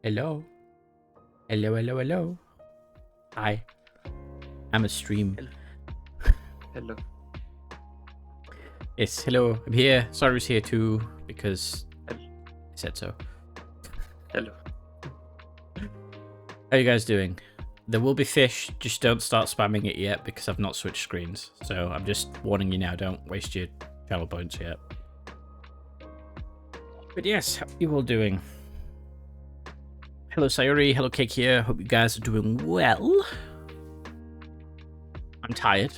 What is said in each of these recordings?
Hello. Hello, hello, hello. Hi. I'm a stream. Hello. Yes, hello. I'm here. Sorry's here too, because I said so. Hello. How you guys doing? There will be fish, just don't start spamming it yet because I've not switched screens. So I'm just warning you now, don't waste your channel points yet. But yes, how are you all doing? Hello Sayuri, hello Cake here, hope you guys are doing well. I'm tired.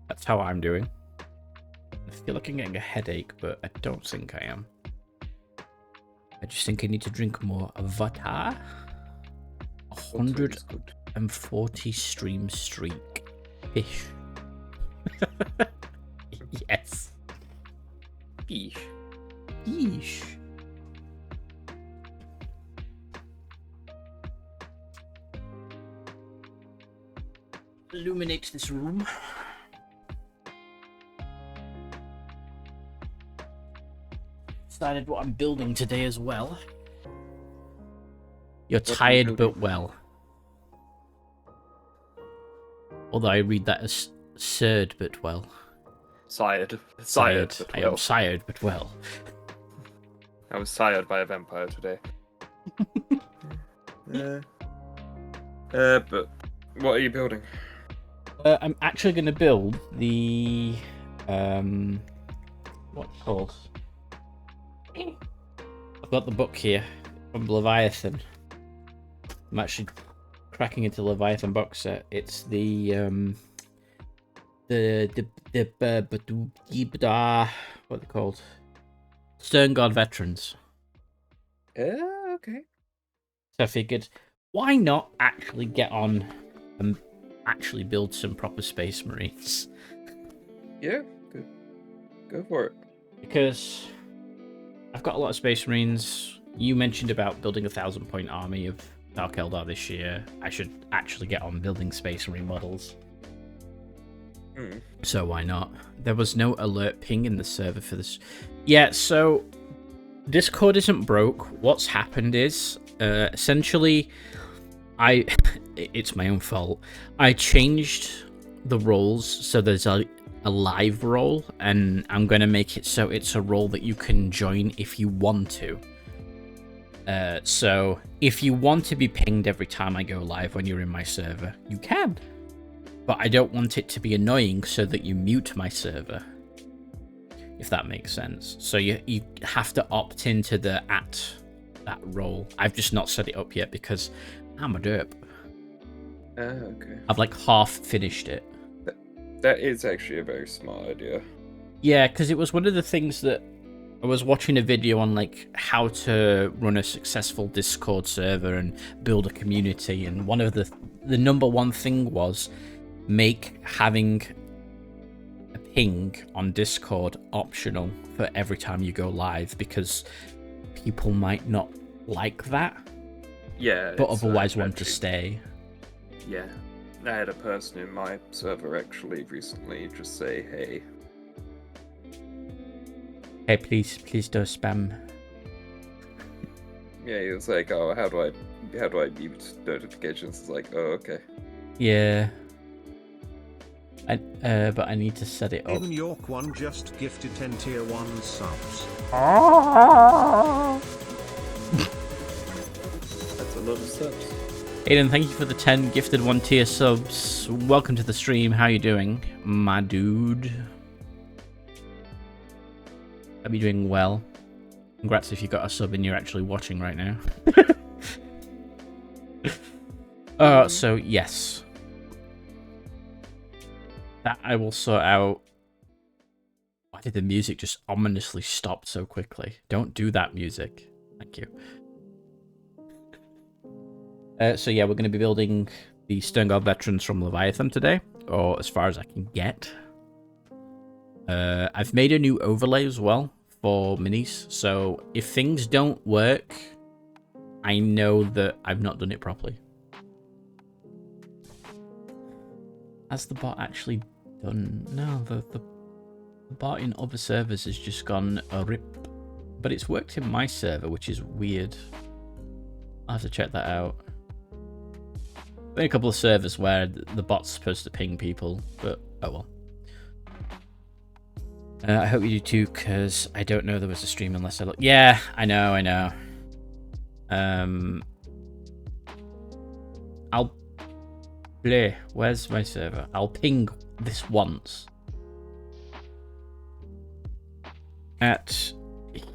That's how I'm doing. I feel like I'm getting a headache, but I don't think I am. I just think I need to drink more Vtuber. 140 stream streak. Fish. Yes. Fish. Fish. Illuminate this room. Decided what I'm building today as well. You're tired but well. Although I read that as sired but well. Sired. Sired. But I well. am sired but well. I was sired by a vampire today. But what are you building? I'm actually going to build the what's it called? I've got the book here from Leviathan. I'm actually cracking into Leviathan box set. It's the what are they called? Stern Guard Veterans. Okay. So I figured, why not actually get on and actually build some proper Space Marines? Yeah, good. Go for it. Because I've got a lot of Space Marines. You mentioned about building a 1,000-point army of Dark Eldar this year. I should actually get on building Space Marine models. So why not? There was no alert ping in the server for this. Yeah, so Discord isn't broke. What's happened is, essentially, it's my own fault. I changed the roles so there's a live role, and I'm going to make it so it's a role that you can join if you want to. So if you want to be pinged every time I go live when you're in my server, you can. But I don't want it to be annoying so that you mute my server, if that makes sense. So you have to opt into that role. I've just not set it up yet because I'm a derp. Okay. I've like half finished it. That is actually a very smart idea. Yeah, because it was one of the things that I was watching a video on, like how to run a successful Discord server and build a community, and one of the number one thing was make having a ping on Discord optional for every time you go live, because people might not like that. Yeah. But otherwise want to stay. Yeah. I had a person in my server actually recently just say, hey. Hey, please don't spam. Yeah, he was like, oh, how do I mute notifications? It's like, oh, okay. Yeah. But I need to set it up. Even York 1 just gifted 10 tier 1 subs. That's a lot of subs. Aiden, thank you for the 10 gifted 1 tier subs. Welcome to the stream. How you doing, my dude? Hope you're doing well. Congrats if you got a sub and you're actually watching right now. So yes. That I will sort out. Why did the music just ominously stop so quickly? Don't do that, music. Thank you. So yeah, we're going to be building the Stern Guard Veterans from Leviathan today, or as far as I can get. I've made a new overlay as well for minis, so if things don't work, I know that I've not done it properly. Has the bot actually done? No, the bot in other servers has just gone a rip, but it's worked in my server, which is weird. I'll have to check that out. Been a couple of servers where the bot's supposed to ping people, but oh well. I hope you do too, because I don't know there was a stream unless I look. Yeah, I know. I'll play. Where's my server? I'll ping this once. At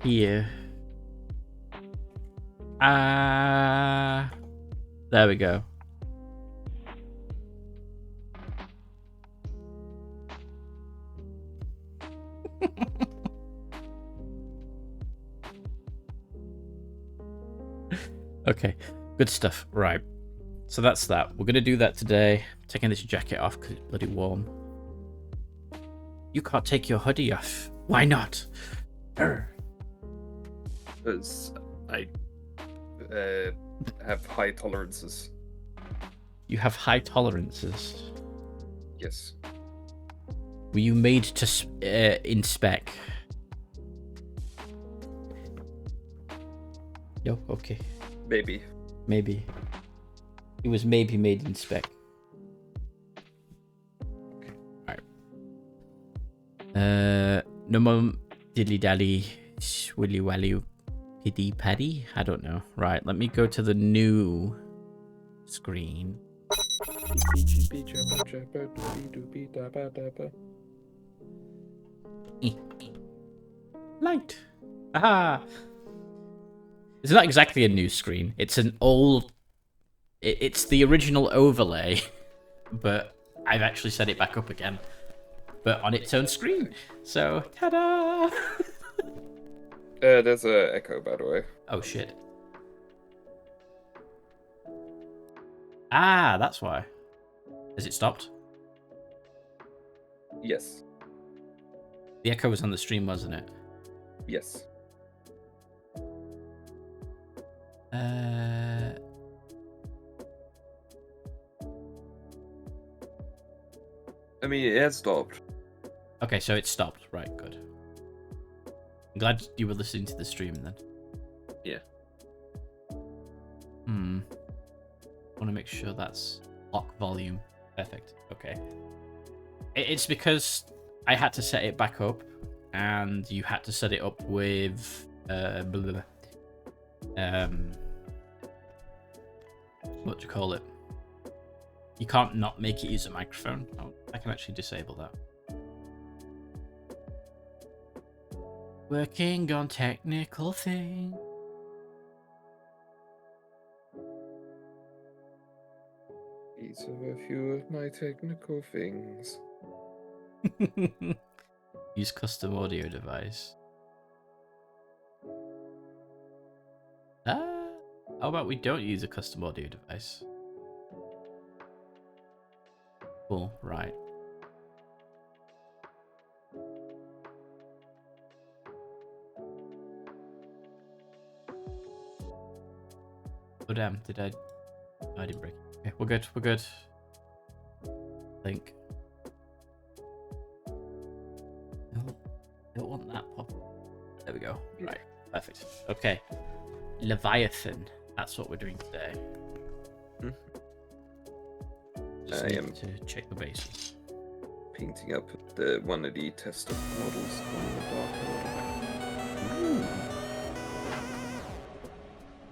here. There we go. Okay, good stuff. Right. So that's that. We're going to do that today. I'm taking this jacket off because it's bloody warm. You can't take your hoodie off. Why not? Because I have high tolerances. You have high tolerances. Yes. Were you made to inspect? Yo, okay. Maybe. Maybe. It was maybe made in spec. Okay, alright. No more dilly dally, willy wally, piddy paddy. I don't know. Right, let me go to the new screen. Light. Aha! It's not exactly a new screen. It's an old... It's the original overlay, but I've actually set it back up again. But on its own screen. So, ta-da! There's a echo, by the way. Oh, shit. Ah, that's why. Has it stopped? Yes. The echo was on the stream, wasn't it? Yes. I mean, it has stopped. Okay, so it stopped. Right, good. I'm glad you were listening to the stream then. Yeah. Want to make sure that's lock volume. Perfect. Okay. It's because I had to set it back up, and you had to set it up with what do you call it? You can't not make it use a microphone. Oh, I can actually disable that. Working on technical thing. These are a few of my technical things. Use custom audio device. How about we don't use a custom audio device? Cool, right. Oh damn, did I... No, I didn't break it. Okay, we're good, we're good. I think. No, don't want that pop. There we go. Right, perfect. Okay. Leviathan. That's what we're doing today. Just I need am to check the bases. painting up one of the test models on the dark order.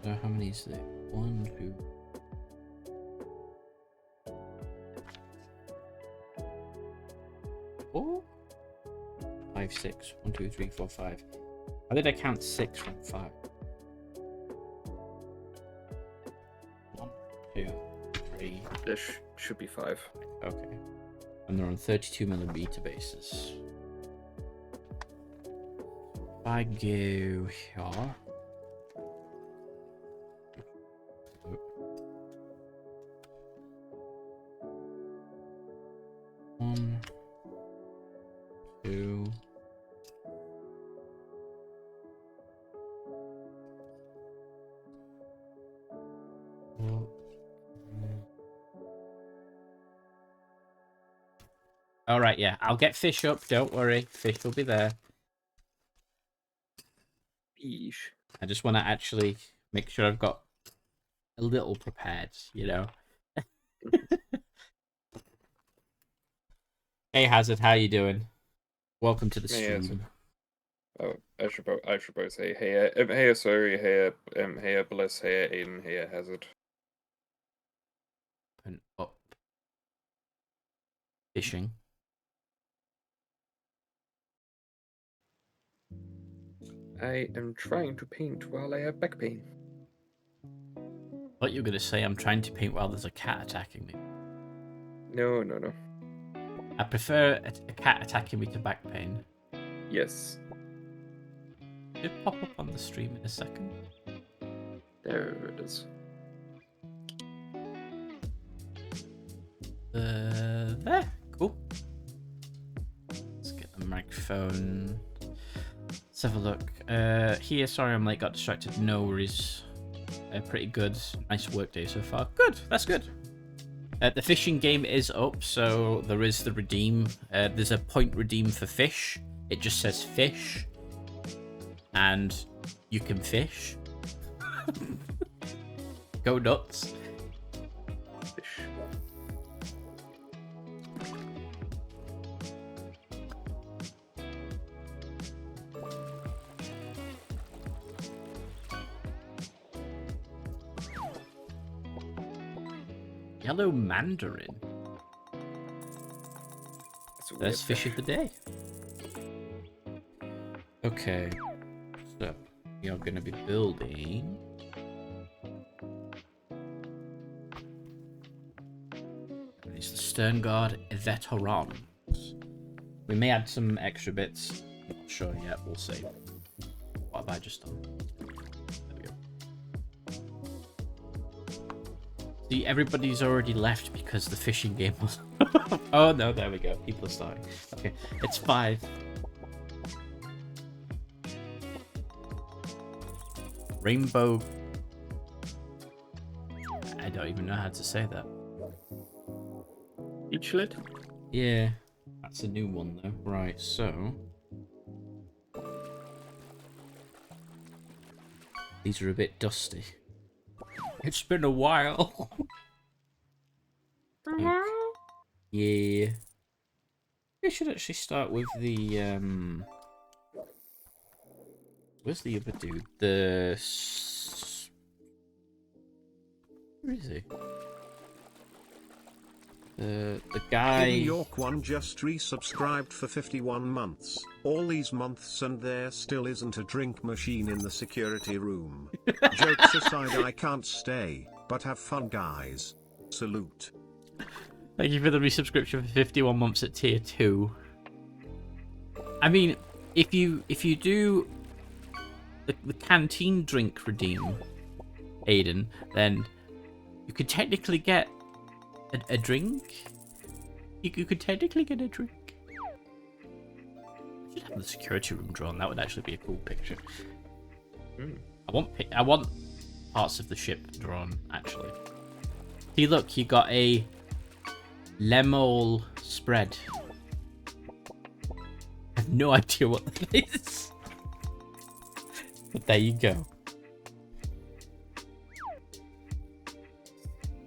So how many is there? 1, 2. 4, 5, 6. 1, 2, 3, 4, 5. How did I count 6 from 5? 1, 2, 3. There should be 5. Okay. And they're on 32mm bases. If I go here. One, 2. All right, yeah. I'll get fish up. Don't worry. Fish will be there. Eesh. I just want to actually make sure I've got a little prepared, you know. Hey Hazard, how you doing? Welcome to the Hey, stream. oh, I should both say hey, hey, sorry, hey, Bliss, hey, Aiden, hey, Hazard. Open up fishing. I am trying to paint while I have back pain. What you're gonna say? I'm trying to paint while there's a cat attacking me. No, no, no. I prefer a cat attacking me to back pain. Yes. It'll pop up on the stream in a second. There it is. There. Cool. Let's get the microphone. Let's have a look. Here, sorry I'm late, got distracted. No worries. Pretty good. Nice work day so far. Good, that's good. The fishing game is up, so there is the redeem. There's a point redeem for fish. It just says fish. And you can fish. Go nuts. Fish. Yellow mandarin. That's a weird There's fish of the day. Okay. So, we are going to be building... It's the Stern Guard Veterans. We may add some extra bits. Not sure yet, we'll see. What have I just done? There we go. See, everybody's already left because the fishing game was... Oh no, there we go. People are starting. Okay, it's 5. Rainbow... I don't even know how to say that. Beachlet? Yeah, that's a new one though. Right, so... These are a bit dusty. It's been a while. Okay. Yeah. We should actually start with the, Where's the other dude? Where is he? The guy... New York one just resubscribed for 51 months. All these months and there still isn't a drink machine in the security room. Jokes aside, I can't stay, but have fun, guys. Salute. Thank you for the resubscription for 51 months at tier 2. I mean, if you do the canteen drink redeem, Aiden, then you could technically get a drink. You could technically get a drink. I should have the security room drawn. That would actually be a cool picture. I want parts of the ship drawn, actually. See, look, you got a lemon spread. I have no idea what that is. But there you go.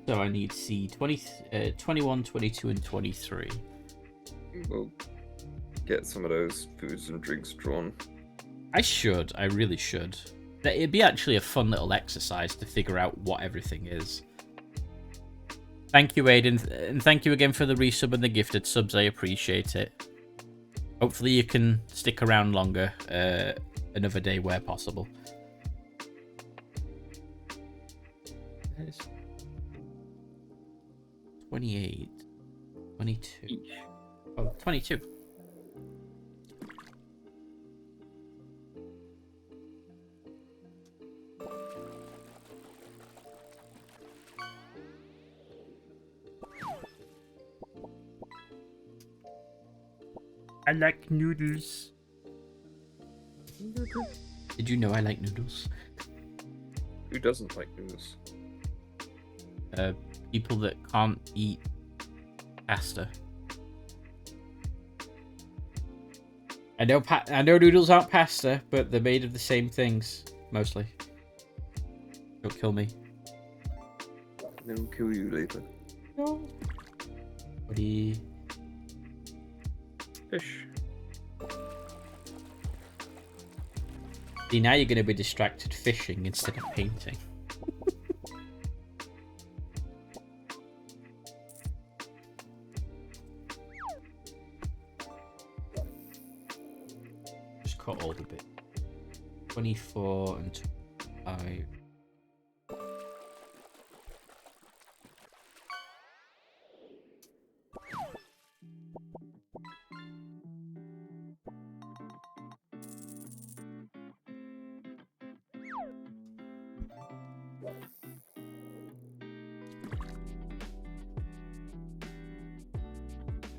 So I need C 21, 22, and 23. We'll get some of those foods and drinks drawn. I really should. It'd be actually a fun little exercise to figure out what everything is. Thank you, Aiden, and thank you again for the resub and the gifted subs. I appreciate it. Hopefully you can stick around longer another day where possible. 28, 22. Oh, 22. I like noodles. Did you know I like noodles? Who doesn't like noodles? People that can't eat pasta. I know noodles aren't pasta, but they're made of the same things, mostly. Don't kill me. then we'll kill you later. No. Buddy. Fish. See, now you're going to be distracted fishing instead of painting. Just cut all the bit. 24 and 25.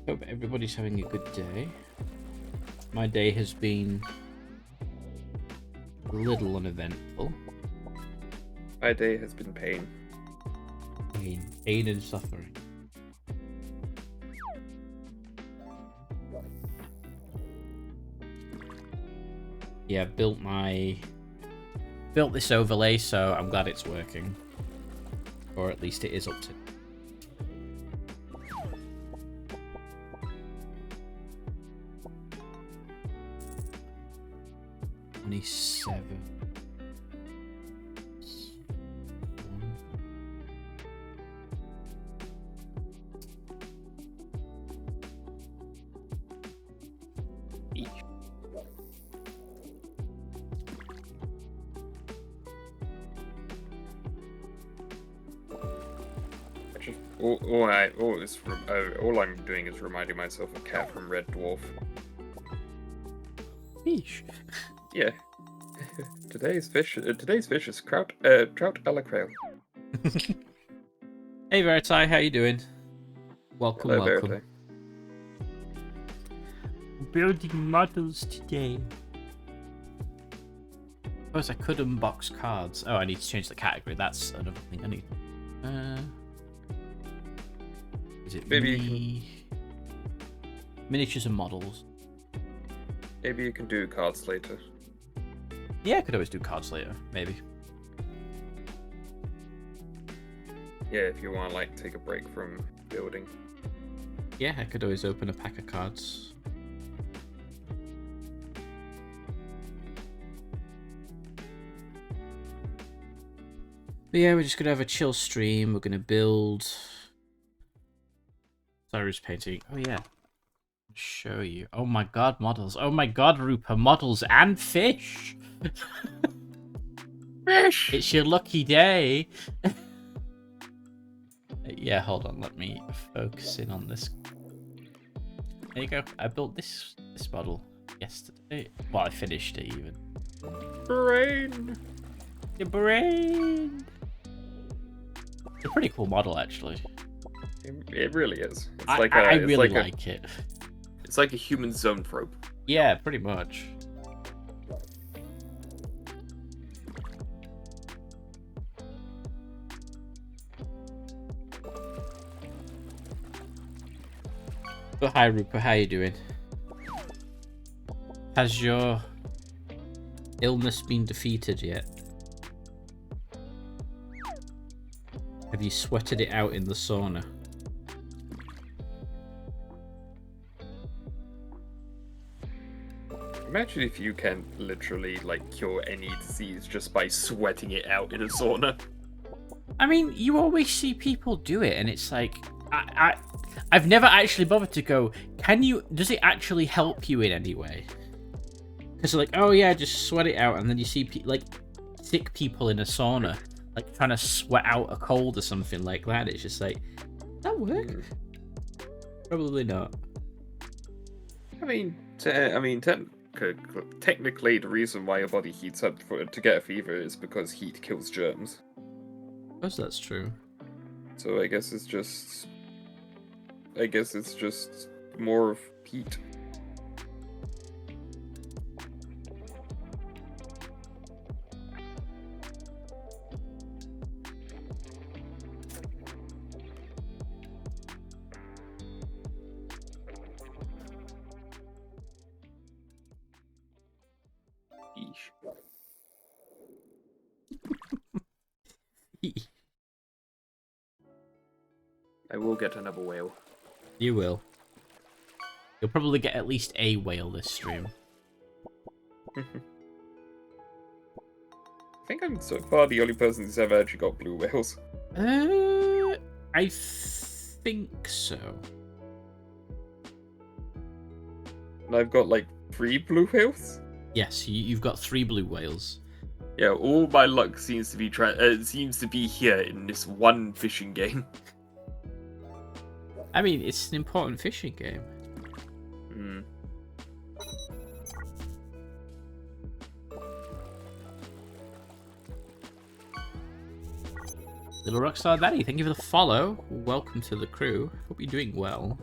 Hope everybody's having a good day. My day has been a little uneventful. My day has been pain. Pain and suffering. Yeah, built this overlay, so I'm glad it's working. Or at least it is up to. 27. Each. All I'm doing is reminding myself of Cat from Red Dwarf. Eesh. Yeah. Today's fish is trout a la crale. Hey Verti, how you doing? Welcome, Hello, welcome. Verite. Building models today. Suppose I could unbox cards. Oh, I need to change the category. That's another thing I need. Is it Maybe miniatures and models? Maybe you can do cards later. Yeah, I could always do cards later, maybe. Yeah, if you want to like take a break from building. Yeah, I could always open a pack of cards. But yeah, we're just gonna have a chill stream. We're gonna build. Cyrus painting. Oh yeah. Show you. Oh my god, models. Oh my god, Rupa, models and fish. Fish! It's your lucky day. Yeah, hold on. Let me focus in on this. There you go. I built this model yesterday. Well, I finished it even. Brain! Your brain. It's a pretty cool model, actually. It really is. It's I like really like it. It's like a human zoanthrope. Yeah, pretty much. But hi, Rupa, how you doing? Has your illness been defeated yet? Have you sweated it out in the sauna? Imagine if you can literally like cure any disease just by sweating it out in a sauna. I mean, you always see people do it, and it's like, I've never actually bothered to go, does it actually help you in any way? Because like, oh yeah, just sweat it out, and then you see like sick people in a sauna, like trying to sweat out a cold or something like that. It's just like, does that work? Probably not. Technically, the reason why your body heats up to get a fever is because heat kills germs. I suppose that's true. So I guess it's just more of heat. I will get another whale. You will. You'll probably get at least a whale this stream. I think I'm so far the only person who's ever actually got blue whales. I think so. And I've got like 3 blue whales. Yes, you've got 3 blue whales. Yeah, all my luck seems to be here in this one fishing game. I mean, it's an important fishing game. Hmm. Little Rockstar Daddy, thank you for the follow. Welcome to the crew. Hope you're doing well.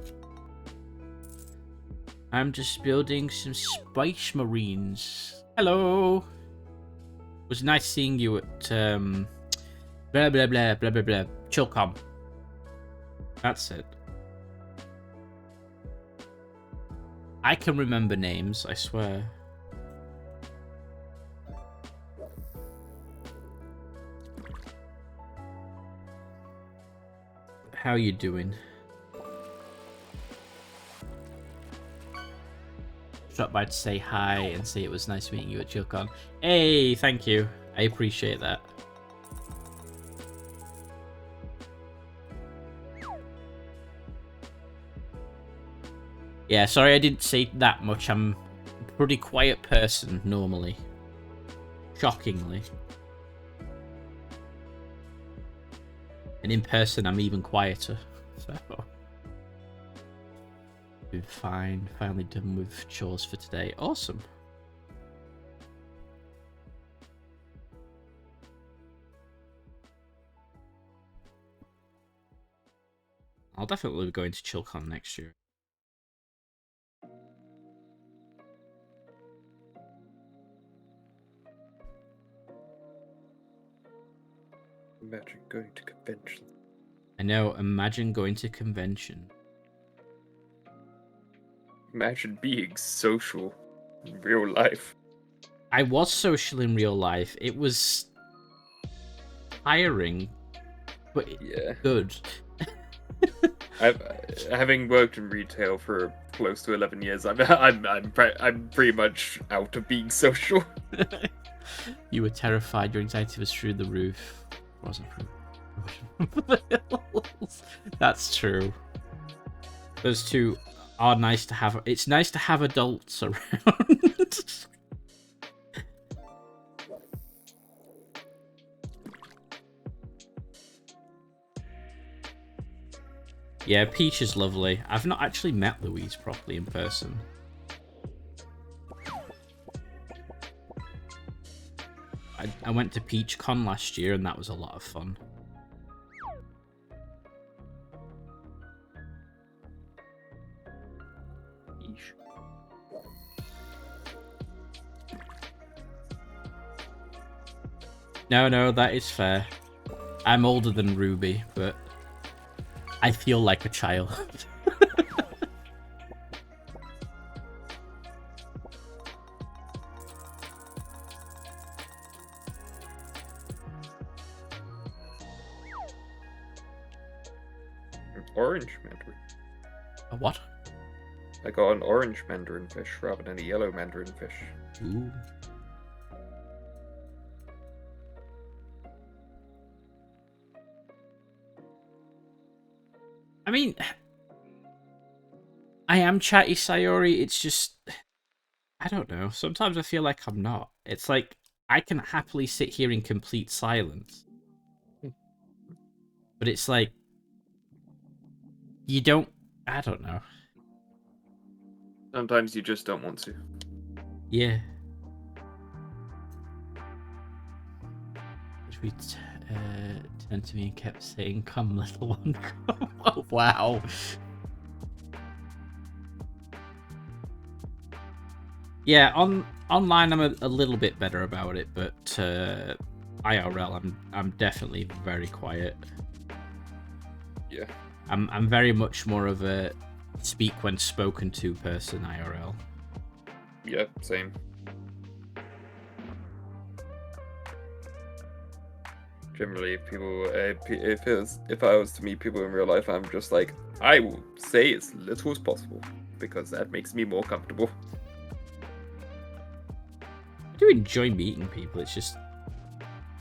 I'm just building some Space Marines. Hello. It was nice seeing you at blah blah blah blah blah blah Chilcom. That's it. I can remember names, I swear. How you doing? Dropped by to say hi and say it was nice meeting you at Chilcon. Hey, thank you. I appreciate that. Yeah, sorry I didn't say that much. I'm a pretty quiet person normally. Shockingly. And in person, I'm even quieter. So, been fine. Finally done with chores for today. Awesome. I'll definitely be going to Chilcon next year. Imagine going to convention. I know, imagine going to convention. Imagine being social in real life. I was social in real life. It was tiring, but Yeah. good. Having worked in retail for close to 11 years, I'm pretty much out of being social. You were terrified. Your anxiety was through the roof. Wasn't through. That's true. Those two are nice to have. It's nice to have adults around. Yeah, Peach is lovely. I've not actually met Louise properly in person. I went to PeachCon last year and that was a lot of fun. Yeesh. No, that is fair. I'm older than Ruby, but I feel like a child. Orange mandarin. A what? I got an orange mandarin fish rather than a yellow mandarin fish. Ooh. I mean, I am chatty Sayori, it's just, I don't know, sometimes I feel like I'm not. It's like, I can happily sit here in complete silence. But it's like, you don't, I don't know. Sometimes you just don't want to. Yeah. We turned to me and kept saying, "Come, little one." Oh, wow. Yeah, online I'm a little bit better about it, but IRL I'm definitely very quiet. Yeah. I'm very much more of a speak when spoken to person IRL. Yeah, same. Generally, people, if I was to meet people in real life, I'm just like, I will say as little as possible because that makes me more comfortable. I do enjoy meeting people. It's just,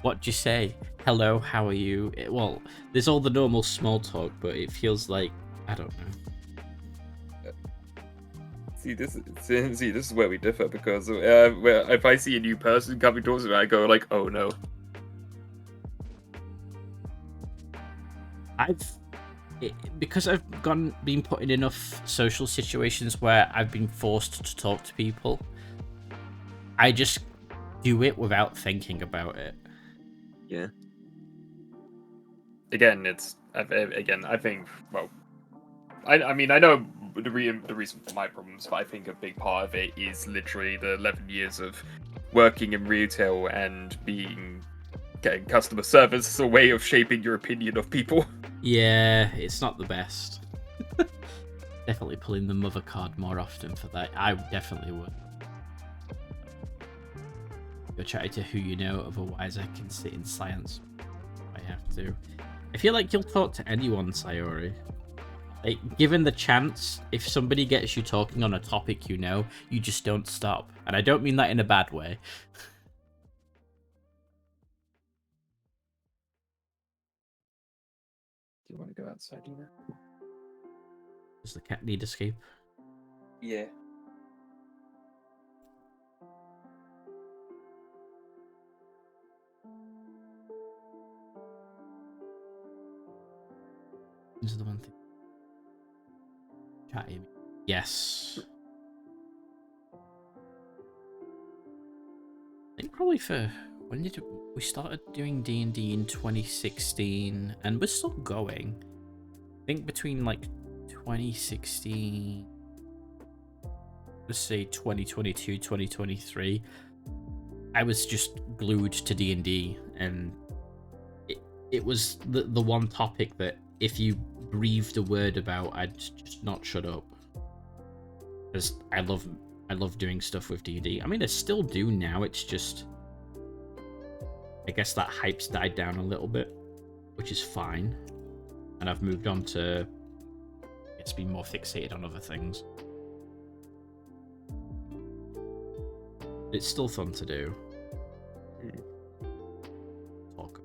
what do you say? Hello, how are you? Well, there's all the normal small talk, but it feels like, I don't know. See, this is where we differ because where if I see a new person coming towards me, I go like, oh no. Because I've been put in enough social situations where I've been forced to talk to people, I just do it without thinking about it. Yeah. Again, I think, well, I mean, I know the reason for my problems, but I think a big part of it is literally the 11 years of working in retail and getting customer service as a way of shaping your opinion of people. Yeah, it's not the best. Definitely pulling the mother card more often for that. I definitely would. You're chatting to who you know, otherwise I can sit in silence. I have to. I feel like you'll talk to anyone, Sayori. Like, given the chance, if somebody gets you talking on a topic you know, you just don't stop. And I don't mean that in a bad way. Do you want to go outside, Dina? Does the cat need escape? Yeah. This is the one thing. Chatting. Yes. I think probably for when did we started doing D&D in 2016, and we're still going. I think between like 2016, let's say 2022, 2023, I was just glued to D&D, and it was the one topic that if you breathed a word about, I'd just not shut up. Because I love doing stuff with D&D. I mean, I still do now. It's just, I guess that hype's died down a little bit, which is fine. And I've moved on to, I guess, be more fixated on other things. It's still fun to do. Talk.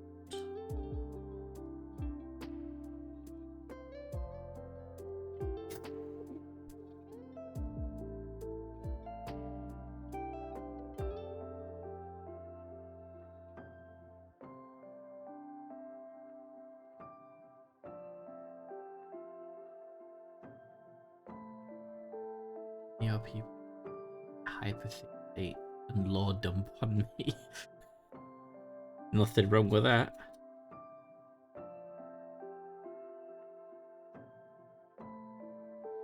You know, people hyperfixate and lore dump on me. Nothing wrong with that.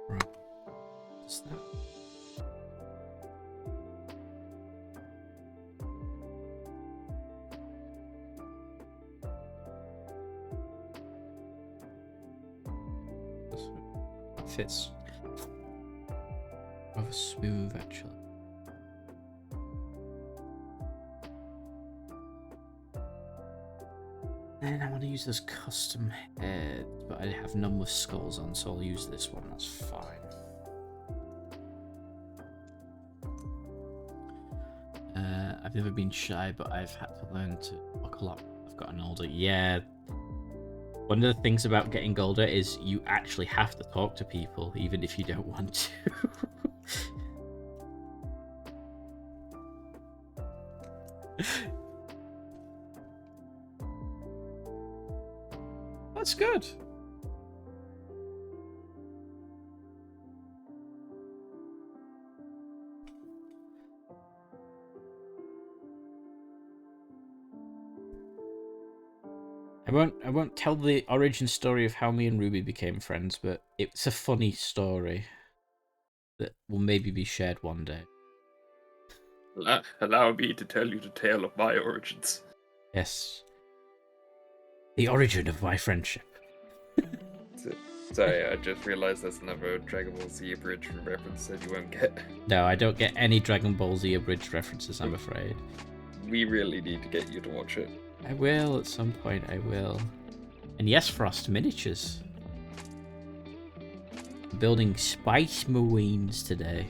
Right. What's that? That fits rather smooth, actually. And I want to use this custom head, but I have none with skulls on, so I'll use this one. That's fine. I've never been shy, but I've had to learn to talk a lot. I've gotten older. Yeah. One of the things about getting older is you actually have to talk to people, even if you don't want to. That's good. I won't tell the origin story of how me and Ruby became friends, but it's a funny story that will maybe be shared one day. Allow me to tell you the tale of my origins. Yes. The origin of my friendship. Sorry, I just realized there's another Dragon Ball Z abridged reference that you won't get. No, I don't get any Dragon Ball Z abridged references, I'm afraid. We really need to get you to watch it. I will at some point, I will. And yes, Frost, miniatures. Building Spice Marines today.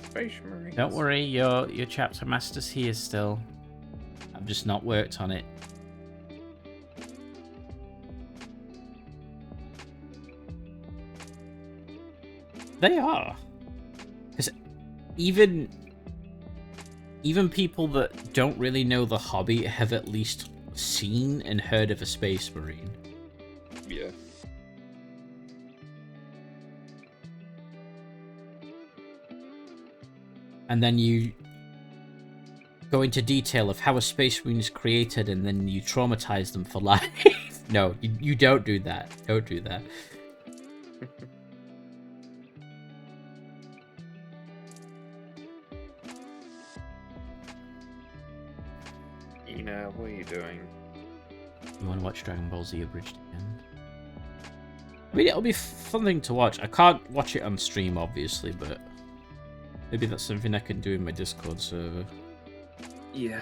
Space Marines. Don't worry, your chapter master's here still. I've just not worked on it. They are. Because even people that don't really know the hobby have at least seen and heard of a Space Marine. Yeah. And then you go into detail of how a Space Marine is created, and then you traumatize them for life. No, you don't do that. Don't do that. Ina, what are you doing? You want to watch Dragon Ball Z Abridged again? I mean, it'll be a fun thing to watch. I can't watch it on stream, obviously, but maybe that's something I can do in my Discord server. Yeah.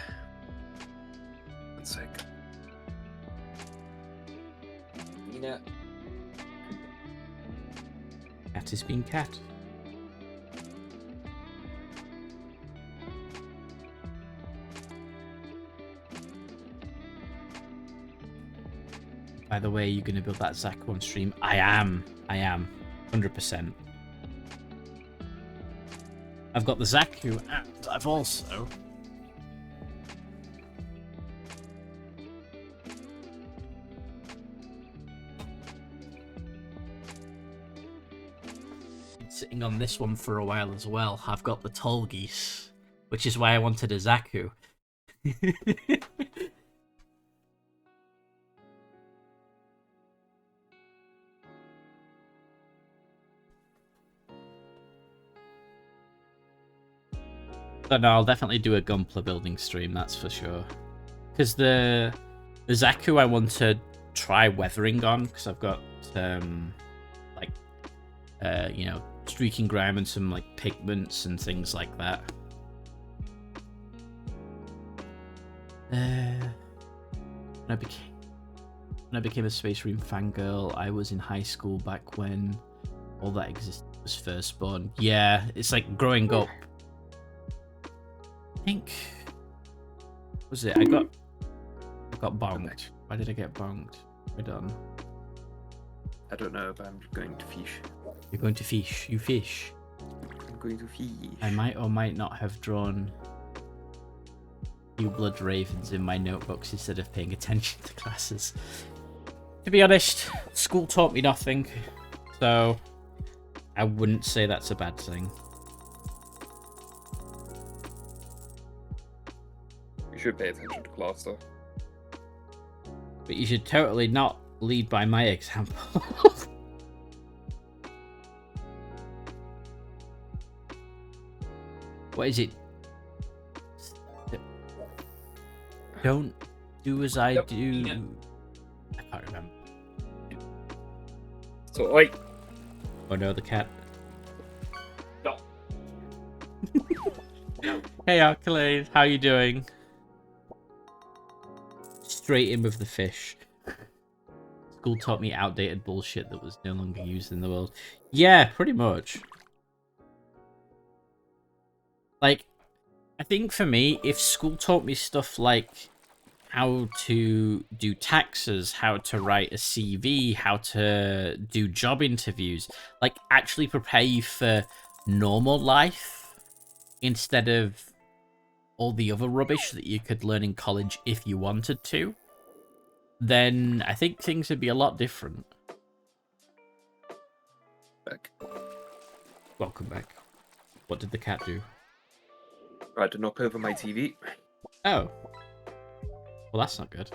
1 sec. Ina. Cat is being cat. By the way, you're going to build that Zaku on stream? I am. 100%. I've got the Zaku, and I've also... been sitting on this one for a while as well. I've got the Tall Geese, which is why I wanted a Zaku. But no, I'll definitely do a Gunpla building stream, that's for sure. Because the Zaku I want to try weathering on, because I've got, you know, streaking grime and some, like, pigments and things like that. When I became a Space Marine fangirl, I was in high school back when all that existed was first spawn. Yeah, it's like growing up. I think, what was it? I got bonged. Why did I get bonged? We're done. I don't know, but I'm going to fish. You're going to fish. You fish. I'm going to fish. I might or might not have drawn few blood ravens in my notebooks instead of paying attention to classes. To be honest, school taught me nothing, so I wouldn't say that's a bad thing. You should pay attention to class, though. But you should totally not lead by my example. What is it? Don't do as I do. Yeah. I can't remember. So, wait. Oh no, the cat. No. No. Hey, Arcalade, how you doing? Straight in with the fish. School taught me outdated bullshit that was no longer used in the world. Yeah, pretty much. Like, I think for me, if school taught me stuff like how to do taxes, how to write a CV, how to do job interviews, like actually prepare you for normal life instead of all the other rubbish that you could learn in college if you wanted to, then I think things would be a lot different. Back. Welcome back. What did the cat do? Tried to knock over my TV. Oh. Well, that's not good.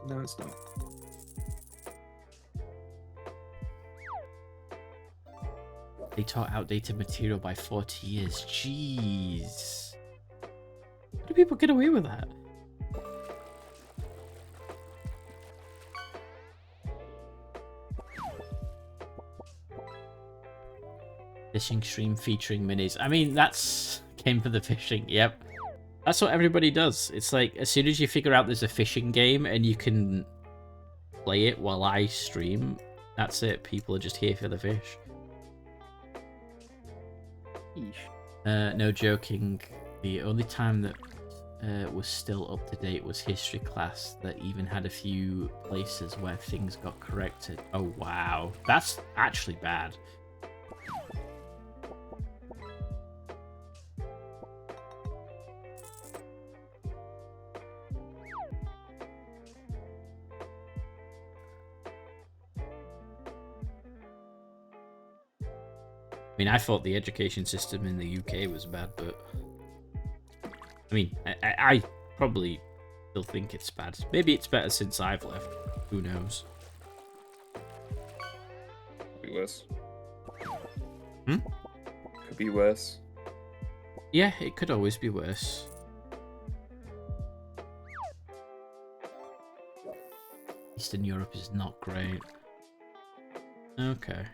No, it's not. They taught outdated material by 40 years. Jeez. How do people get away with that? Fishing stream featuring minis. I mean, that's came for the fishing. Yep. That's what everybody does. It's like, as soon as you figure out there's a fishing game and you can play it while I stream, that's it. People are just here for the fish. No joking. The only time that was still up to date was history class, that even had a few places where things got corrected. Oh wow, that's actually bad. I mean, I thought the education system in the UK was bad, but I mean, I probably still think it's bad. Maybe it's better since I've left. Who knows? Could be worse. Hmm? Could be worse. Yeah, it could always be worse. Eastern Europe is not great. Okay.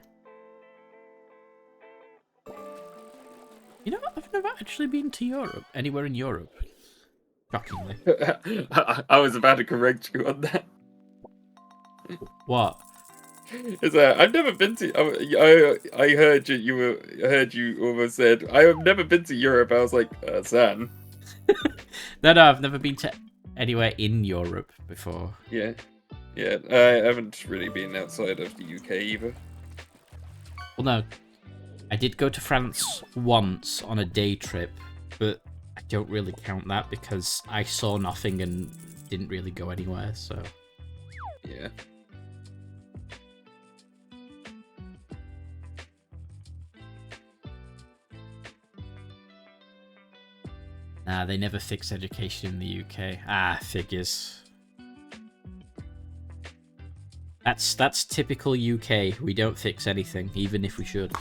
You know, I've never actually been to Europe. Anywhere in Europe. Shockingly. I was about to correct you on that. What? Is that I've never been to. I heard you. I heard you almost said I have never been to Europe. I was like, San. No, I've never been to anywhere in Europe before. Yeah, yeah. I haven't really been outside of the UK either. Well, no. I did go to France once on a day trip, but I don't really count that because I saw nothing and didn't really go anywhere, so... Yeah. Nah, they never fix education in the UK. Ah, figures. That's typical UK. We don't fix anything, even if we should.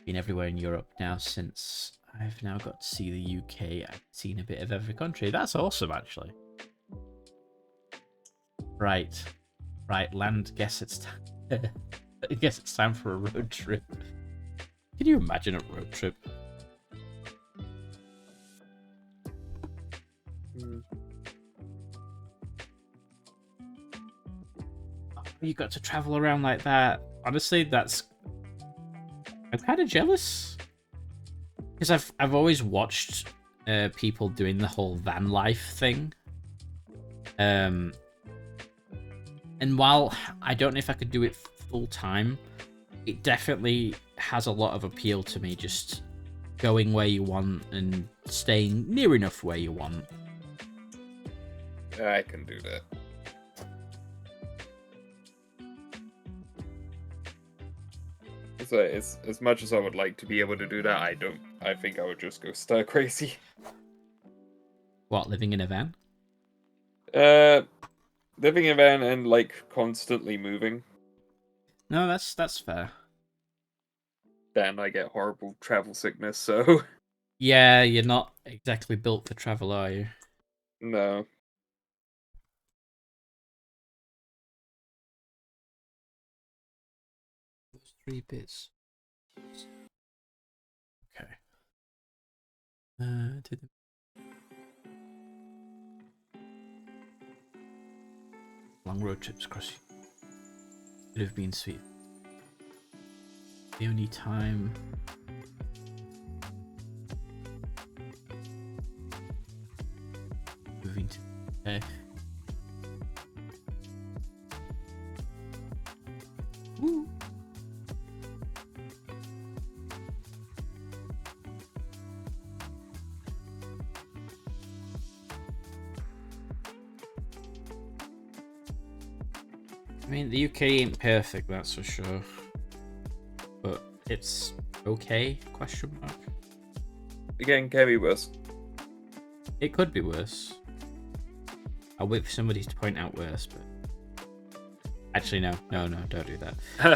Been everywhere in Europe now since I've now got to see the UK. I've seen a bit of every country. That's awesome, actually. Right, land. Guess it's time. I guess it's time for a road trip. Can you imagine a road trip? You got to travel around like that. Honestly, I'm kind of jealous because I've always watched people doing the whole van life thing. And while I don't know if I could do it full time, it definitely has a lot of appeal to me. Just going where you want and staying near enough where you want. I can do that. So as much as I would like to be able to do that, I don't. I think I would just go stir crazy. What, living in a van? Living in a van and like constantly moving. No, that's fair. Then I get horrible travel sickness. So Yeah, you're not exactly built for travel, are you? no. Those 3 bits. Okay. Long road trips across would have been sweet. The only time moving to Woo. I mean, the UK ain't perfect, that's for sure. But it's okay, question mark. Again, can be worse. It could be worse. I'll wait for somebody to point out worse, but actually no, don't do that.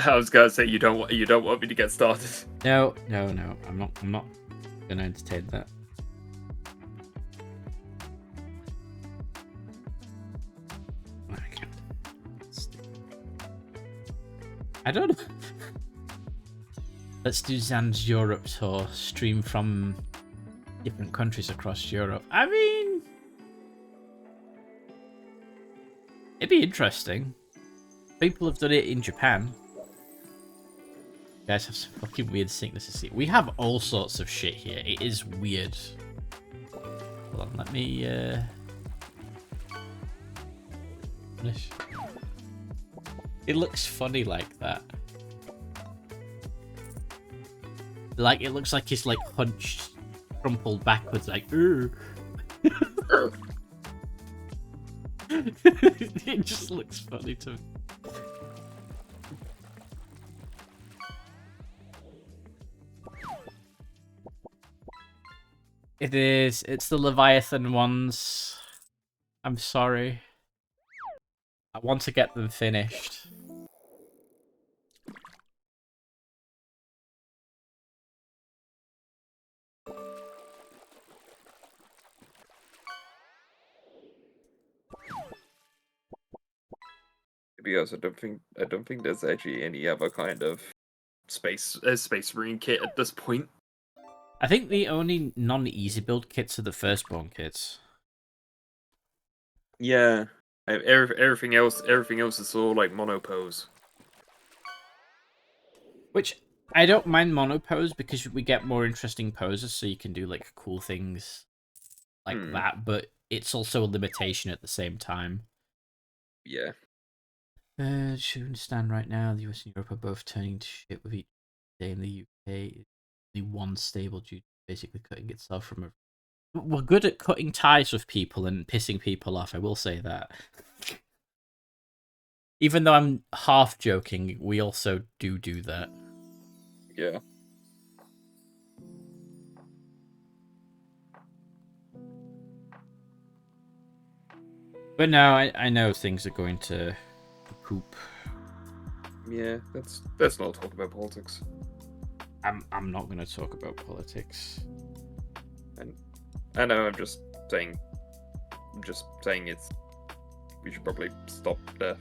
I was gonna say you don't want me to get started. No, I'm not gonna entertain that. I don't know. Let's do Zan's Europe tour. Stream from different countries across Europe. I mean, it'd be interesting. People have done it in Japan. You guys have some fucking weird synchronicity. We have all sorts of shit here. It is weird. Hold on, let me finish. It looks funny like that. Like, it looks like he's like hunched, crumpled backwards, like, Ugh. It just looks funny to me. It is. It's the Leviathan ones. I'm sorry. I want to get them finished. Because I don't think there's actually any other kind of space marine kit at this point. I think the only non-easy build kits are the firstborn kits. Yeah, everything else is all like monopose. Which I don't mind monopose because we get more interesting poses, so you can do like cool things like that. But it's also a limitation at the same time. Yeah. Should understand right now, the US and Europe are both turning to shit with each day. In the UK, only one stable due to basically cutting itself from a... We're good at cutting ties with people and pissing people off, I will say that. Even though I'm half joking, we also do that. Yeah. But no, I know things are going to poop. Yeah, let's not talk about politics. I'm not going to talk about politics. And I know I'm just saying it's we should probably stop there.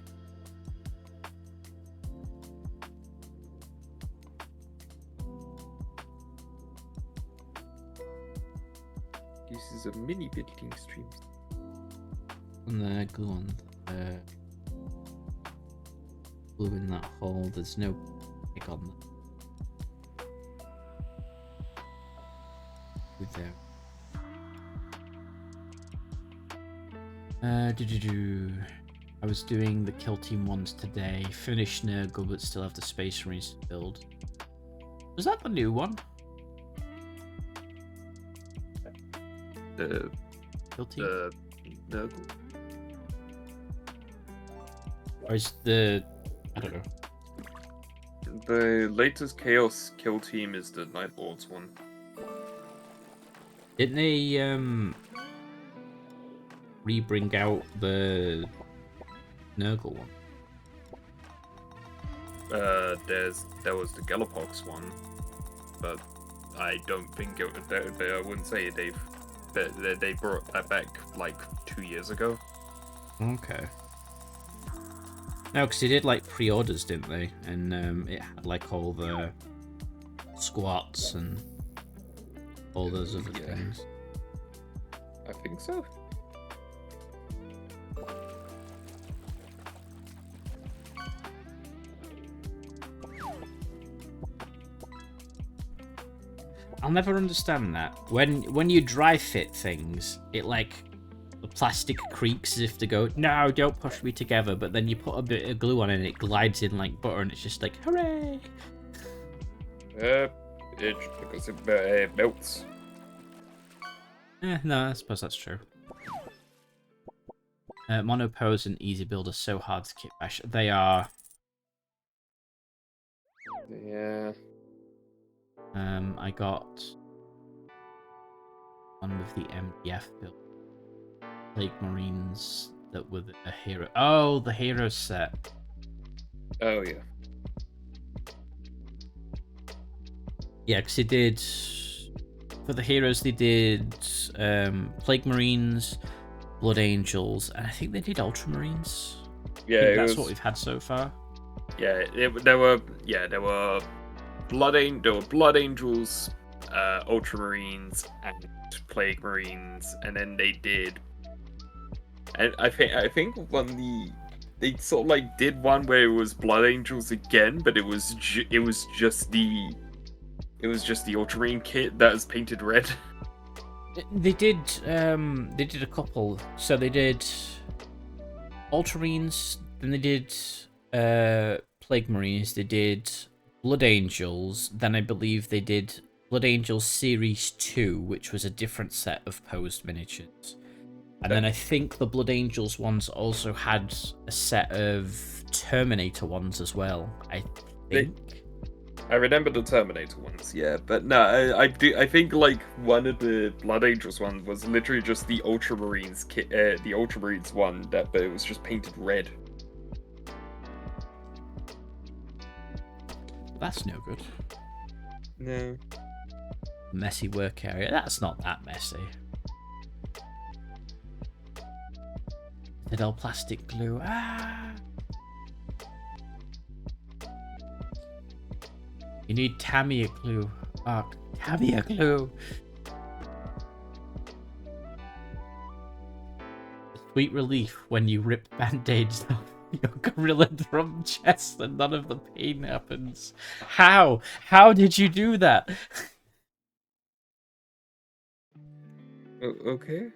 This is a mini building stream. And glue on glue in that hole. There's no pick on them. There. I was doing the kill team ones today. Finished Nurgle, but still have the Space Marines to build. Was that the new one? The kill team? Nurgle. Or is the... I don't know. The latest Chaos kill team is the Night Lords one. Didn't they re-bring out the Nurgle one? There was the Galapox one, but I don't think I wouldn't say they brought that back like 2 years ago. Okay. No, because they did like pre-orders, didn't they? And it had like all the squats and all those other things. I think so. I'll never understand that. When you dry fit things, it like the plastic creaks as if to go, no, don't push me together. But then you put a bit of glue on it and it glides in like butter, and it's just like, hooray! It's because it melts. No, I suppose that's true. Monopose and Easy Build are so hard to kit bash. They are. Yeah. I got one with the MDF build. Plague Marines that were a hero. Oh, the hero set. Oh, yeah. Yeah, because they did... For the heroes, they did Plague Marines, Blood Angels, and I think they did Ultramarines. Yeah, that's what we've had so far. Yeah, there were Blood Angels, Ultramarines and Plague Marines, and then they did. And I think they sort of like did one where it was Blood Angels again, but it was just the Ultramarine kit that was painted red. They did a couple. So they did Ultramarines, then they did Plague Marines, they did Blood Angels, then I believe they did Blood Angels Series 2, which was a different set of posed miniatures. And then I think the Blood Angels ones also had a set of Terminator ones as well, I think. I remember the Terminator ones, yeah, but no, I think like one of the Blood Angels ones was literally just the Ultramarines kit, the Ultramarines one, but it was just painted red. That's no good. No. Messy work area. That's not that messy. Citadel plastic glue. Ah. You need Tamiya glue. Oh, Tamiya glue. Sweet relief when you rip band-aids off your gorilla drum chest and none of the pain happens. How? How did you do that? Okay.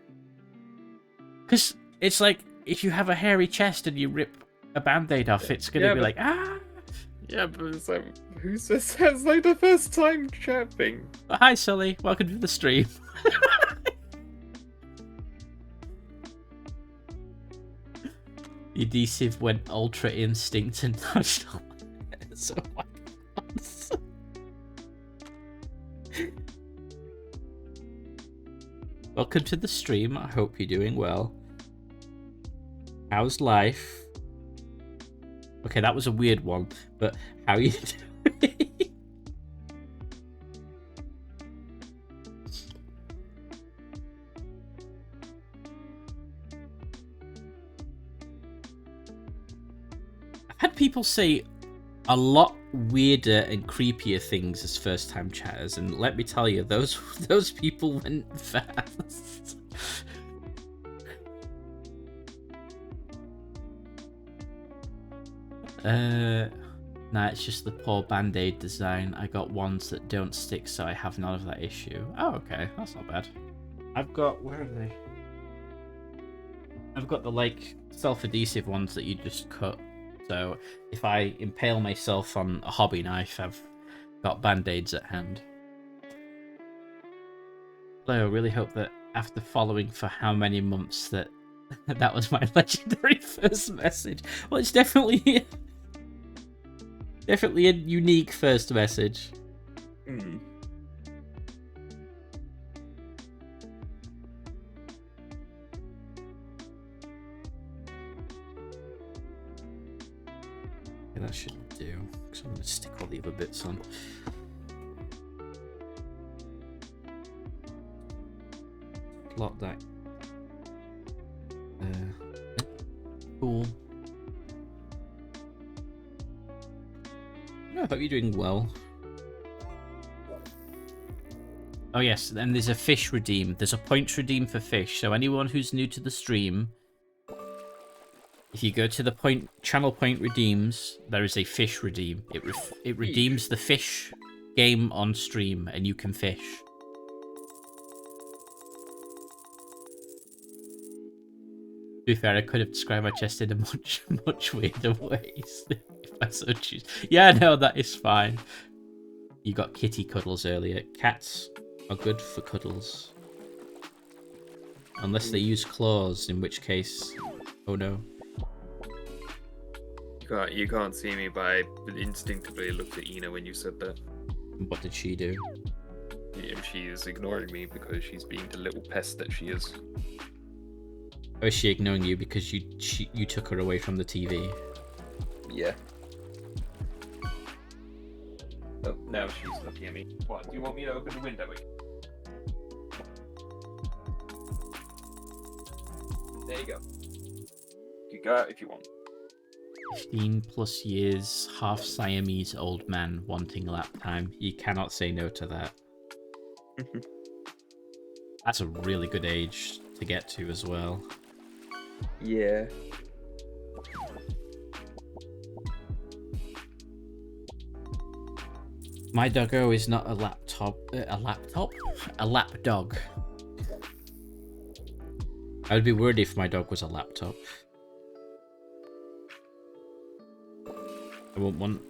Because it's like, if you have a hairy chest and you rip a band-aid off, it's going to be like, ah! Yeah, but it's like, who says that's like the first time chatting? Hi, Sully. Welcome to the stream. The adhesive went Ultra Instinct and nudged on my head. So my God. Welcome to the stream. I hope you're doing well. How's life? Okay, that was a weird one, but how are you doing? I've had people say a lot weirder and creepier things as first-time chatters, and let me tell you, those people went fast. Nah, it's just the poor band-aid design. I got ones that don't stick, so I have none of that issue. Oh, okay, that's not bad. I've got, where are they? I've got the, like, self-adhesive ones that you just cut. So if I impale myself on a hobby knife, I've got band-aids at hand. So I really hope that after following for how many months that that was my legendary first message. Well, it's definitely a unique first message. Mm. Yeah, that shouldn't do, because I'm going to stick all the other bits on. Lock that. Cool. I hope you're doing well. Oh yes, and there's a fish redeem. There's a points redeem for fish. So anyone who's new to the stream, if you go to the channel point redeems, there is a fish redeem. It redeems the fish game on stream, and you can fish. To be fair, I could have described my chest in a much weirder ways if I so choose. Yeah, no, that is fine. You got kitty cuddles earlier. Cats are good for cuddles. Unless they use claws, in which case, oh no. You can't see me, but I instinctively looked at Ina when you said that. What did she do? Yeah, she is ignoring me because she's being the little pest that she is. Or is she ignoring you because you took her away from the TV? Yeah. Oh, now she's looking at me. What, do you want me to open the window again? There you go. You go out if you want. 15 plus years, half Siamese old man wanting lap time. You cannot say no to that. That's a really good age to get to as well. Yeah. My doggo is not a laptop. A laptop? A lap dog. I would be worried if my dog was a laptop. I wouldn't want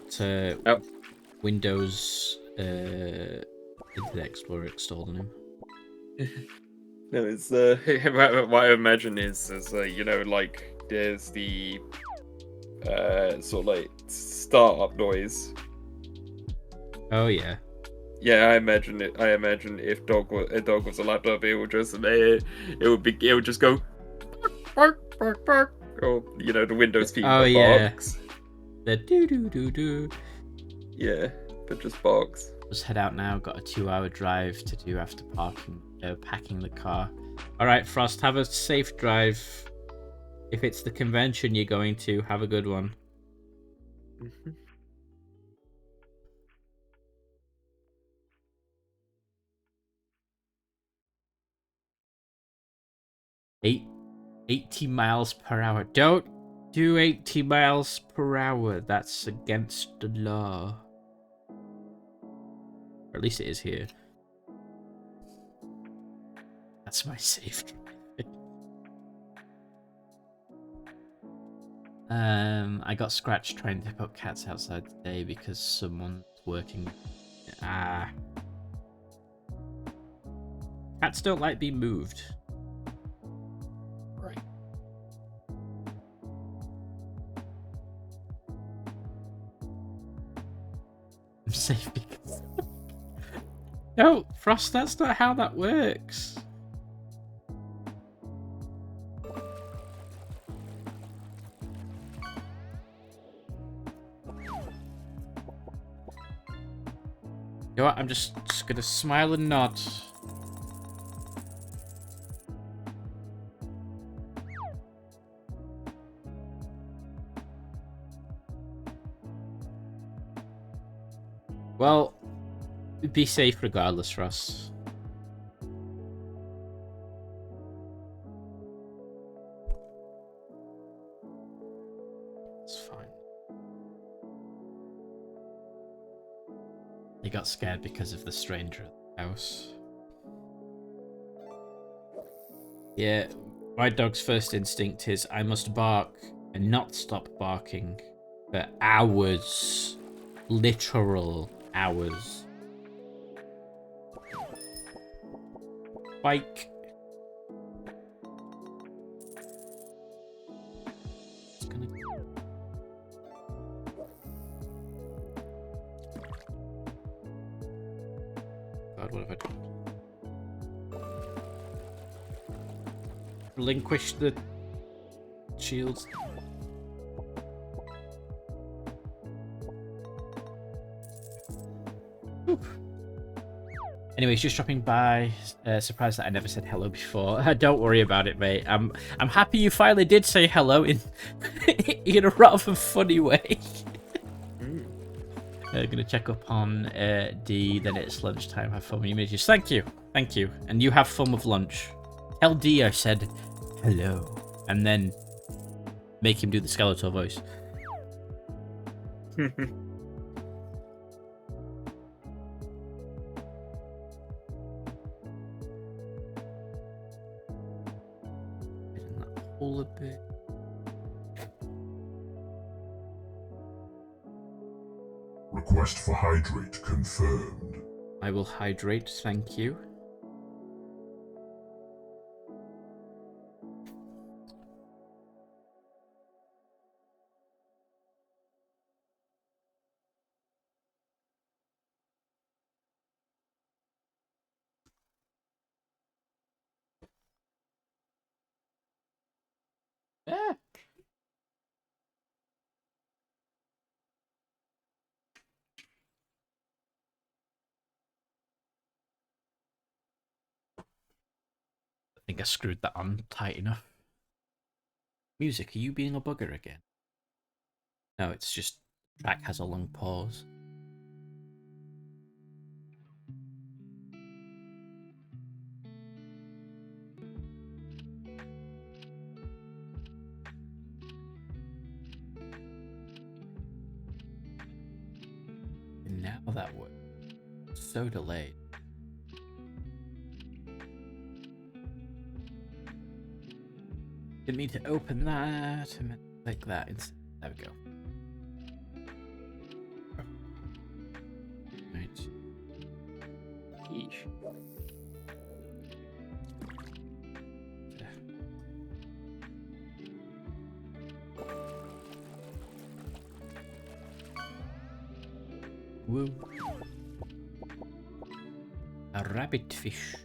Windows Internet Explorer installed on him. No, it's what I imagine is you know, like there's the sort of like startup noise. Oh yeah. Yeah, I imagine it. I imagine if a dog was a laptop, it would just go bark, bark, bark, or you know, the Windows theme Oh that yeah. barks. The do do do do. Yeah, but just barks. Let's head out now. Got a 2-hour drive to do after packing the car. All right, Frost, have a safe drive. If it's the convention you're going to, have a good one. Mm-hmm. 80 miles per hour. Don't do 80 miles per hour. That's against the law. Or at least it is here. That's my safe drive. I got scratched trying to put cats outside today because someone's working. Cats don't like being moved. Right. I'm safe because... No, Frost, that's not how that works. You know what? I'm just gonna smile and nod. Well, be safe regardless, Ross. It's fine. He got scared because of the stranger at the house. Yeah, my dog's first instinct is I must bark and not stop barking for hours. Literal hours. Bike. It's gonna... God, what have I done? Relinquish the shields. Whew. Anyways, just dropping by. Surprised that I never said hello before. Don't worry about it, mate. I'm happy you finally did say hello in in a rather funny way. Gonna check up on D. Then it's lunchtime. Have fun with images. Thank you, and you have fun with lunch. Tell D I said hello, and then make him do the Skeletor voice. All a bit. Request for hydrate confirmed. I will hydrate, thank you. Yeah. I think I screwed that on tight enough. Music, are you being a bugger again? No, it's just track has a long pause. that worked. So delayed. Didn't mean to open that. I meant to click that instead. There we go. Right. Yeesh. Woo. A rabbit fish.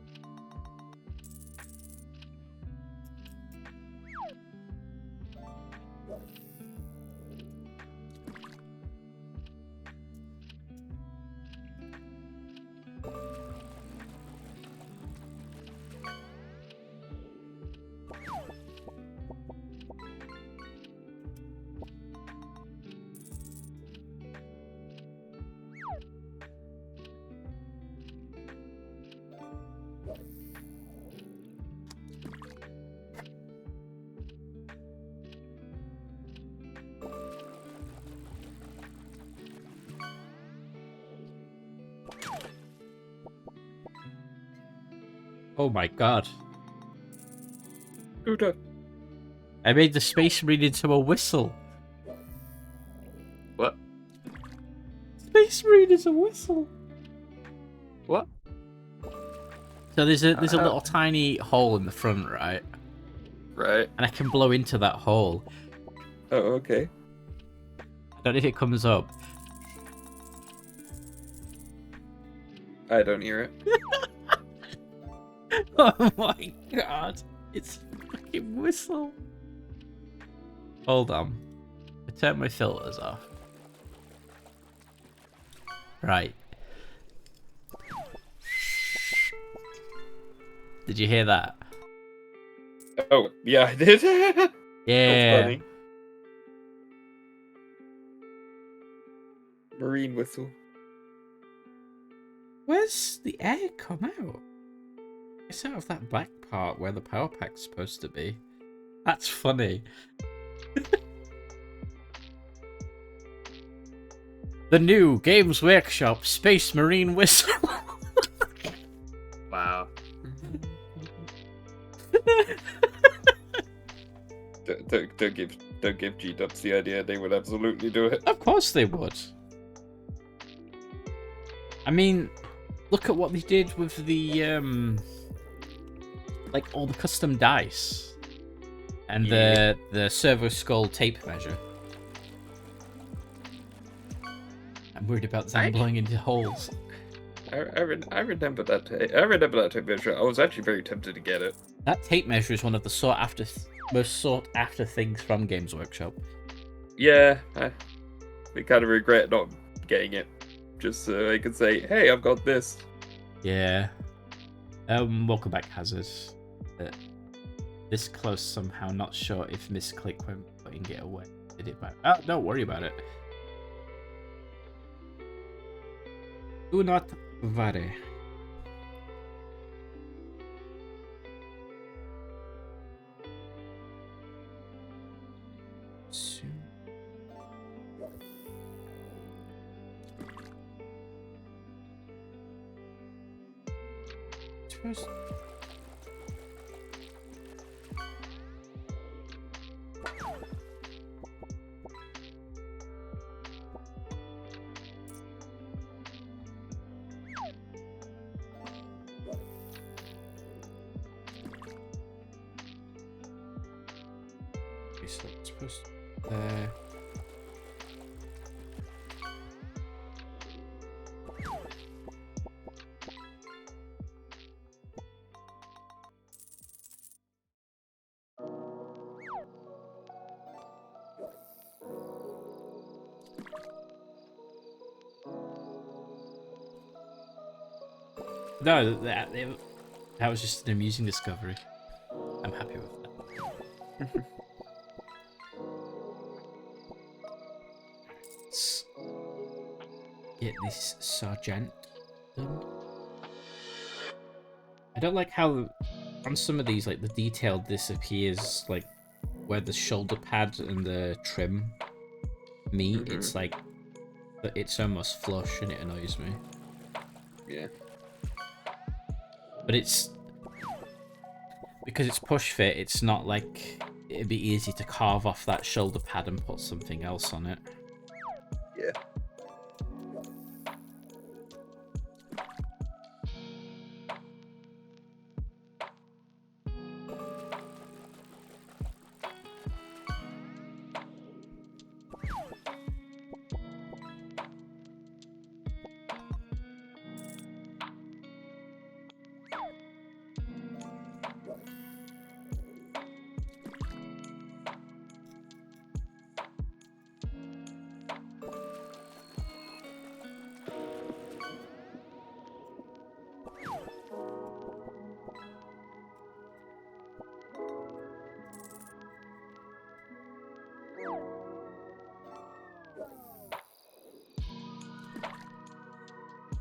Oh my god. Who done? I made the Space Marine into a whistle. What? Space Marine is a whistle. What? So there's a little tiny hole in the front, right? Right. And I can blow into that hole. Oh, okay. I don't know if it comes up. I don't hear it. Oh my god. It's a fucking whistle. Hold on. I turned my filters off. Right. Did you hear that? Oh, yeah, I did. Yeah. That's funny. Marine whistle. Where's the air come out? It's out of that black part where the power pack's supposed to be. That's funny. The new Games Workshop Space Marine whistle. Wow. Don't give G-Dubs the idea. They would absolutely do it. Of course they would. I mean, look at what they did with the like all the custom dice and the servo skull tape measure. I'm worried about them blowing into holes. I remember that. I remember that tape measure. I was actually very tempted to get it. That tape measure is one of the most sought after things from Games Workshop. Yeah, we kind of regret not getting it, just so I could say, "Hey, I've got this." Yeah. Welcome back, Hazard. This close somehow. Not sure if misclick when putting it away. Did it back? Oh, don't worry about it. Do not worry. Suppose. So it's supposed there. No, that was just an amusing discovery. I'm happy with that. Let's get this sergeant done. I don't like how on some of these, like, the detail disappears, like where the shoulder pad and the trim meet. It's like But it's almost flush and it annoys me. Yeah. But it's... Because it's push fit, it's not like... It'd be easy to carve off that shoulder pad and put something else on it. Yeah.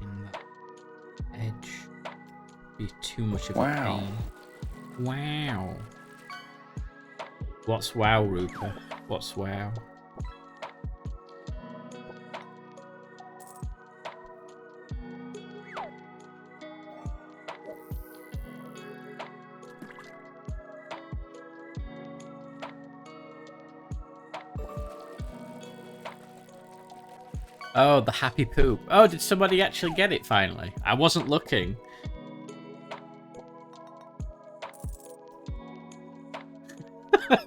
In that edge. Be too much of a Wow. pain. Wow. What's wow, Rupa? What's wow? Oh, the happy poop. Oh, did somebody actually get it finally? I wasn't looking. No.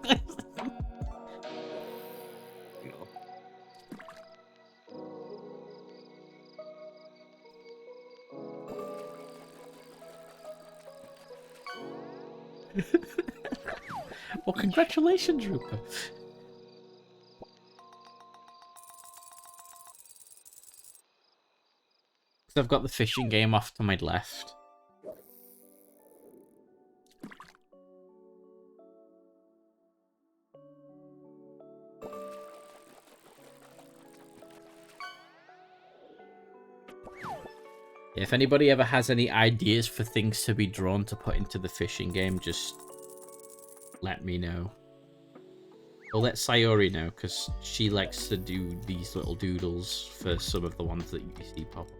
Well, congratulations, Rupa. So I've got the fishing game off to my left. If anybody ever has any ideas for things to be drawn to put into the fishing game, just let me know. Or let Sayori know, because she likes to do these little doodles for some of the ones that you see pop up.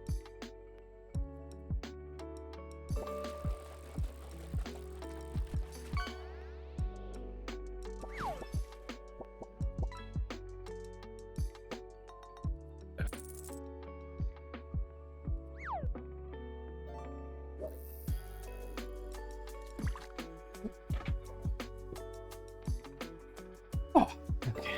Oh, okay.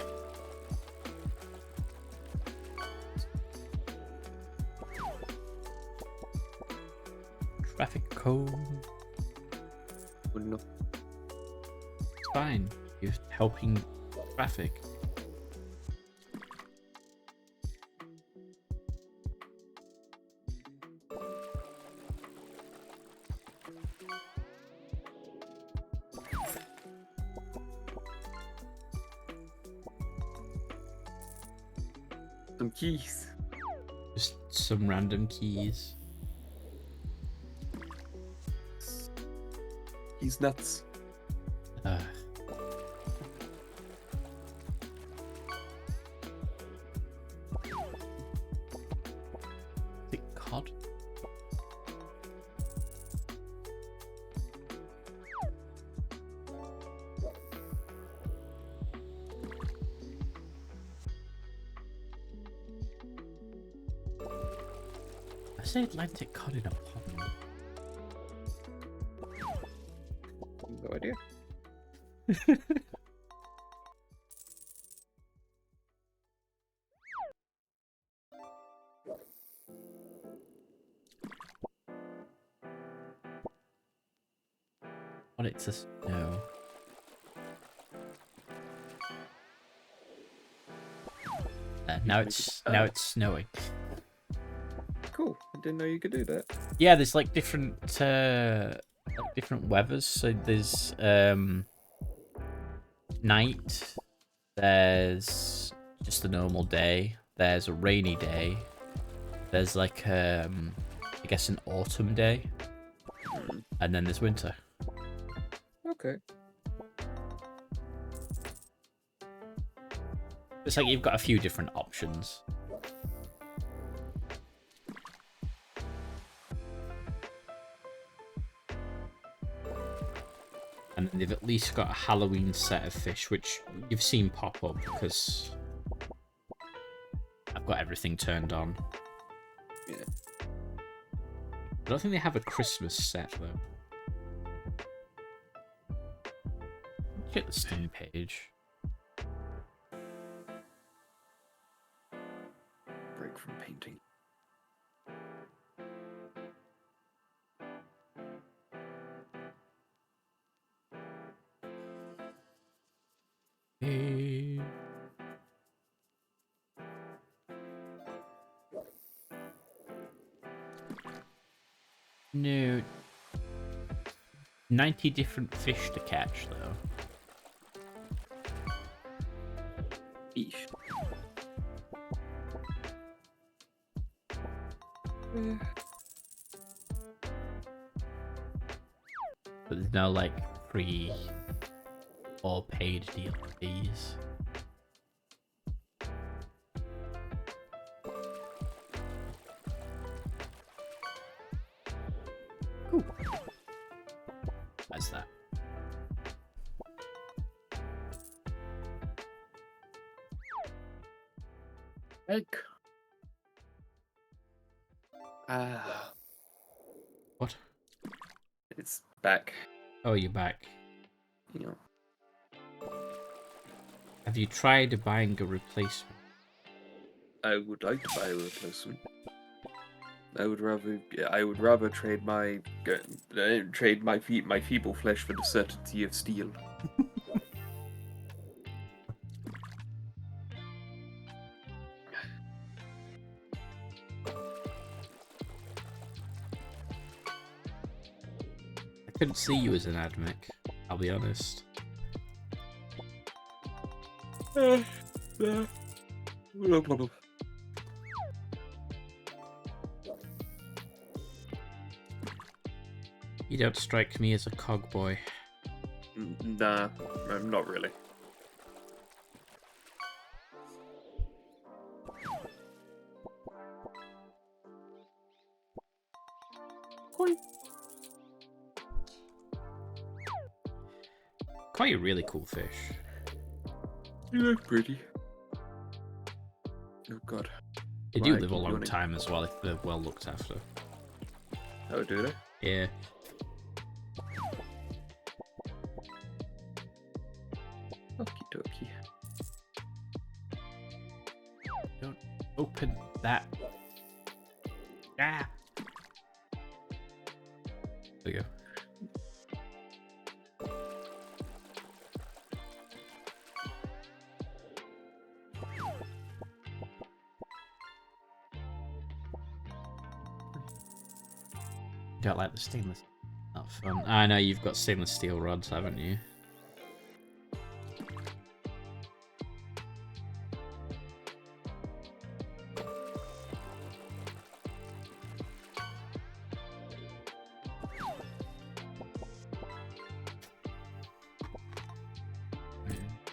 Traffic cone. Good enough. It's fine. You're helping traffic. Some keys. Just some random keys. He's nuts. Uh, is it cod? I say Atlantic cod in a pond. No idea. Want it to snow. Now it's snowing. Cool. I didn't know you could do that. Yeah, there's like different weathers. So there's night. There's just a normal day. There's a rainy day. There's like I guess an autumn day, and then there's winter. Okay. It's like you've got a few different options. And then they've at least got a Halloween set of fish, which you've seen pop up because I've got everything turned on. Yeah. I don't think they have a Christmas set, though. Check the Steam page. Break from painting. Hey. No. 90 different fish to catch, though. Eesh. But there's no, like, free or paid DLCs. Cool. What's that? Egg. Ah. What? It's back. Oh, you're back. You know. Have you tried buying a replacement? I would like to buy a replacement. I would rather trade my my feeble flesh for the certainty of steel. I couldn't see you as an admic, I'll be honest. No problem. You don't strike me as a cog boy. Nah, not really. Quite a really cool fish. You look pretty. Oh god. They do Right, live a keep long yawning. time as well if they're well looked after. Oh, do they? Yeah. Okie dokie. Don't open that. Ah! There we go. You don't like the stainless? Not fun. I know you've got stainless steel rods, haven't you?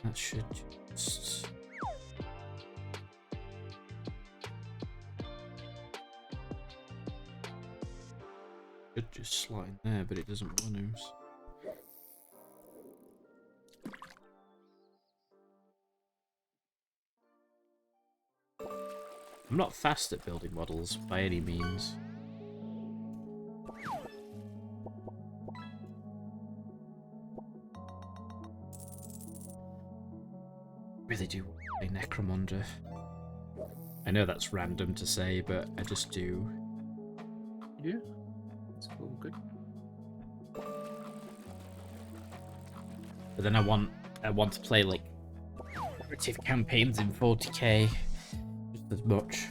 That should just... Should just slot in there, but it doesn't want to. I'm not fast at building models by any means. Really do play Necromunda. I know that's random to say, but I just do. Yeah. That's cool, good. But then I want to play like narrative campaigns in 40k just as much.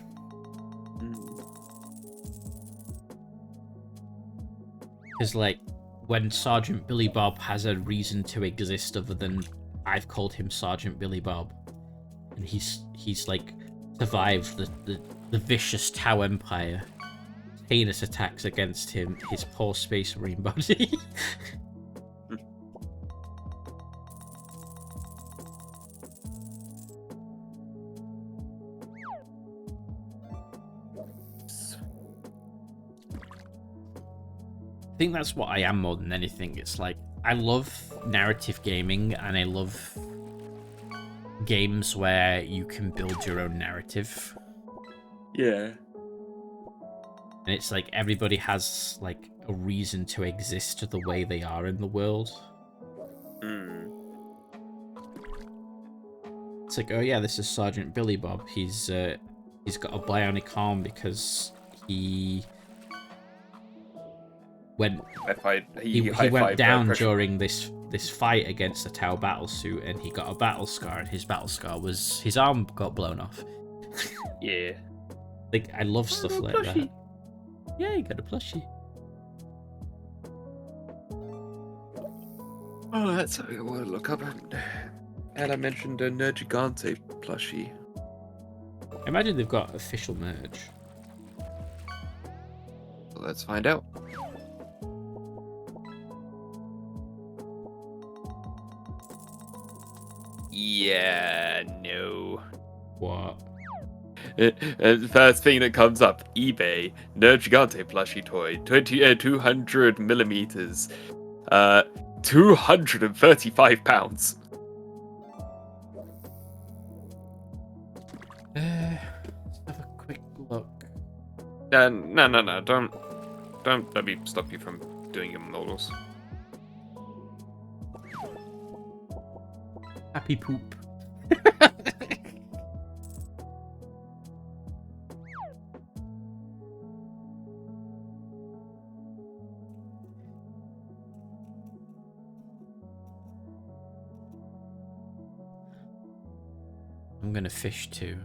Because like when Sergeant Billy Bob has a reason to exist other than I've called him Sergeant Billy Bob, and he's like survived the vicious Tau Empire, heinous attacks against him, his poor space marine body. I think that's what I am more than anything. It's like I love narrative gaming, and I love games where you can build your own narrative. Yeah. And it's like everybody has like a reason to exist the way they are in the world. Mm. It's like, oh yeah, this is Sergeant Billy Bob. He's got a bionic arm because he went he went down during this fight against the Tau battlesuit, and he got a battle scar, and his battle scar was his arm got blown off. Yeah. Like, I love stuff like that. Yeah, you got a plushie. Oh, that's something I want to look up. And I mentioned a Nergigante plushie. I imagine they've got official merch. So let's find out. Yeah, no. What? The first thing that comes up, eBay, Nergigante plushie toy, 200 millimeters, 235 pounds. Let's have a quick look. No, don't let me stop you from doing your models. Happy poop. I'm gonna fish too.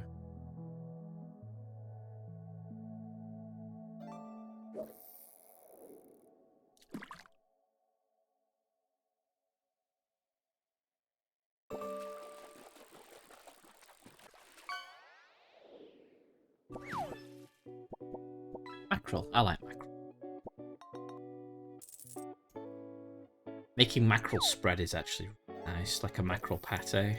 Mackerel. I like mackerel. Making mackerel spread is actually nice, like a mackerel pate.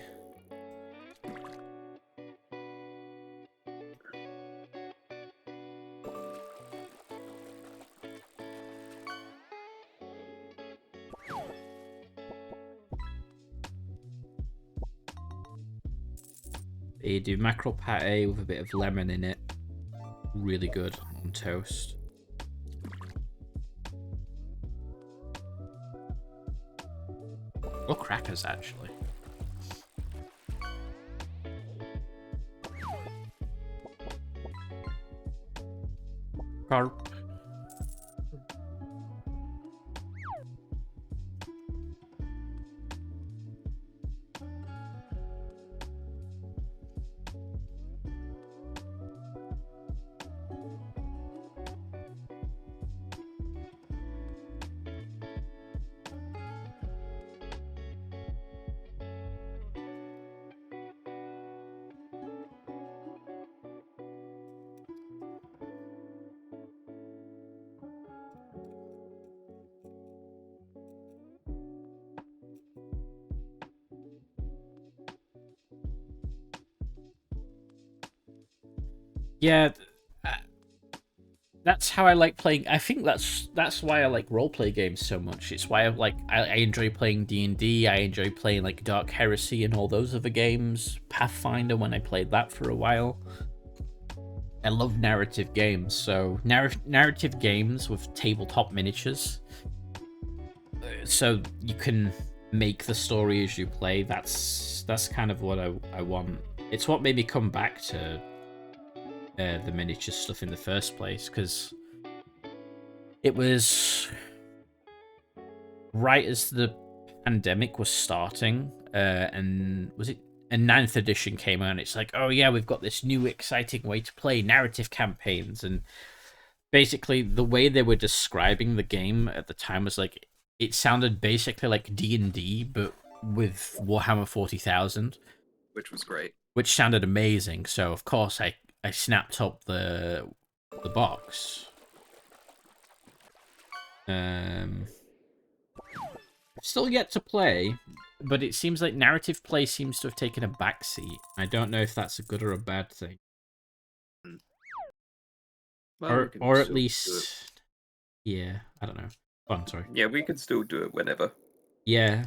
They do mackerel pate with a bit of lemon in it. Really good on toast. Or crackers, actually. Carp. Yeah, that's how I like playing. I think that's why I like roleplay games so much. It's why I enjoy playing D&D. I enjoy playing like Dark Heresy and all those other games. Pathfinder, when I played that for a while. I love narrative games. So narrative games with tabletop miniatures. So you can make the story as you play. That's kind of what I want. It's what made me come back to the miniature stuff in the first place, because it was right as the pandemic was starting, and was it? And 9th edition came out, and it's like, oh yeah, we've got this new exciting way to play narrative campaigns, and basically the way they were describing the game at the time was like, it sounded basically like D&D, but with Warhammer 40,000. Which was great. Which sounded amazing, so of course I snapped up the box. Still yet to play, but it seems like narrative play seems to have taken a backseat. I don't know if that's a good or a bad thing. Well, or at least, yeah, I don't know. Oh, I'm sorry. Yeah, we can still do it whenever. Yeah.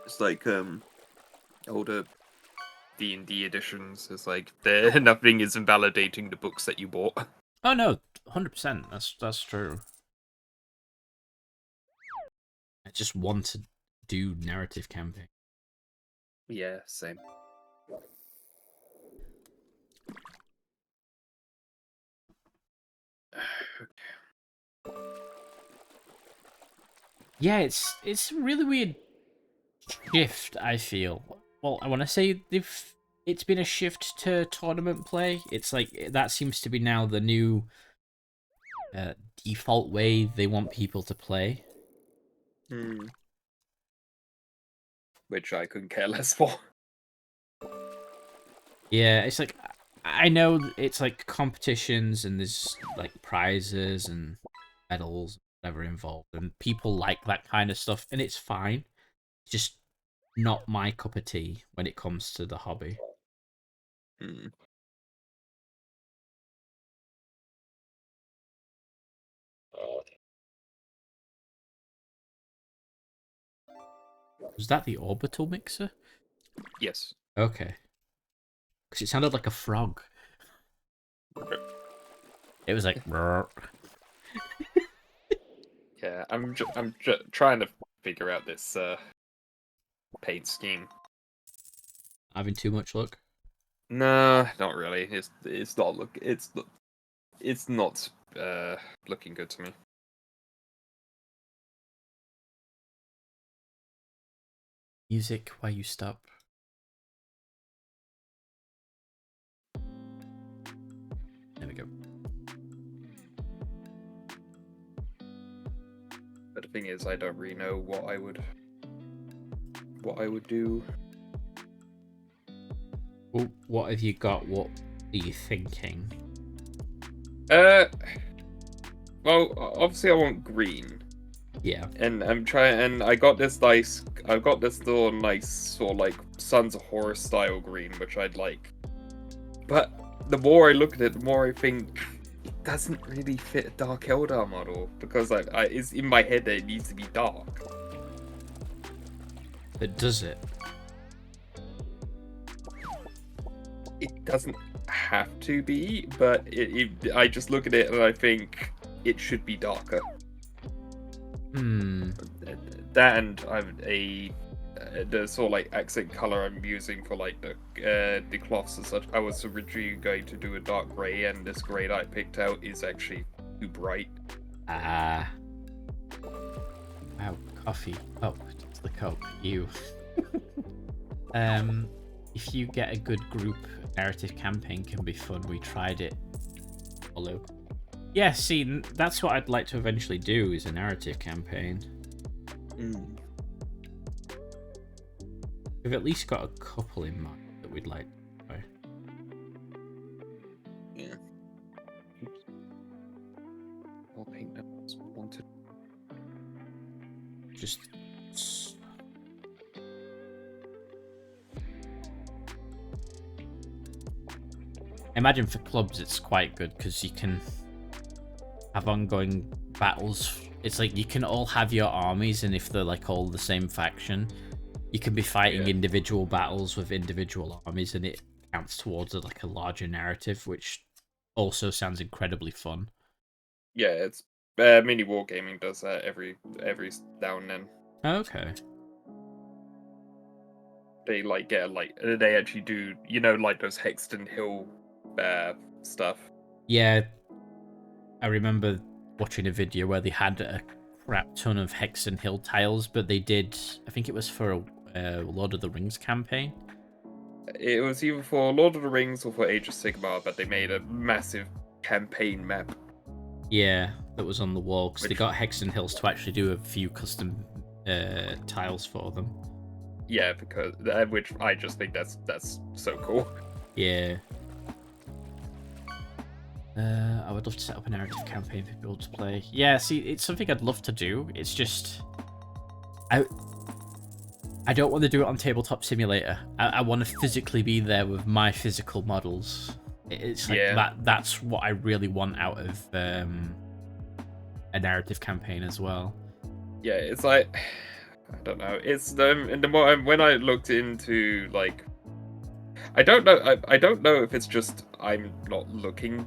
It's like older D&D editions. It's like there nothing is invalidating the books that you bought. Oh no, 100%. That's true. I just want to do narrative camping. Yeah, same. Yeah, it's a really weird shift, I feel. Well, I want to say it's been a shift to tournament play. It's like that seems to be now the new default way they want people to play. Which I couldn't care less for. Yeah, it's like I know it's like competitions and there's like prizes and medals, whatever involved, and people like that kind of stuff, and it's fine. It's just not my cup of tea when it comes to the hobby. Was that the orbital mixer? Yes. Okay. Because it sounded like a frog. It was like... Yeah, I'm trying to figure out this paint scheme. Having too much luck? Nah, not really. It's not looking good to me. Music while you stop. There we go. But the thing is, I don't really know what I would do. Well, what have you got? What are you thinking? Well, obviously I want green. Yeah. And I got this little nice sort of like Sons of Horror style green, which I'd like. But the more I look at it, the more I think it doesn't really fit a Dark Eldar model, because it's in my head that it needs to be dark. But does it? It doesn't have to be, but I just look at it and I think it should be darker. That, and the sort of like accent color I'm using for like the cloths and such. I was originally going to do a dark grey, and this grey that I picked out is actually too bright. Wow, coffee. Oh, it's the Coke. You. If you get a good group, narrative campaign can be fun. We tried it. Hello. Yeah, see, that's what I'd like to eventually do, is a narrative campaign. We've at least got a couple in mind that we'd like to try. Yeah. More paint than I wanted. Just... I imagine for clubs it's quite good, because you can have ongoing battles. It's like you can all have your armies, and if they're like all the same faction, you can be fighting individual battles with individual armies, and it counts towards like a larger narrative, which also sounds incredibly fun. Yeah, it's mini wargaming does that every now and then. Okay. They they actually do, like those Hexton Hill stuff. Yeah, I remember watching a video where they had a crap ton of Hexen Hill tiles, but they did, I think it was for a Lord of the Rings campaign. It was either for Lord of the Rings or for Age of Sigmar, but they made a massive campaign map. Yeah, that was on the wall, because they got Hexen Hills to actually do a few custom tiles for them. Yeah, because which I just think that's so cool. Yeah. I would love to set up a narrative campaign for people to play. Yeah, see, it's something I'd love to do. It's just... I don't want to do it on Tabletop Simulator. I want to physically be there with my physical models. It's like that's what I really want out of a narrative campaign as well. Yeah, it's like I don't know. It's and the more when I looked into like, I don't know. I don't know if it's just I'm not looking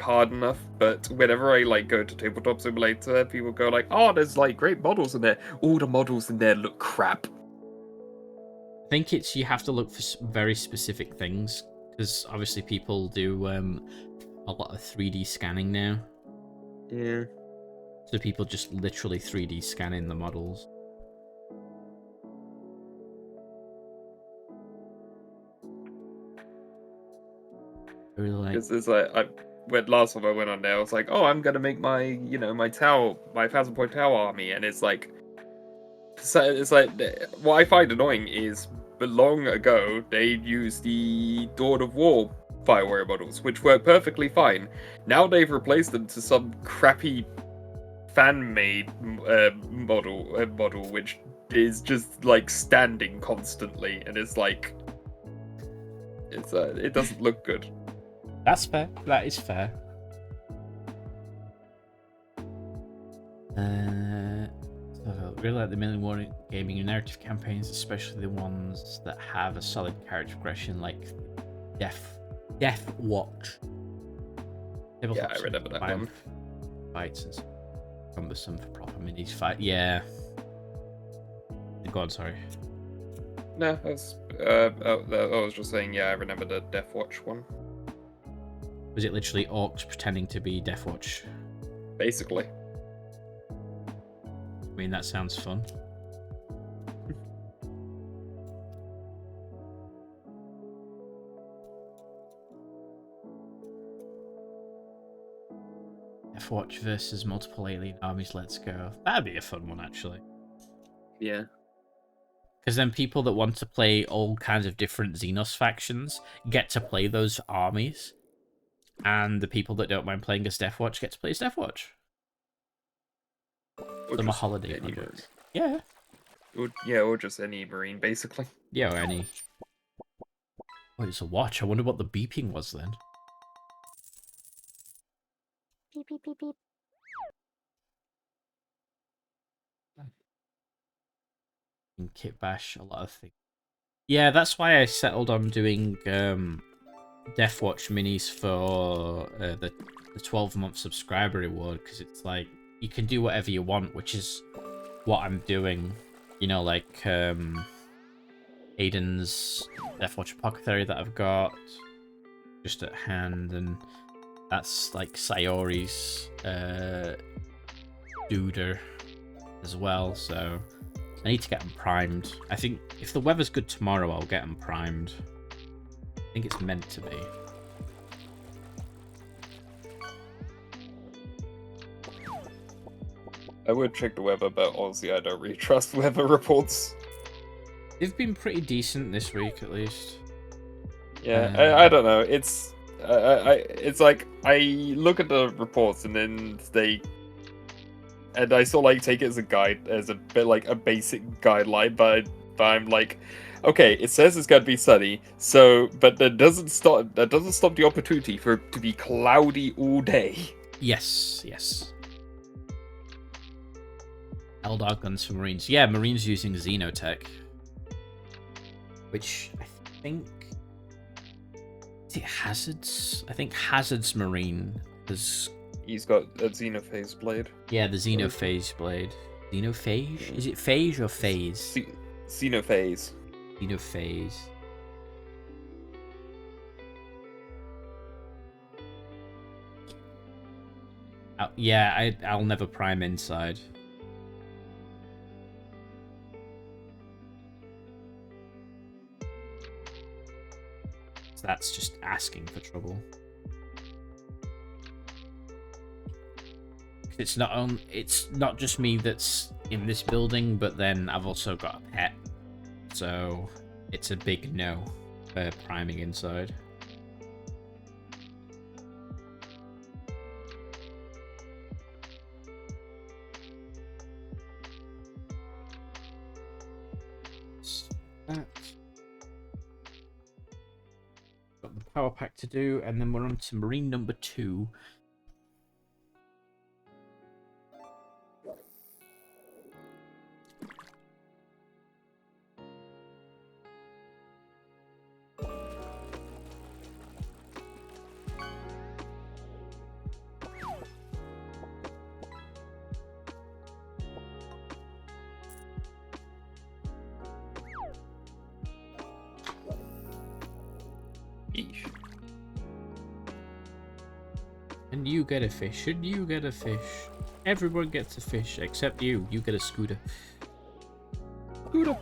hard enough. But whenever I like go to Tabletop Simulator, people go like, "Oh, there's like great models in there." All the models in there look crap. I think it's you have to look for very specific things because obviously people do a lot of 3D scanning now. Yeah. So people just literally 3D scanning the models. Really like... It's like last time I went on there, I was like, "Oh, I'm gonna make my my tower, my 1,000-point tower army," and it's like what I find annoying is, but long ago they used the Dawn of War Fire Warrior models, which work perfectly fine. Now they've replaced them to some crappy fan-made model, which is just like standing constantly, and it's like it doesn't look good. That's fair. That is fair. So I really like the Million Warning gaming narrative campaigns, especially the ones that have a solid character progression, like Death Watch. Yeah, I remember that one. Fights and cumbersome for proper minis fight. Yeah. Go on, sorry. No, I was just saying. Yeah, I remember the Death Watch one. Was it literally orcs pretending to be Death Watch? Basically. I mean, that sounds fun. Death Watch versus multiple alien armies, let's go. That'd be a fun one, actually. Yeah. Because then people that want to play all kinds of different Xenos factions get to play those armies. And the people that don't mind playing as Death Watch get to play as Death Watch. Summer holiday project. Yeah. Or just any marine, basically. Yeah, or any. Oh, it's a watch. I wonder what the beeping was then. Beep, beep, beep, beep. In Kit Bash, a lot of things. Yeah, that's why I settled on doing Death Watch minis for the 12-month subscriber reward, because it's like you can do whatever you want, which is what I'm doing. You know, like Aiden's Death Watch Apothecary that I've got just at hand, and that's like Sayori's Duder as well, so I need to get them primed. I think if the weather's good tomorrow, I'll get them primed. I think it's meant to be. I would check the weather, but honestly, I don't really trust weather reports. They've been pretty decent this week, at least. Yeah, I don't know. It's like I look at the reports and then I sort of like take it as a guide, as a bit like a basic guideline, but I'm like, okay, it says it's gonna be sunny, so but that doesn't stop the opportunity for it to be cloudy all day. Yes, yes. Eldar guns for Marines. Yeah, Marines using Xenotech. Which I think... Is it Hazards? I think Hazards Marine has... He's got a Xenophase blade. Yeah, the Xenophase blade. Xenophage? Is it phage or phase? Xenophase. Xenophase. Yeah, I'll never prime inside. So that's just asking for trouble. It's not just me that's in this building, but then I've also got a pet. So it's a big no for priming inside. That. Got the power pack to do, and then we're on to Marine number 2. And you get a fish, and you get a fish. Everyone gets a fish, except you. You get a scooter. Scooter!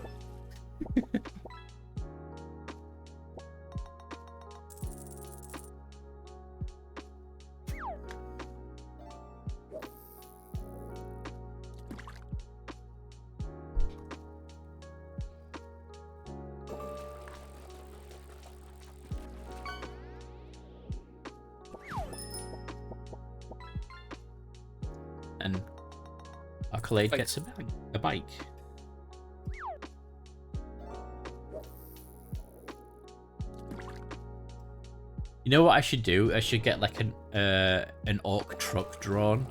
And Arcade gets a bike. You know what I should do? I should get like an orc truck drawn.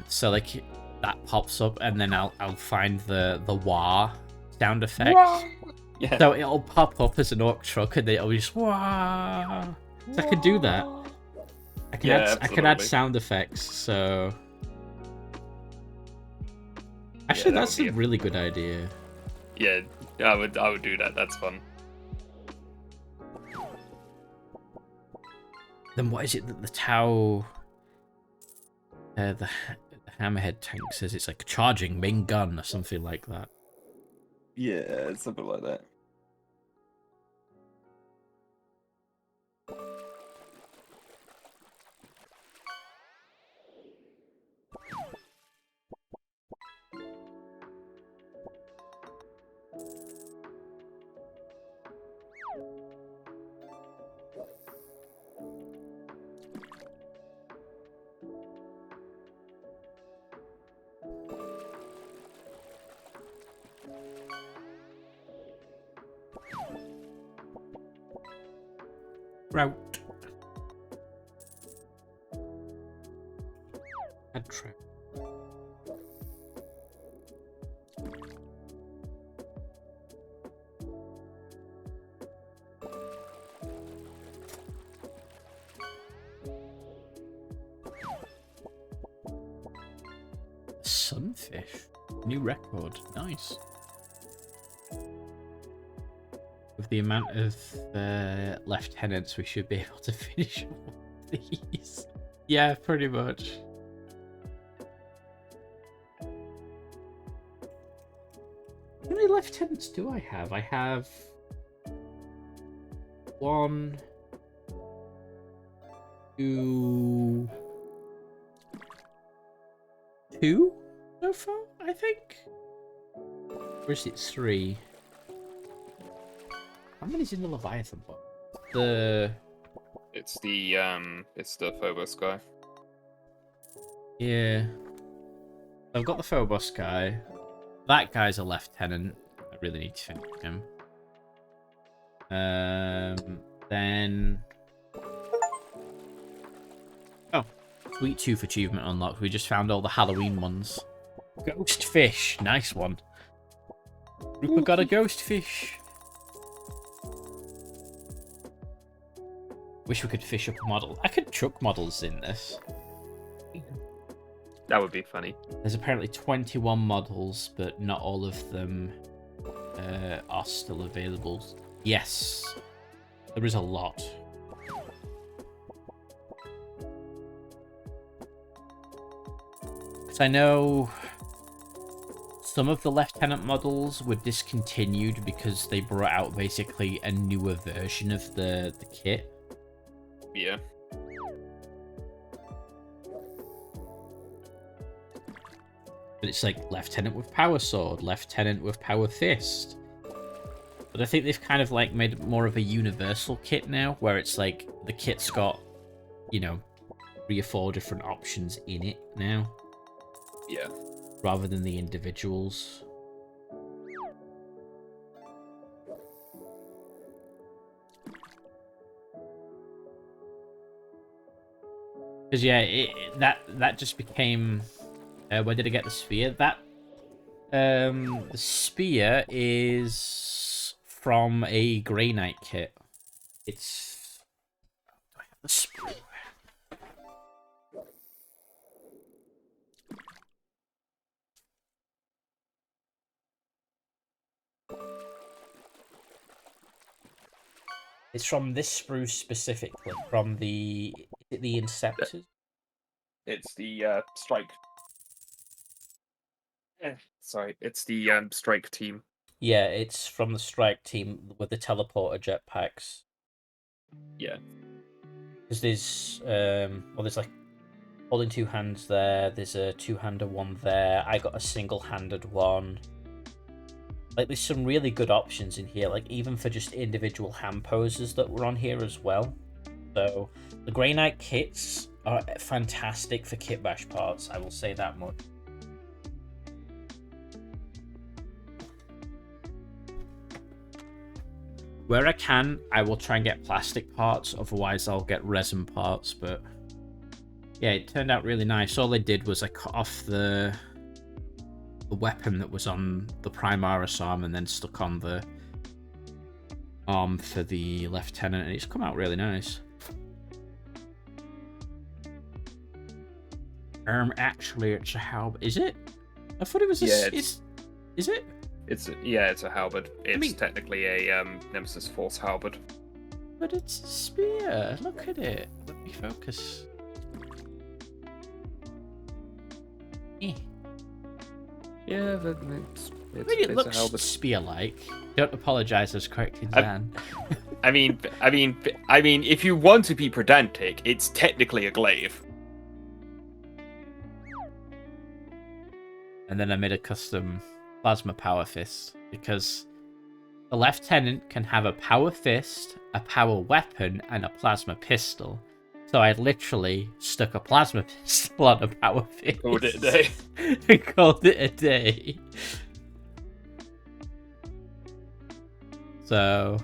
So like that pops up, and then I'll find the wah sound effect. Wah! Yeah. So it'll pop up as an orc truck, and then it'll just wah. So I could do that. I can add sound effects. So actually, that's a really good idea. Yeah, I would do that. That's fun. Then what is it that the Tau, the Hammerhead tank says? It's like charging main gun or something like that. Yeah, something like that. Route. Add trap. Sunfish. New record. Nice. With the amount of lieutenants, we should be able to finish all these. Yeah, pretty much. How many lieutenants do I have? I have 1, 2, 2 so far, I think. Or is it 3? How many's in the Leviathan box? It's the Phobos guy. Yeah. I've got the Phobos guy. That guy's a lieutenant. I really need to finish him. Then... Oh. Sweet Tooth achievement unlocked. We just found all the Halloween ones. Ghost fish. Nice one. Rupert got a ghost fish. Wish we could fish up a model. I could chuck models in this. That would be funny. There's apparently 21 models, but not all of them are still available. Yes, there is a lot. Because I know some of the Lieutenant models were discontinued because they brought out basically a newer version of the kit. Yeah. But it's like Lieutenant with Power Sword, Lieutenant with Power Fist. But I think they've kind of like made more of a universal kit now, where it's like the kit's got, you know, 3 or 4 different options in it now. Yeah. Rather than the individuals. Because yeah, that just became. Where did I get the spear? The spear is from a Grey Knight kit. It's. Do I have the spear? It's from this spruce specifically, from the... Is it the Inceptors? It's the strike. Sorry, it's the strike team. Yeah, it's from the strike team with the teleporter jetpacks. Yeah. Because there's, well, there's like holding two hands there. There's a two-hander one there. I got a single-handed one. Like, there's some really good options in here, like even for just individual hand poses that were on here as well. So the Grey Knight kits are fantastic for kit bash parts. I will say that much. Where I can, I will try and get plastic parts, otherwise I'll get resin parts, but yeah, it turned out really nice. All I did was I cut off the weapon that was on the Primaris arm and then stuck on the arm for the Lieutenant, and it's come out really nice. Actually, it's a halberd. Is it? I thought it was a... Yeah, is it? It's a halberd. It's technically a Nemesis Force halberd. But it's a spear. Look at it. Let me focus. Eh. Yeah, it's it looks spear-like. Don't apologise, I was correcting Zan. I mean, if you want to be pedantic, it's technically a glaive. And then I made a custom plasma power fist, because the Lieutenant can have a power fist, a power weapon, and a plasma pistol. So I literally stuck a plasma pistol on a power fist. Called it a day. And called it a day. So...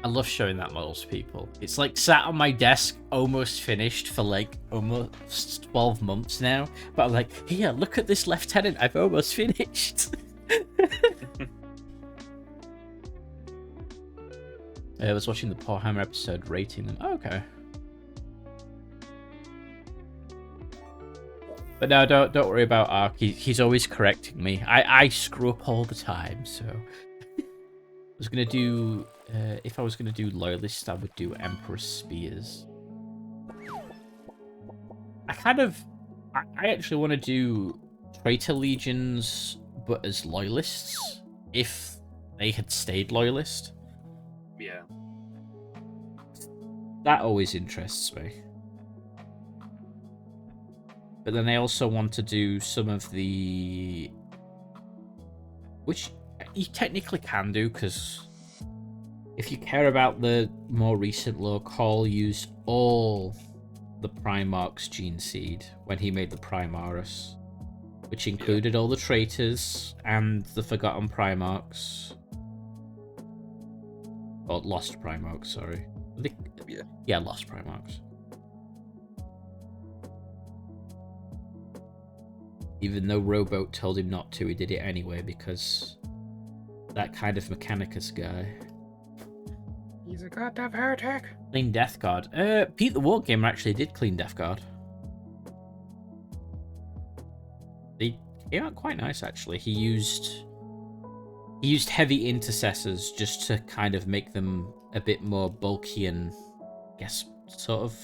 I love showing that model to people. It's like sat on my desk, almost finished for like almost 12 months now. But I'm like, here, look at this Lieutenant, I've almost finished. I was watching the Paul Hammer episode, rating them. Oh, okay. But no, don't worry about Ark. He's always correcting me. I screw up all the time, so... I was gonna do, if I was gonna do Loyalist, I would do Emperor's Spears. I actually want to do Traitor Legions, but as Loyalists, if they had stayed Loyalist. Yeah. That always interests me. But then I also want to do some of the... Which... You technically can do, because if you care about the more recent lore, Cole used all the Primarch's gene seed when he made the Primaris, which included all the traitors and the Forgotten Primarchs. Or Lost Primarchs, sorry. Yeah, Lost Primarchs. Even though Rowboat told him not to, he did it anyway, because... that kind of Mechanicus guy. He's a goddamn heretic. Clean Death Guard. Pete the Wargamer actually did clean Death Guard. They came out quite nice, actually. He used heavy intercessors just to kind of make them a bit more bulky and, I guess, sort of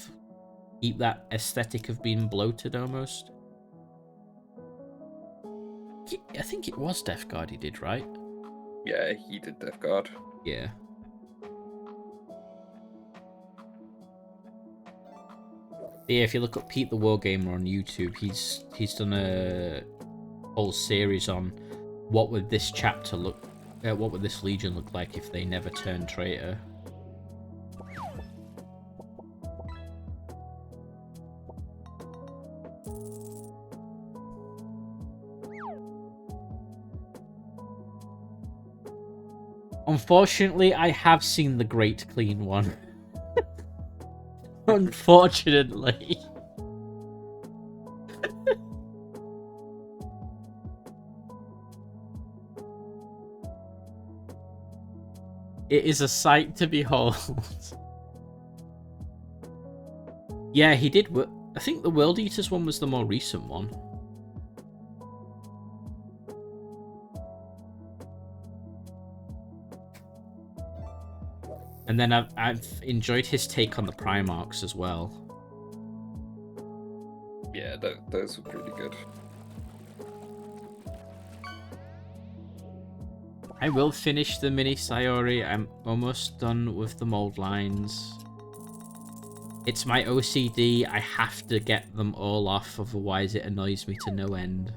keep that aesthetic of being bloated almost. I think it was Death Guard he did, right? Yeah, he did Death Guard. Yeah. Yeah, if you look up Pete the Wargamer on YouTube, he's done a whole series on what would this chapter look, what would this legion look like if they never turned traitor. Unfortunately, I have seen the Great Clean one. Unfortunately. It is a sight to behold. Yeah, he did. I think the World Eaters one was the more recent one. And then I've enjoyed his take on the Primarchs as well. Yeah, those were pretty good. I will finish the mini Sayori. I'm almost done with the mold lines. It's my OCD. I have to get them all off, otherwise it annoys me to no end.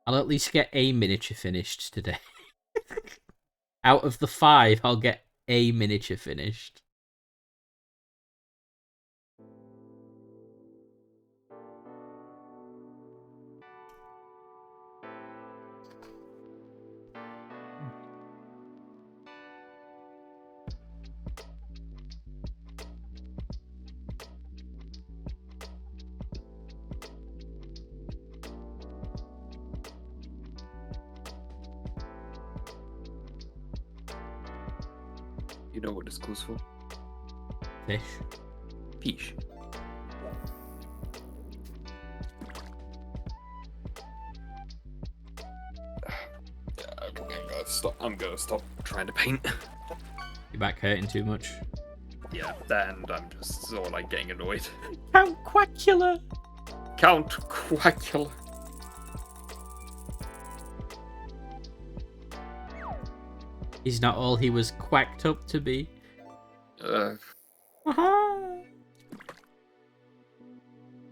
I'll at least get a miniature finished today. Out of the 5, I'll get a miniature finished. You know what this calls for? Fish. Peach. I'm gonna stop trying to paint. Your back hurting too much? Yeah, and I'm just sort of like getting annoyed. Count Quackula! Count Quackula. He's not all he was quacked up to be.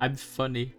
I'm funny.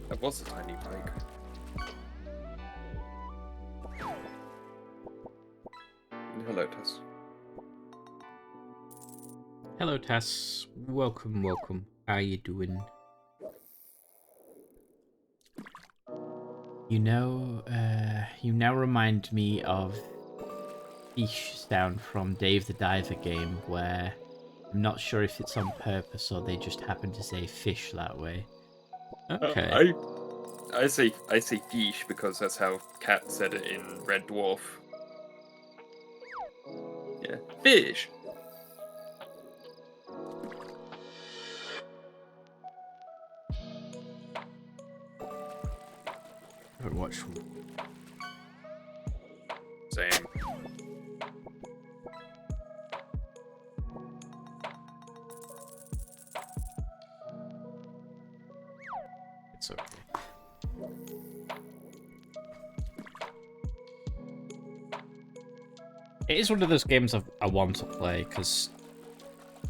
That was a tiny bike. Hello, Tess. Hello, Tess. Welcome, welcome. How you doing? You now remind me of fish sound from Dave the Diver game, where I'm not sure if it's on purpose or they just happen to say fish that way. Okay. I say fish because that's how Cat said it in Red Dwarf. Yeah, fish. Watch. Same. It's okay. It is one of those games I want to play because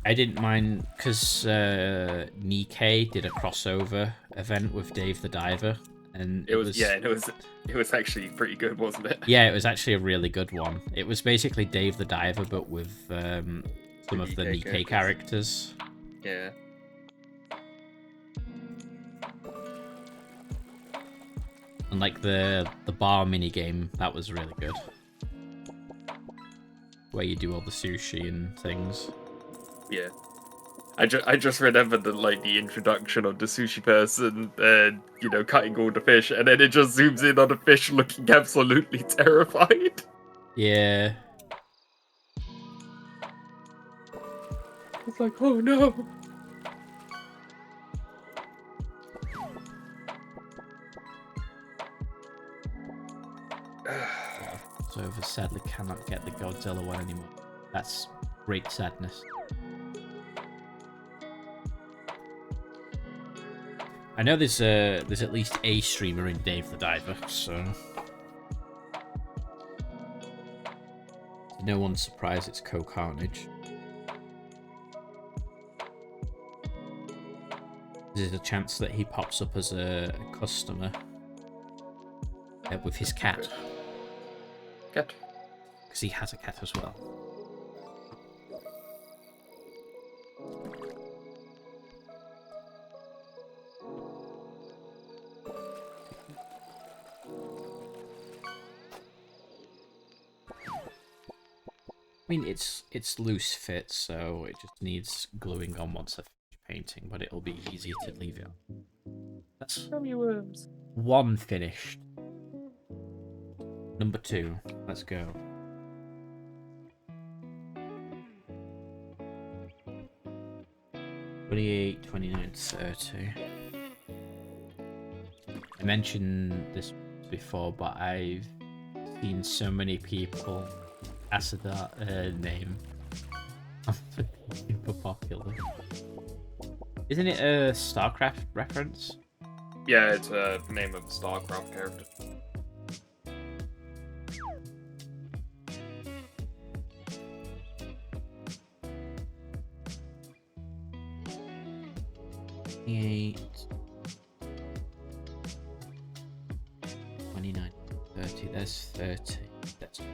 I didn't mind because Nikkei did a crossover event with Dave the Diver, and it was actually pretty good, wasn't it? Yeah, it was actually a really good one. It was basically Dave the Diver, but with some of the Nikkei characters. Yeah. And like the bar mini game, that was really good. Where you do all the sushi and things. Yeah. I just remember the introduction of the sushi person, cutting all the fish, and then it just zooms in on the fish looking absolutely terrified. Yeah. It's like, oh no. So I sadly cannot get the Godzilla one anymore. That's great sadness. I know there's at least a streamer in Dave the Diver, so no one's surprised it's Co-Carnage. There's a chance that he pops up as a customer with his cat. Cat. Because he has a cat as well. I mean, it's loose fit, so it just needs gluing on once I finish painting, but it'll be easier to leave it on. That's Worms. 1 finished. Number 2. Let's go. $28, $29, $30. I mentioned this before, but I've seen so many people ask that name. Super popular. Isn't it a StarCraft reference? Yeah, it's a name of a StarCraft character. $28, $29, $30. There's 30. That's me.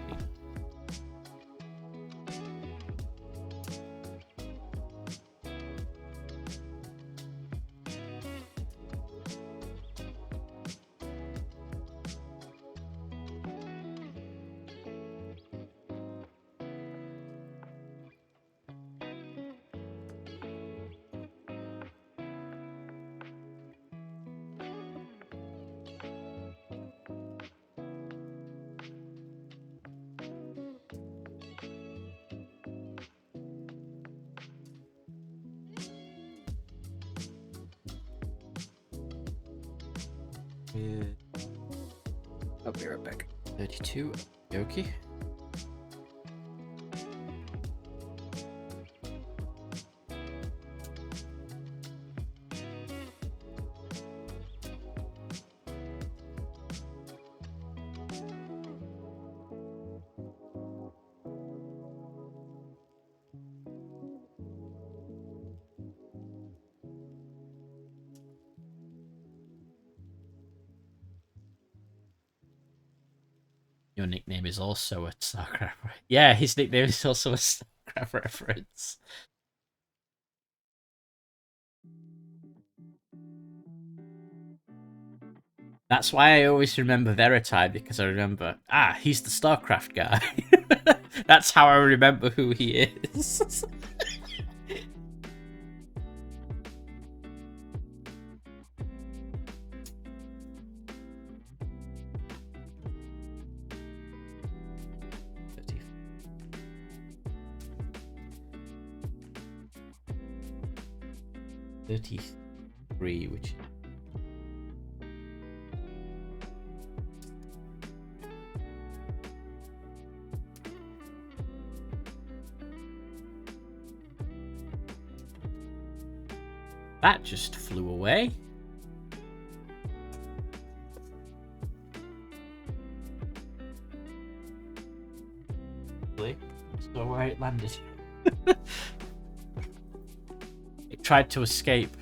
I'll be right back. 32. Okay. Your nickname is also a StarCraft. Yeah, his nickname is also a StarCraft reference. That's why I always remember Verity, because I remember, he's the StarCraft guy. That's how I remember who he is. $33, which that just flew away. So where it landed. It tried to escape.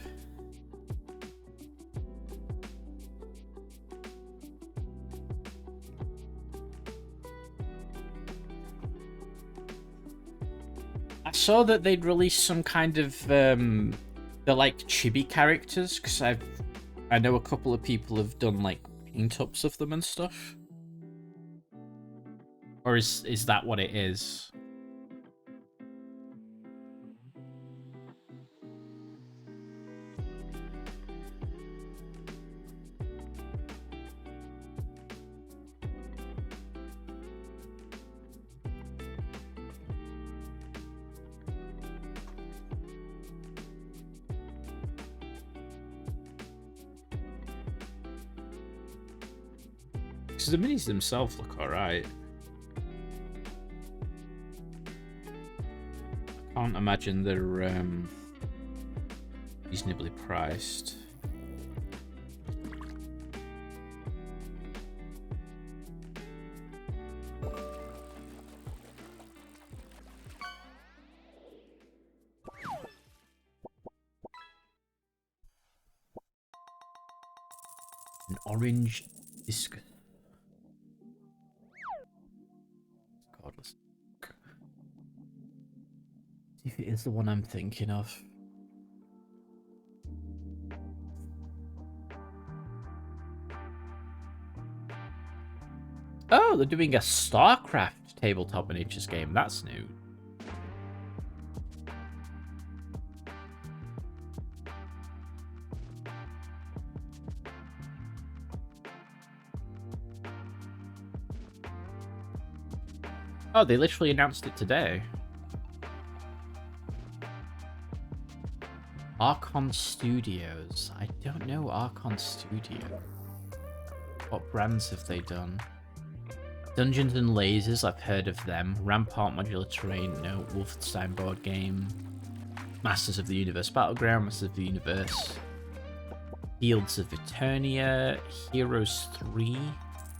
I saw that they'd released some kind of they're like chibi characters, because I know a couple of people have done like paint-ups of them and stuff. Or is that what it is? Because the minis themselves look alright. I can't imagine they're reasonably priced. An orange disc. Godless. See if it is the one I'm thinking of. Oh, they're doing a StarCraft tabletop miniatures game. That's new. Oh, they literally announced it today. Archon Studios. I don't know Archon Studio. What brands have they done? Dungeons and Lasers, I've heard of them. Rampart Modular Terrain, no. Wolfenstein board game. Masters of the Universe Battleground, Masters of the Universe. Fields of Eternia. Heroes 3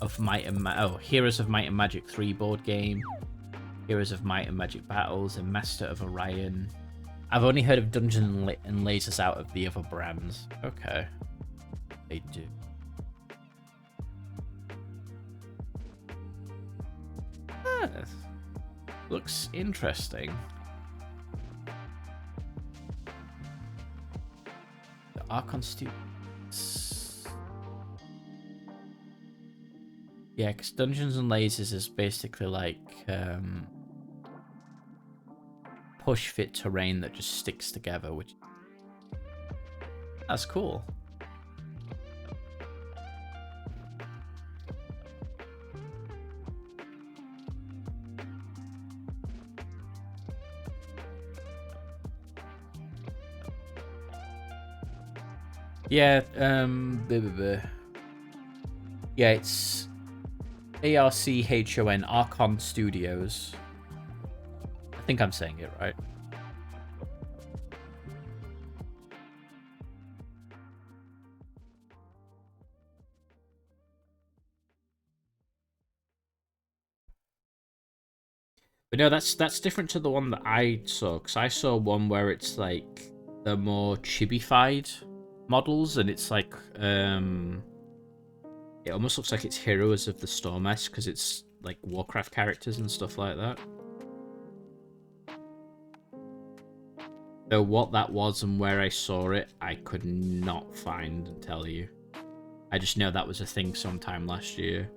of Might and Heroes of Might and Magic 3 board game. Heroes of Might and Magic Battles and Master of Orion. I've only heard of Dungeons and Lasers out of the other brands. Okay. They do. Ah, looks interesting. The Archon Studios. Yeah, because Dungeons and Lasers is basically like push fit terrain that just sticks together, which that's cool. Yeah, yeah, it's ARCHON, Archon Studios. I think I'm saying it right. But no, that's different to the one that I saw, because I saw one where it's like the more chibified models, and it's like it almost looks like it's Heroes of the Storm-esque, because it's like Warcraft characters and stuff like that. So what that was and where I saw it, I could not find and tell you. I just know that was a thing sometime last year.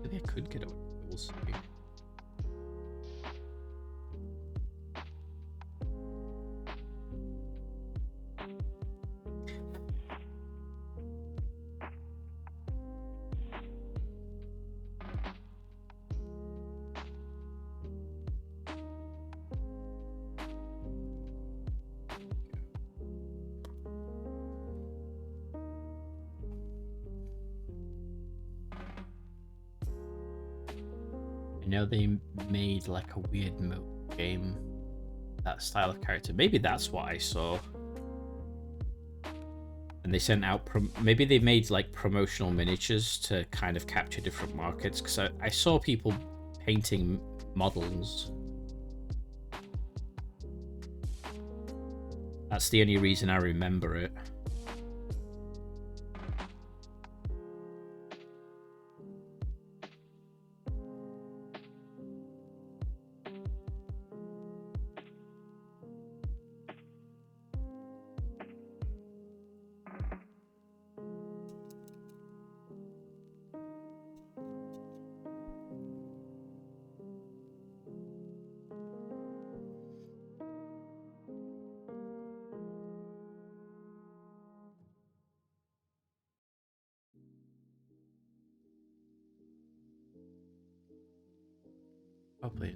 Maybe I could get it. We'll see. I know they made like a weird mode game, that style of character. Maybe that's what I saw. And they sent out, maybe they made like promotional miniatures to kind of capture different markets, because I saw people painting models. That's the only reason I remember it. Probably.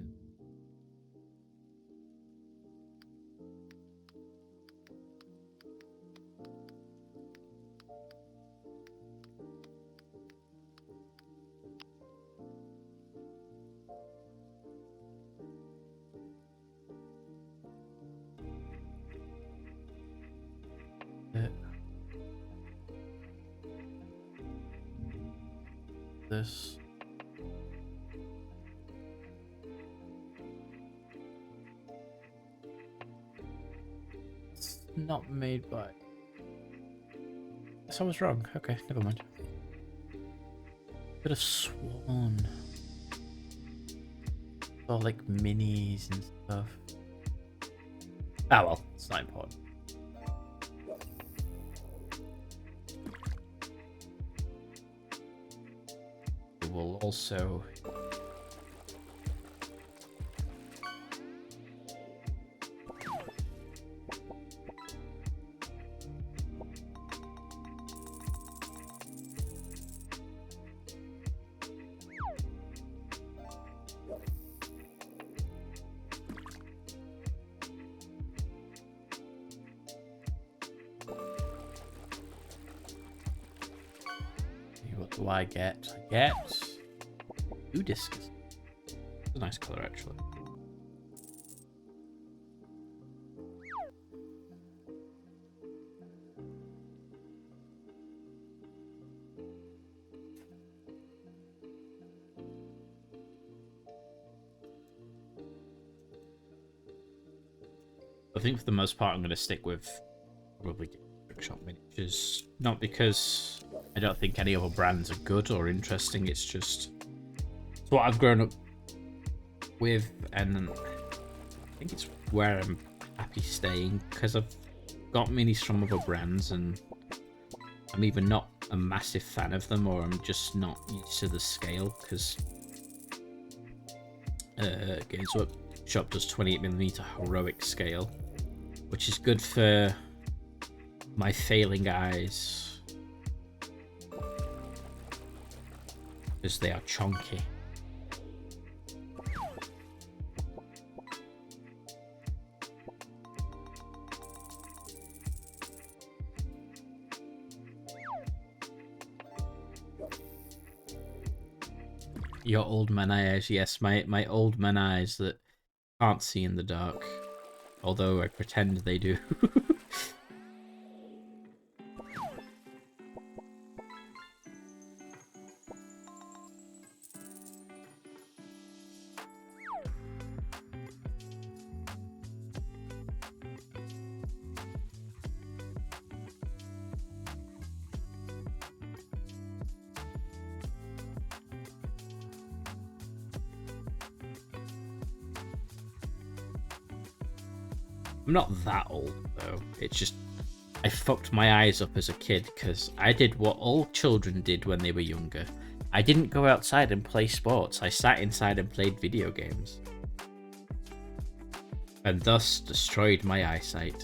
this. It's not made by... I was wrong. Okay, never mind. Could have sworn. All like minis and stuff. Ah well, it's not important. It will also... What do I get? I get 2 discs. It's a nice color, actually. I think for the most part, I'm going to stick with probably Shop miniatures. Not because I don't think any other brands are good or interesting. It's just it's what I've grown up with, and I think it's where I'm happy staying because I've got minis from other brands, and I'm either not a massive fan of them or I'm just not used to the scale because Games Workshop does 28mm heroic scale, which is good for my failing eyes because they are chunky. Your old man eyes, yes, my old man eyes that can't see in the dark, although I pretend they do. I'm not that old, though. It's just, I fucked my eyes up as a kid, because I did what all children did when they were younger. I didn't go outside and play sports. I sat inside and played video games. And thus destroyed my eyesight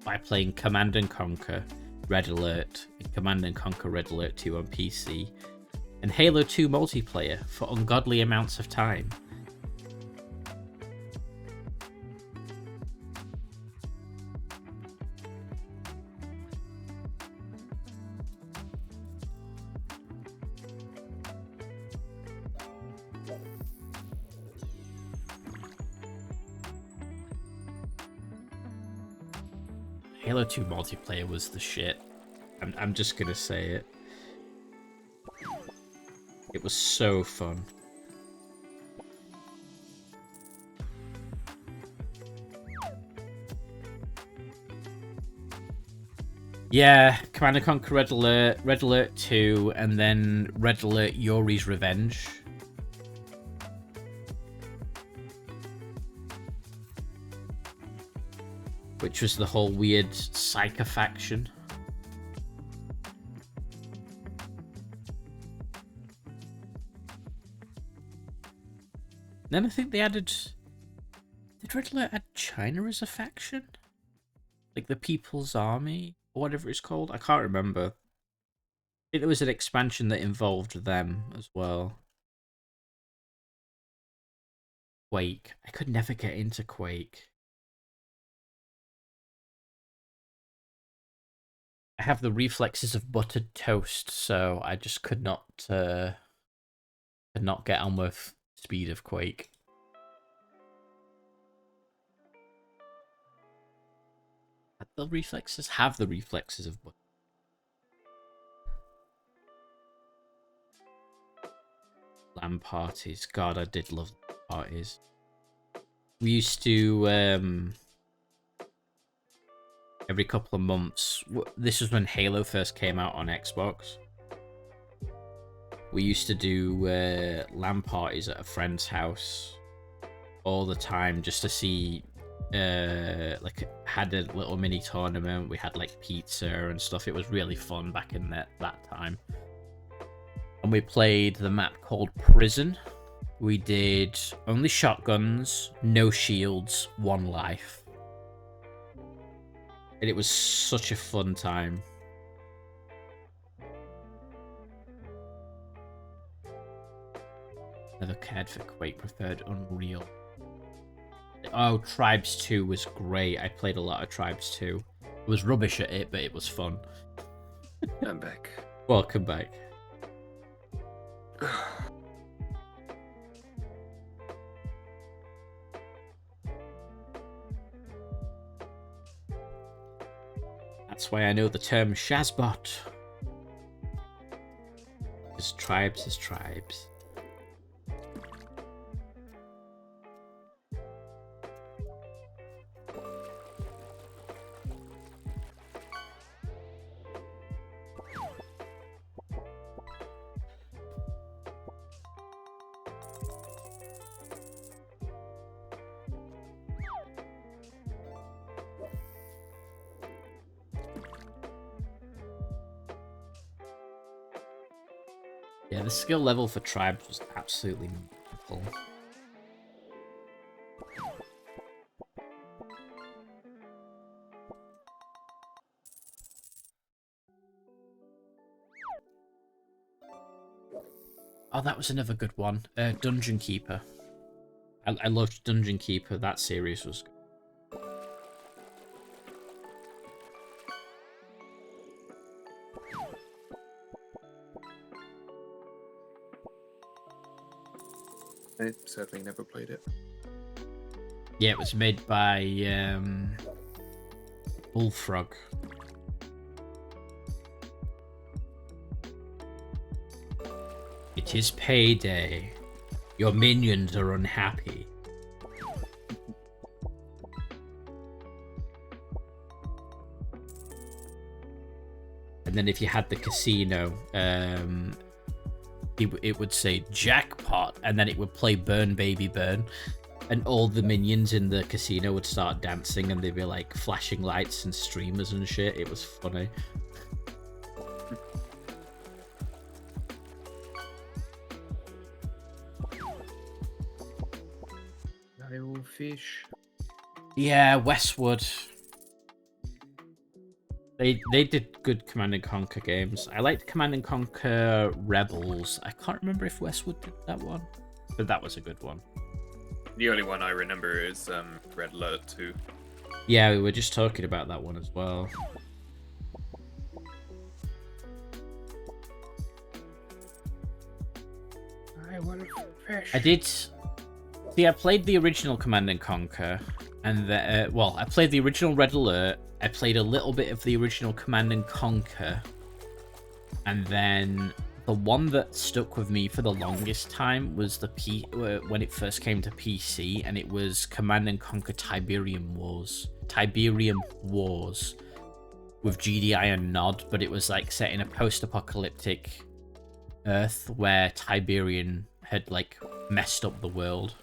by playing Command & Conquer, Red Alert, and Command & Conquer Red Alert 2 on PC, and Halo 2 multiplayer for ungodly amounts of time. Halo 2 multiplayer was the shit. I'm just gonna say it. It was so fun. Yeah, Command & Conquer Red Alert 2, and then Red Alert Yuri's Revenge. Which was the whole weird Psyker faction. Then I think they added... Did Red Alert add China as a faction? Like the People's Army? Or whatever it's called? I can't remember. I think there was an expansion that involved them as well. Quake. I could never get into Quake. I have the reflexes of buttered toast, so I just could not get on with speed of Quake. The reflexes have the reflexes of butter. LAN parties. God, I did love parties. We used to every couple of months. This was when Halo first came out on Xbox. We used to do LAN parties at a friend's house all the time just to see. Like had a little mini tournament. We had like pizza and stuff. It was really fun back in that time. And we played the map called Prison. We did only shotguns, no shields, 1 life. And it was such a fun time. Never cared for Quake, preferred Unreal. Oh, Tribes 2 was great. I played a lot of Tribes 2. I was rubbish at it, but it was fun. I'm back. Welcome back. That's why I know the term Shazbot. Because Tribes is Tribes. Yeah, the skill level for Tribes was absolutely full. Oh, that was another good one. Dungeon Keeper. I loved Dungeon Keeper. That series was good. I certainly never played it. Yeah, it was made by Bullfrog. It is payday. Your minions are unhappy. And then if you had the casino, it would say jackpot, and then it would play Burn Baby Burn, and all the minions in the casino would start dancing, and they'd be like flashing lights and streamers and shit. It was funny. Fish. Yeah, Westwood. They did good Command and Conquer games. I liked Command and Conquer Rebels. I can't remember if Westwood did that one, but that was a good one. The only one I remember is Red Alert 2. Yeah, we were just talking about that one as well. I want fish. I did. See, I played the original Command and Conquer, and I played the original Red Alert. I played a little bit of the original Command and Conquer, and then the one that stuck with me for the longest time was when it first came to PC, and it was Command and Conquer Tiberium Wars. Tiberium Wars with GDI and Nod, but it was like set in a post-apocalyptic Earth where Tiberian had like messed up the world.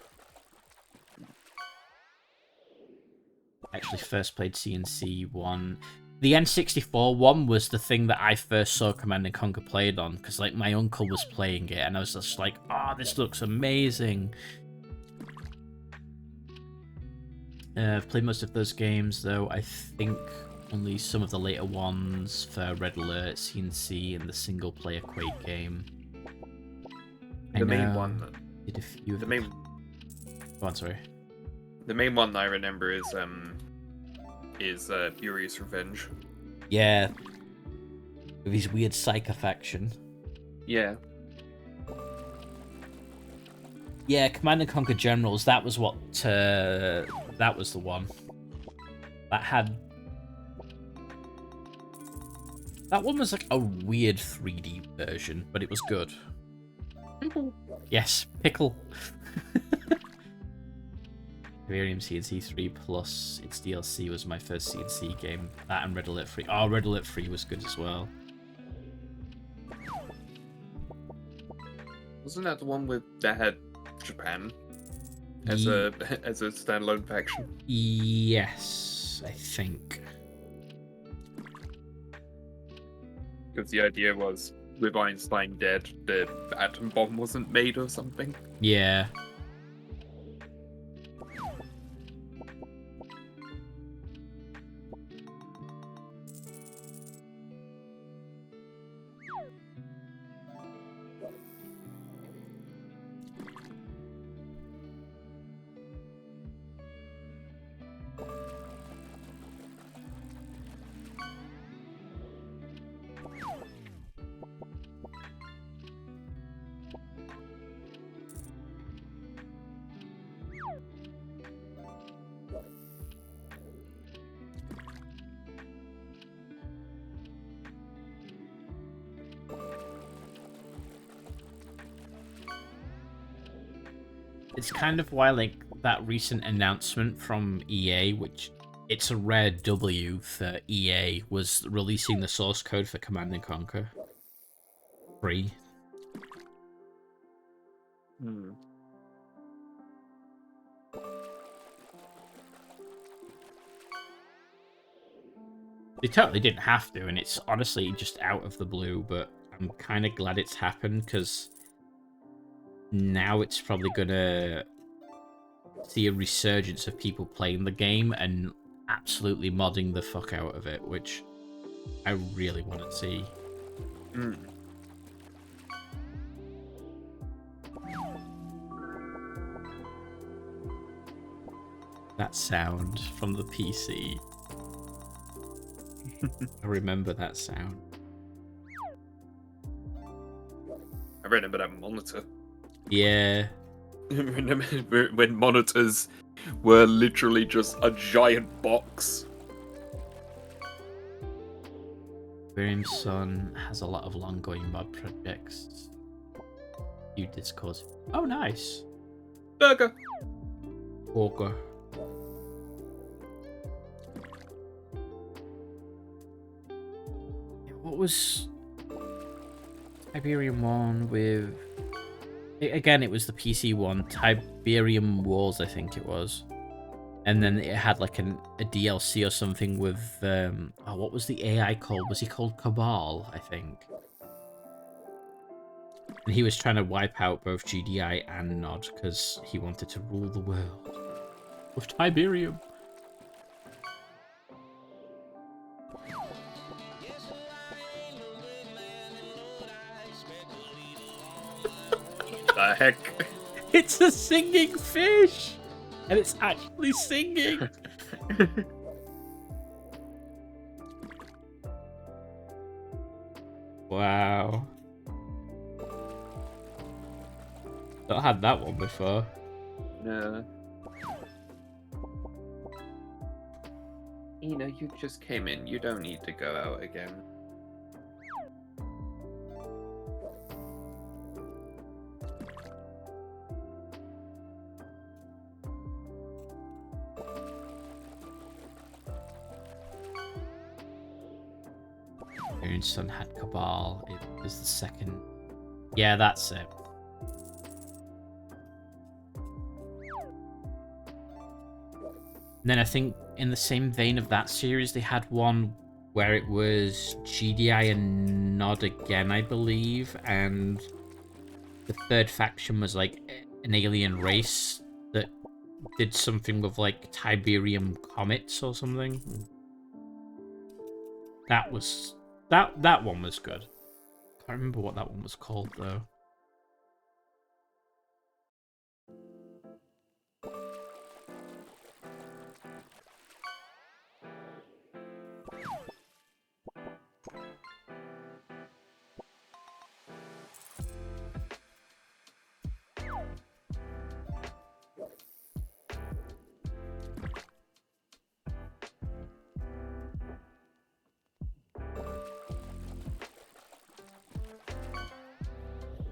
Actually first played CNC one. The N64 one was the thing that I first saw Command & Conquer played on, because like my uncle was playing it, and I was just like, oh, this looks amazing. I've played most of those games, though. I think only some of the later ones for Red Alert, CNC, and the single-player Quake game. The main one. Did a few. The main. Go on, sorry. The main one I remember is Furious Revenge. Yeah. With his weird psycho faction. Yeah. Yeah, Command and Conquer Generals, that was what, that was the one. That one was like a weird 3D version, but it was good. Yes, pickle. Tiberium CNC 3 plus its DLC was my first CNC game. That and Red Alert 3. Oh, Red Alert 3 was good as well. Wasn't that the one with that had Japan as a standalone faction? Yes, I think. Because the idea was, with Einstein dead, the atom bomb wasn't made or something. Yeah. It's kind of why, like, that recent announcement from EA, which it's a rare W for EA, was releasing the source code for Command and Conquer. Free. They totally didn't have to, and it's honestly just out of the blue, but I'm kind of glad it's happened, because now it's probably gonna see a resurgence of people playing the game and absolutely modding the fuck out of it, which I really want to see. That sound from the PC. I remember that sound. I remember that monitor. Yeah. When monitors were literally just a giant box. Miriam's son has a lot of long-going mod projects. Few discords. Oh, nice. Burger. Walker. What was Tiberium 1 with... Again, it was the PC one. Tiberium Wars, I think it was. And then it had like a DLC or something with... oh, what was the AI called? Was he called Cabal, I think? And he was trying to wipe out both GDI and Nod because he wanted to rule the world with Tiberium. The heck? It's a singing fish! And it's actually singing! Wow. Not had that one before. No. You know, you just came in. You don't need to go out again. Parents' son had Cabal. It was the second. Yeah, that's it. And then I think in the same vein of that series, they had one where it was GDI and Nod again, I believe, and the third faction was like an alien race that did something with like Tiberium comets or something. That was that one was good. Can't remember what that one was called though.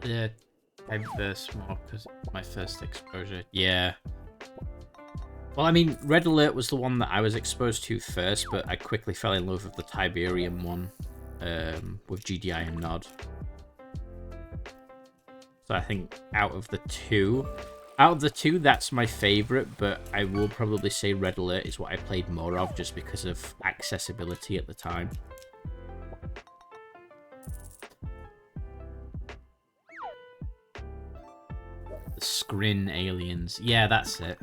The I verse more because my first exposure. Yeah. Well, I mean, Red Alert was the one that I was exposed to first, but I quickly fell in love with the Tiberium one with GDI and Nod. So I think out of the two, that's my favorite, but I will probably say Red Alert is what I played more of just because of accessibility at the time. The Skrin aliens. Yeah, that's it.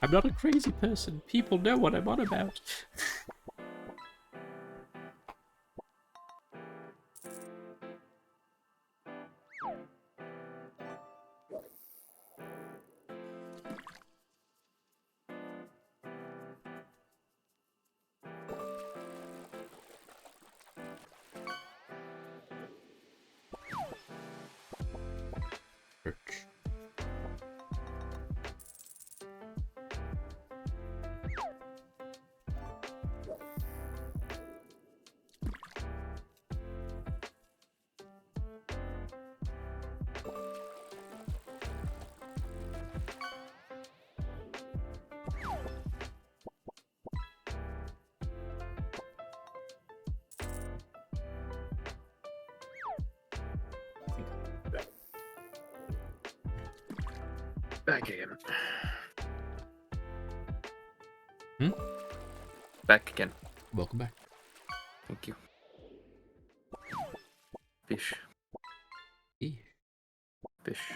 I'm not a crazy person. People know what I'm on about. Back again. Back again. Welcome back. Thank you. Fish. Fish.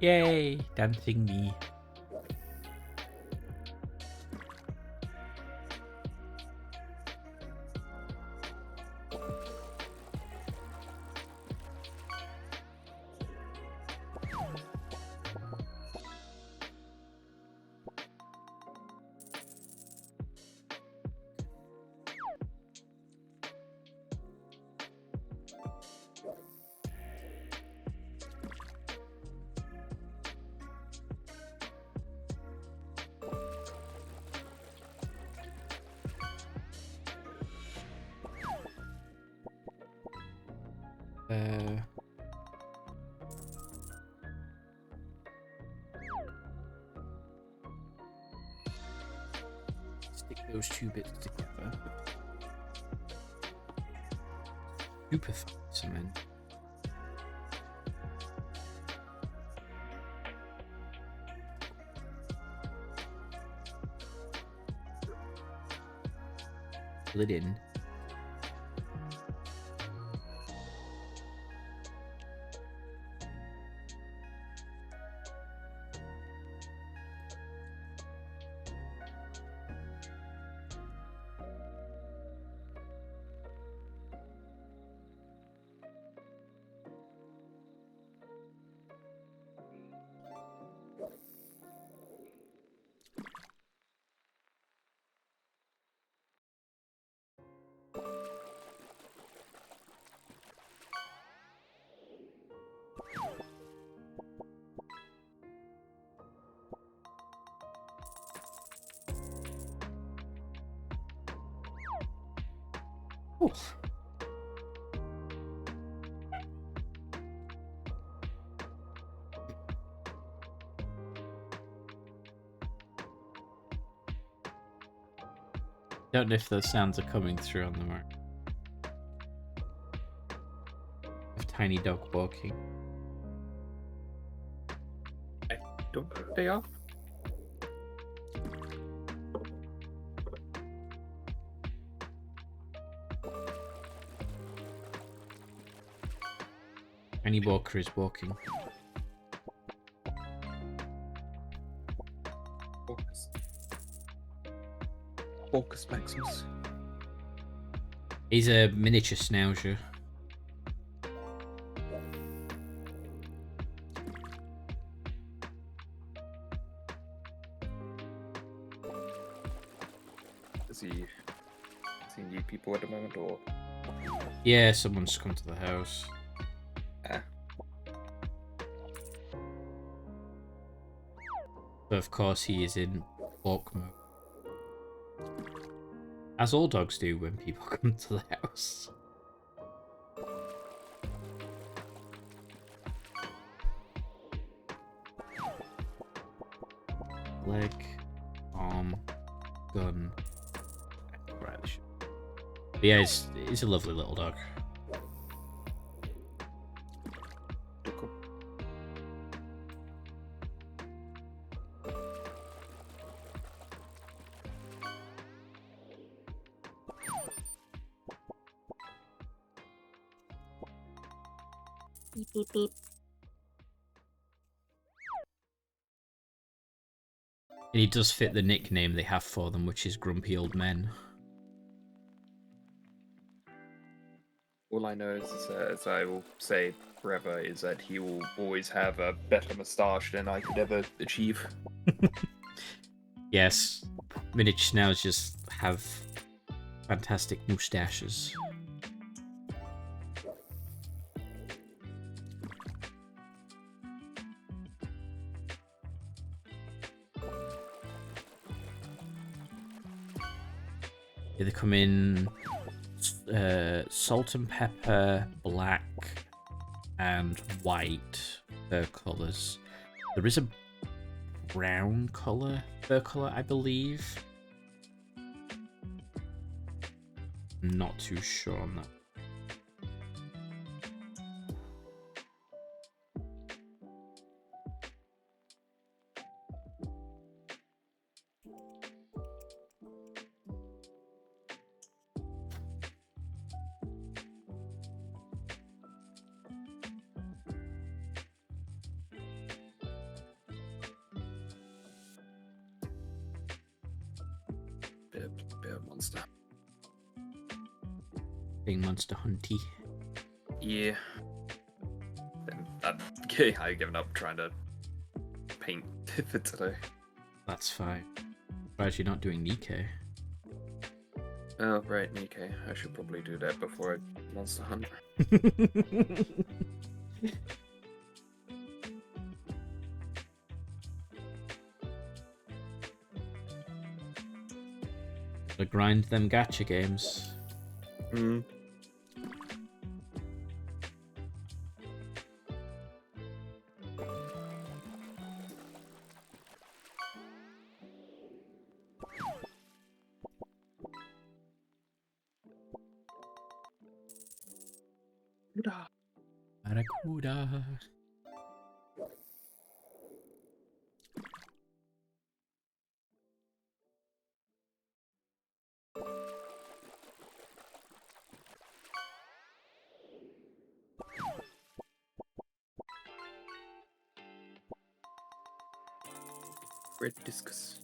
Yay, dancing me. Stick those two bits together. Super fun cement. Pull it in. Oof. Don't know if those sounds are coming through on the mark. Of tiny dog walking. I don't know if they are. Tiny walker is walking. Focus Maximus. He's a miniature schnauzer. people at the moment, or? Yeah, someone's come to the house. Ah. But of course, he is in walk mode. As all dogs do when people come to the house. Leg, arm, gun. Right, but yeah, he's a lovely little dog. Cool. Beep, beep, beep. And he does fit the nickname they have for them, which is Grumpy Old Men. All I know is, as I will say forever, is that he will always have a better moustache than I could ever achieve. Yes, miniature snails just have fantastic moustaches. Yeah, they come in salt and pepper, black, and white fur colours. There is a brown fur colour, I believe. I'm not too sure on that. Bit of monster. Being monster hunty. Yeah. Then I've given up trying to paint for today. That's fine. Surprised you're not doing Nikkei. Oh, right, Nikkei. I should probably do that before I monster hunt. Gotta grind them gacha games. Mm. Barracuda. Red discus.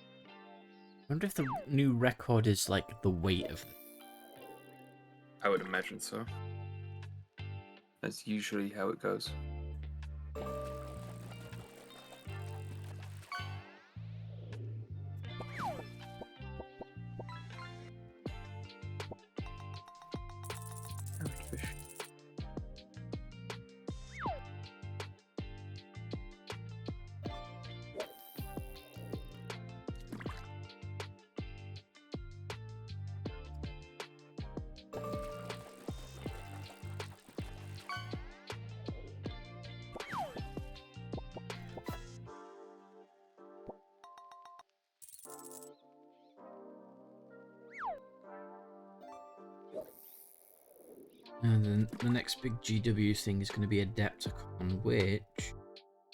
I wonder if the new record is like the weight of it. I would imagine so. That's usually how it goes. Fish. And then the next big GW thing is going to be Adepticon, which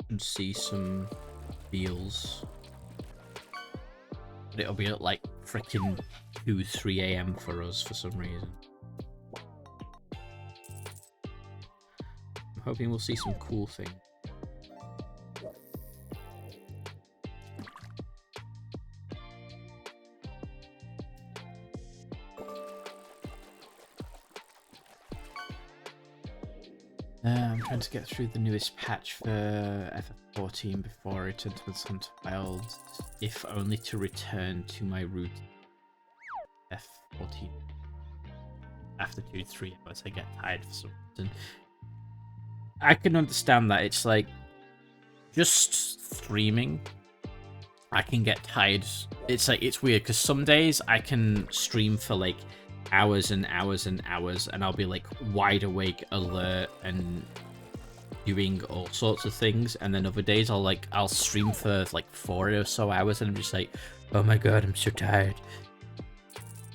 should see some deals. But it'll be at like freaking 2-3 AM for us for some reason. I'm hoping we'll see some cool things. I'm trying to get through the newest patch for FF14 before I return to Hunt Wild, if only to return to my root 14. After 2-3 hours, I get tired for some reason. I can understand that. It's like just streaming. I can get tired. It's like it's weird because some days I can stream for like hours and hours and hours, and I'll be like wide awake, alert, and doing all sorts of things. And then other days I'll stream for like 4 or so hours, and I'm just like, oh my god, I'm so tired.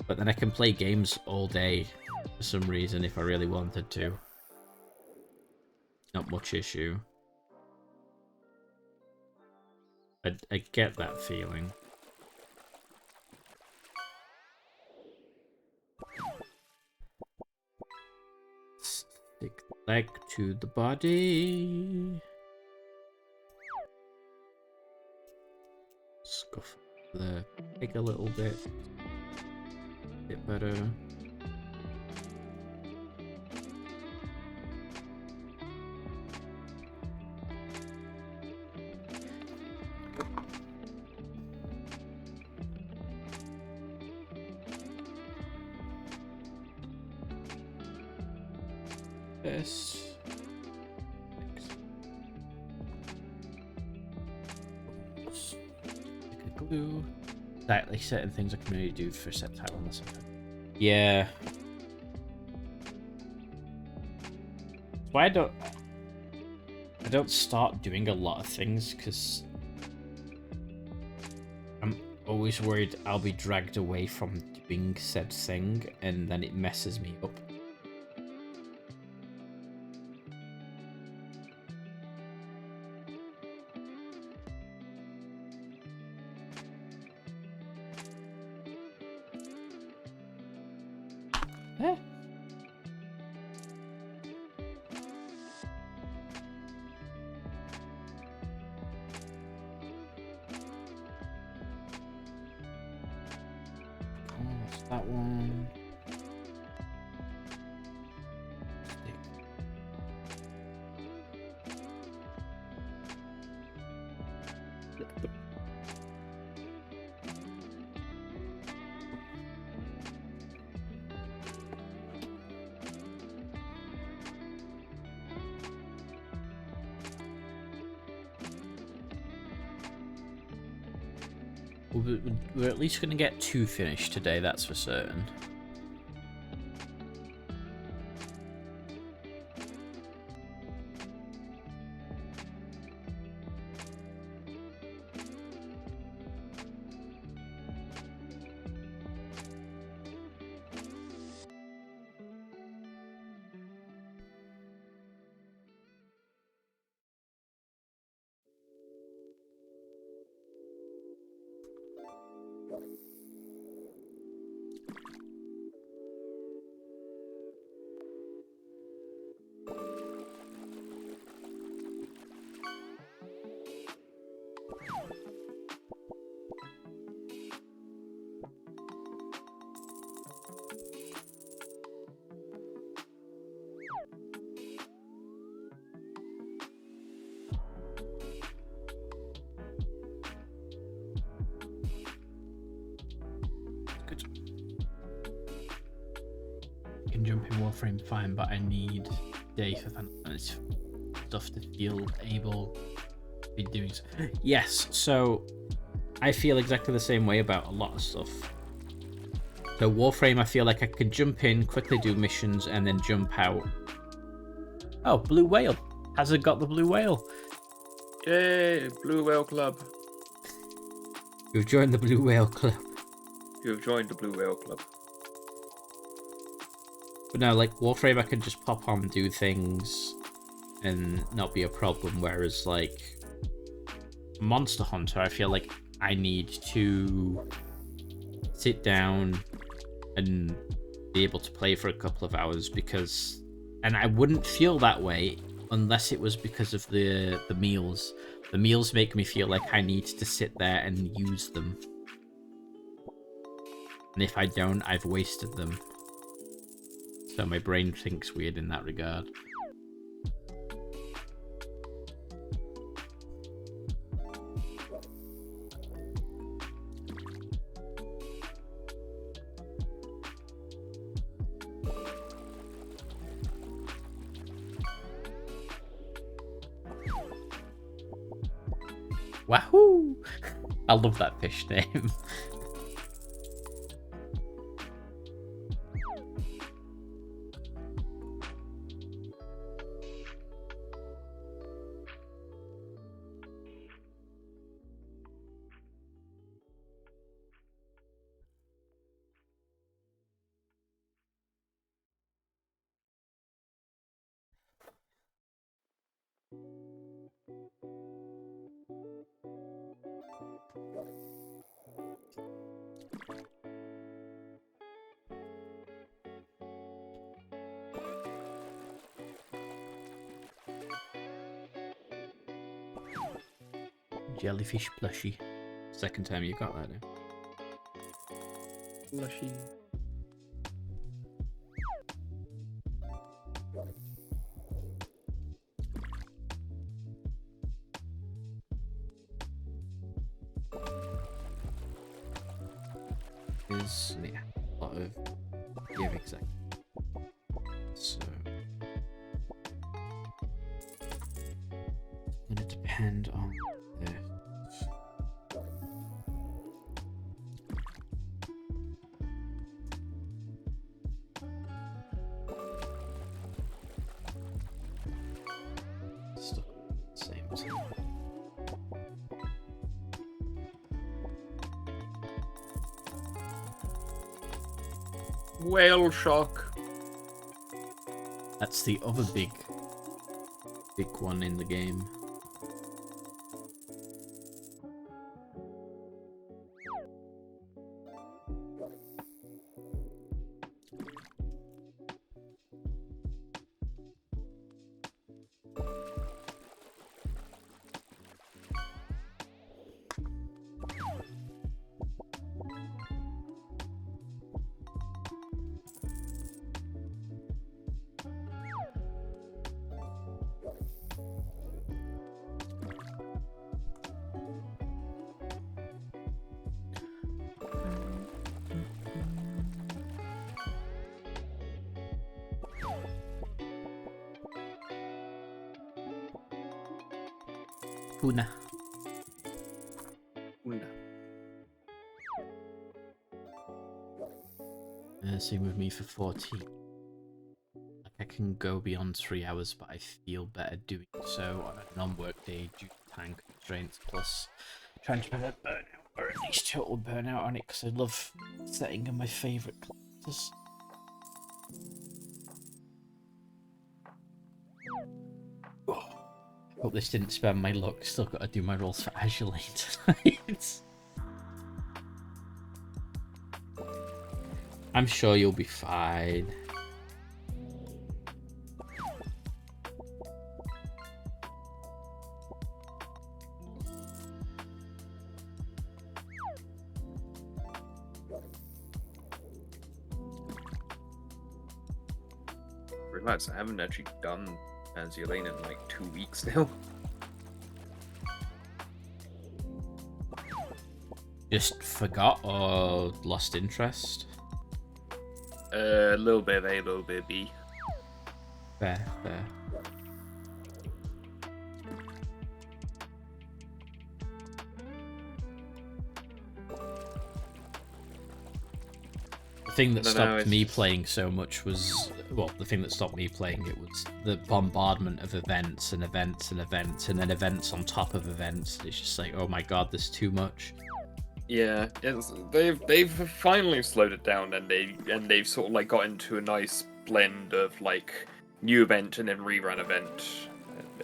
But then I can play games all day for some reason if I really wanted to. Not much issue. I get that feeling. Stick the leg to the body. Scuff the pig a little bit. Bit better. This. Stick a glue. Exactly, certain things I can only do for set time unless I'm. Yeah. That's why I don't start doing a lot of things, because I'm always worried I'll be dragged away from doing said thing, and then it messes me up. Eh? Oh, what's that one? Stick. We're at least going to get 2 finished today, that's for certain. Good. I can jump in Warframe fine, but I need day for stuff to feel able to be doing so. Yes, so I feel exactly the same way about a lot of stuff. So Warframe, I feel like I could jump in, quickly do missions, and then jump out. Oh, blue whale. Has it got the blue whale? Yay, Blue Whale Club. You've joined the blue whale club. You have joined the Blue Whale Club. But no, like Warframe, I can just pop on, do things, and not be a problem. Whereas like Monster Hunter, I feel like I need to sit down and be able to play for a couple of hours, because, and I wouldn't feel that way unless it was because of the meals. The meals make me feel like I need to sit there and use them. And if I don't, I've wasted them. So my brain thinks weird in that regard. Wahoo! I love that fish name. Jellyfish plushie. Second time you got that now. Lushy. Is yeah, a lot of yeah, exactly. So gonna depend on the stuck at the same time. Whale shark. That's the other big one in the game. Puna. Same with me for 14. Like I can go beyond 3 hours, but I feel better doing so on a non-work day due to time constraints, plus trying to prevent burnout, or at least total burnout on it, because I love setting in my favourite classes. Oh, hope this didn't spam my luck. Still got to do my rolls for Azure Lane tonight. I'm sure you'll be fine. Realize I haven't actually done Azure Lane in like 2 weeks now. Just forgot or lost interest? A little bit of A, a little bit of B. Fair, fair. The thing that stopped me playing so much was, well, the thing that stopped me playing it was the bombardment of events and events and events and then events on top of events. It's just like, oh my god, there's too much. Yeah, they've finally slowed it down, and they've sort of like got into a nice blend of like new event and then rerun event,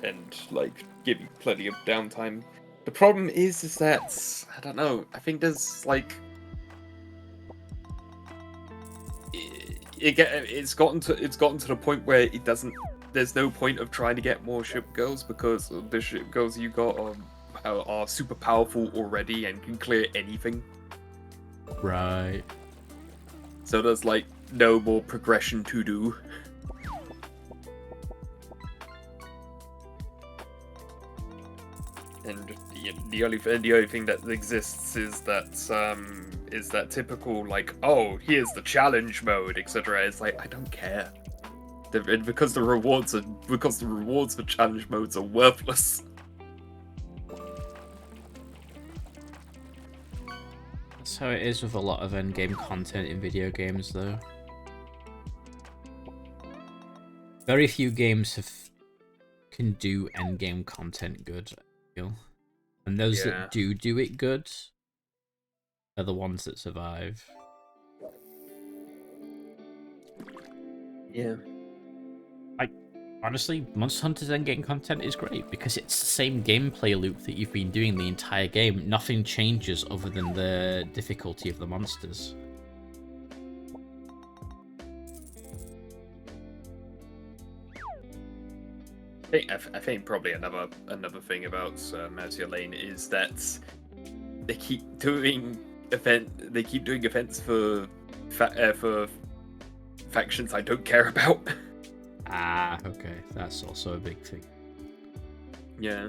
and like give you plenty of downtime. The problem is that I don't know. I think there's like it's gotten to the point where it doesn't. There's no point of trying to get more ship girls because the ship girls you got are super powerful already and can clear anything. Right. So there's like no more progression to do. And the only thing that exists is that typical like, oh, here's the challenge mode, etc. It's like I don't care, because the rewards for challenge modes are worthless. That's how it is with a lot of endgame content in video games, though. Very few games can do endgame content good, I feel. And those that do it good are the ones that survive. Yeah. Honestly, Monster Hunter's endgame content is great because it's the same gameplay loop that you've been doing the entire game. Nothing changes other than the difficulty of the monsters. I think probably another thing about Meteor Lane is that they keep doing events for factions I don't care about. Ah, okay, that's also a big thing. Yeah.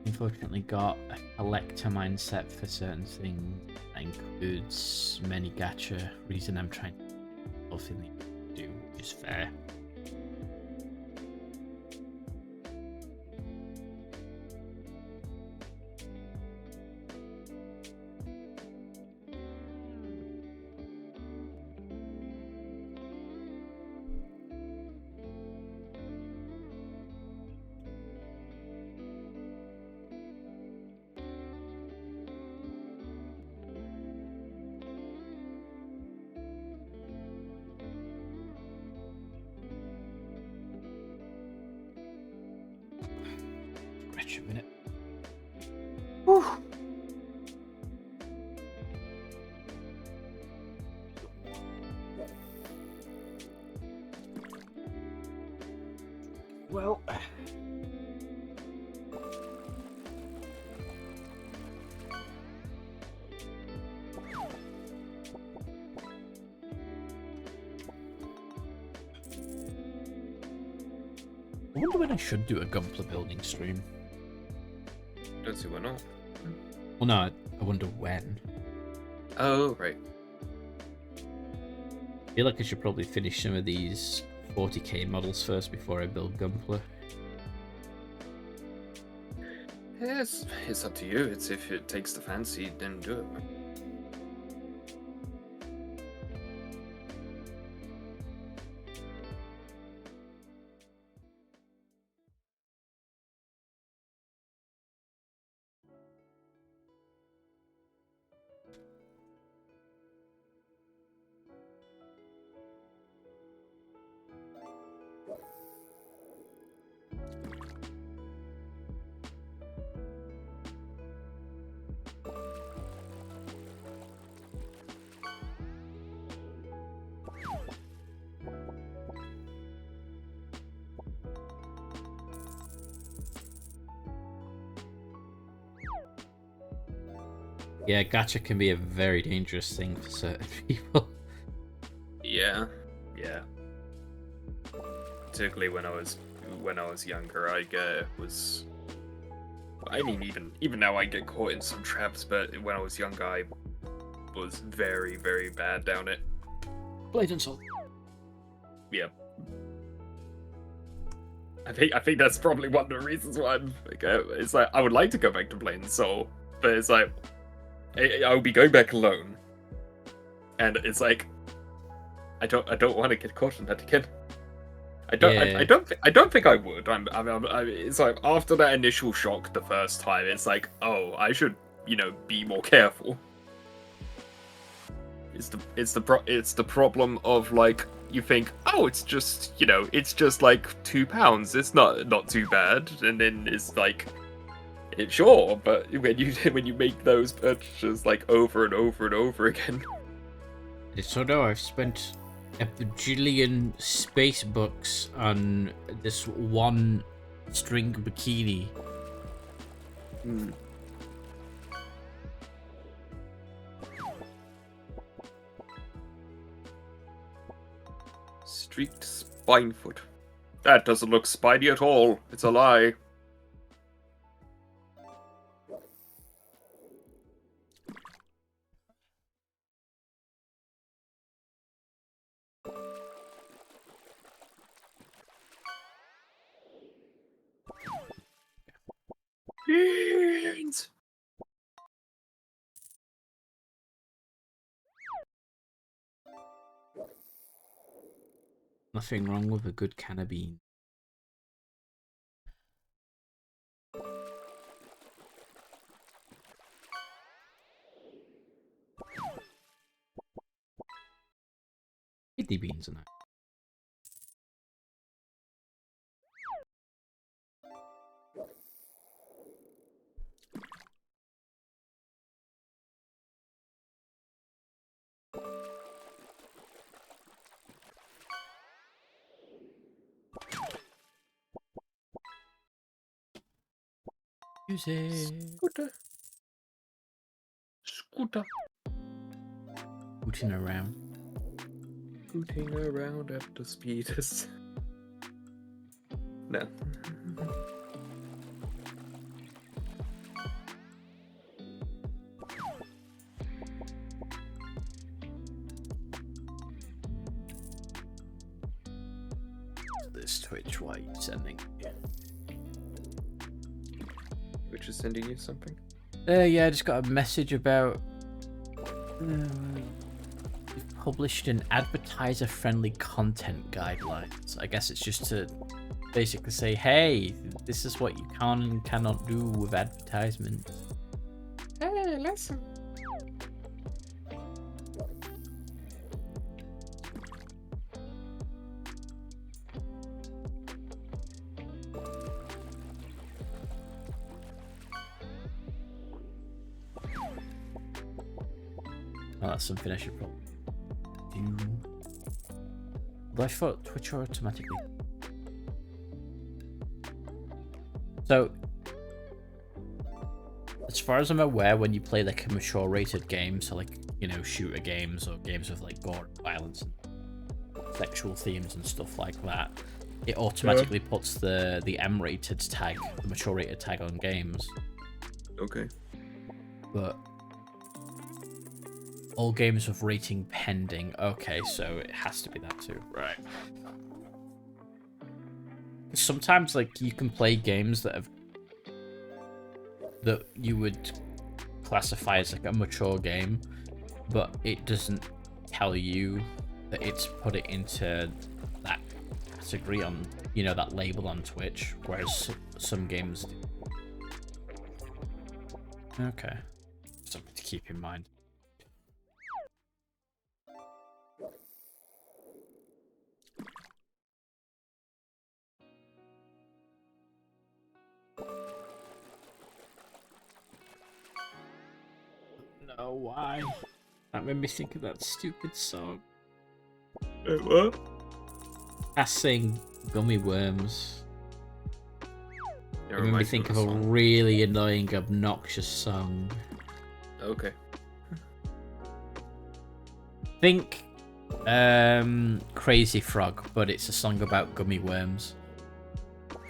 Unfortunately, got a collector mindset for certain things. That includes many gacha. Reason I'm trying to ultimately do, which is fair. Stretch a minute. Whew. Well, I wonder when I should do a Gunpla building stream. Don't see why not. Well, no, I wonder when. Oh, right. I feel like I should probably finish some of these 40k models first before I build Gunpla. Yeah, it's up to you. It's if it takes the fancy, then do it. Yeah, gacha can be a very dangerous thing for certain people. Yeah, yeah. Particularly when I was younger, I was. I mean, even now I get caught in some traps, but when I was younger, I was very, very bad down it. Blade and Soul. Yeah. I think that's probably one of the reasons why I'm like, it's like I would like to go back to Blade and Soul, but it's like I would be going back alone, and it's like I don't want to get caught in that again. I don't think I would. It's like after that initial shock the first time, it's like, oh, I should, be more careful. It's the problem of like you think, oh, it's just like £2. It's not too bad, and then it's like, it's sure, but when you make those purchases like over and over and over again. So now I've spent a bajillion space bucks on this one string bikini. Streaked Spinefoot. That doesn't look spiny at all. It's a lie. Beans! Nothing wrong with a good can of beans. Kidney beans and that. Music. Scooter. Scooting around. Scooting around at the speeders. No. This Twitch, why are you sending? Which is sending you something? Yeah, I just got a message about you've published an advertiser-friendly content guidelines. I guess it's just to basically say, hey, this is what you can and cannot do with advertisements. Hey, listen. Oh, that's something I should probably do. But I thought Twitch automatically. So, as far as I'm aware, when you play like a mature rated game, so like, you know, shooter games or games with like gore and violence and sexual themes and stuff like that, it automatically puts the M rated tag, the mature rated tag on games. Okay. But all games with rating pending. Okay, so it has to be that too. Right. Sometimes, like, you can play games that you would classify as like a mature game, but it doesn't tell you that it's put it into that category on, you know, that label on Twitch, whereas some games do. Okay. Something to keep in mind. No, why? That made me think of that stupid song. What? I sing Gummy Worms. It It made me think of a really annoying, obnoxious song. Okay. Think Crazy Frog, but it's a song about gummy worms.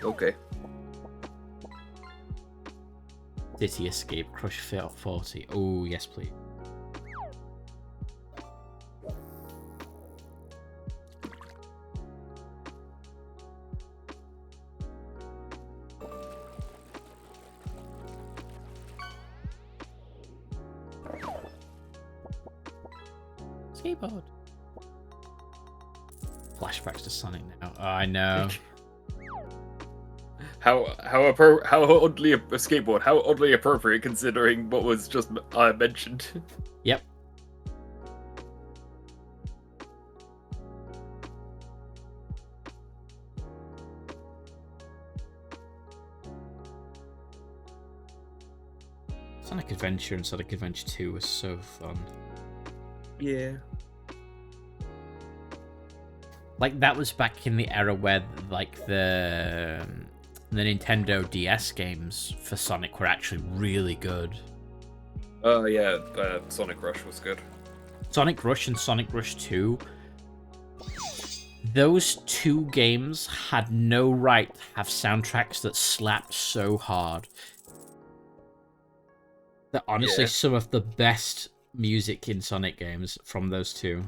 Okay. City Escape, Crush 40. Oh, yes, please. Skateboard. Flashbacks to Sonic now. Oh, I know. How oddly a skateboard? How oddly appropriate considering what was just mentioned. Yep. Sonic Adventure and Sonic Adventure 2 was so fun. Yeah. Like, that was back in the era where, like, the Nintendo DS games for Sonic were actually really good. Oh, yeah, Sonic Rush was good. Sonic Rush and Sonic Rush 2, those two games had no right to have soundtracks that slapped so hard. They're honestly some of the best music in Sonic games from those two.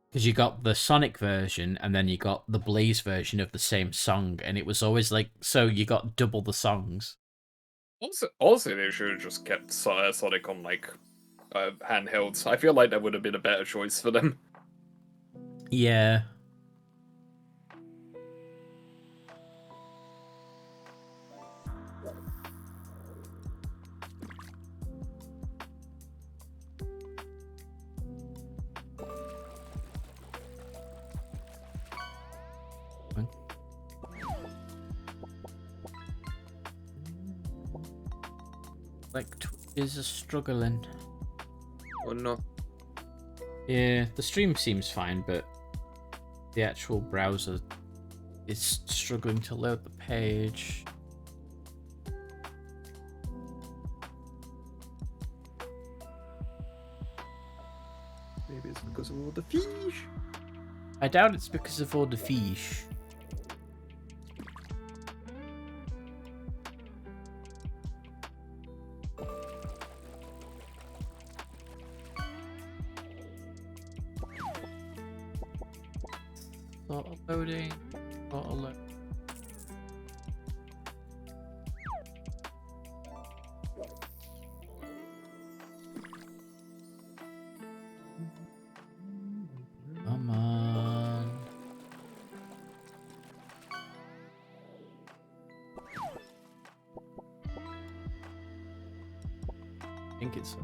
Because you got the Sonic version, and then you got the Blaze version of the same song, and it was always like, so you got double the songs. Also, they should have just kept Sonic on, like, handhelds. I feel like that would have been a better choice for them. Yeah. Like Twitch is struggling. Or not? Yeah, the stream seems fine, but the actual browser is struggling to load the page. Maybe it's because of all the fish. I doubt it's because of all the fish. Auto loading. Auto load. Come on. I think it's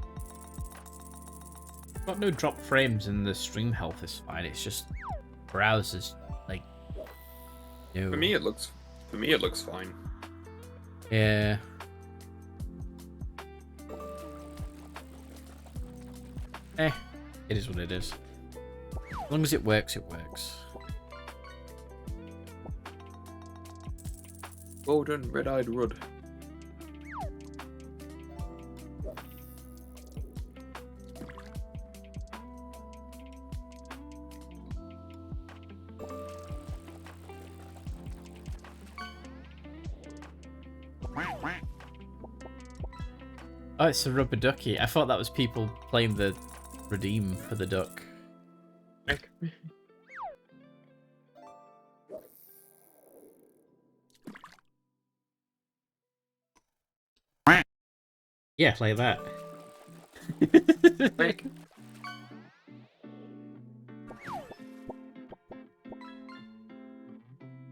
got no drop frames and the stream health is fine. It's just browsers like no. For me, it looks fine. Yeah. Eh, it is what it is. As long as it works, it works. Golden red-eyed Rud. Oh, it's a rubber ducky. I thought that was people playing the redeem for the duck. Yeah, like that. Like,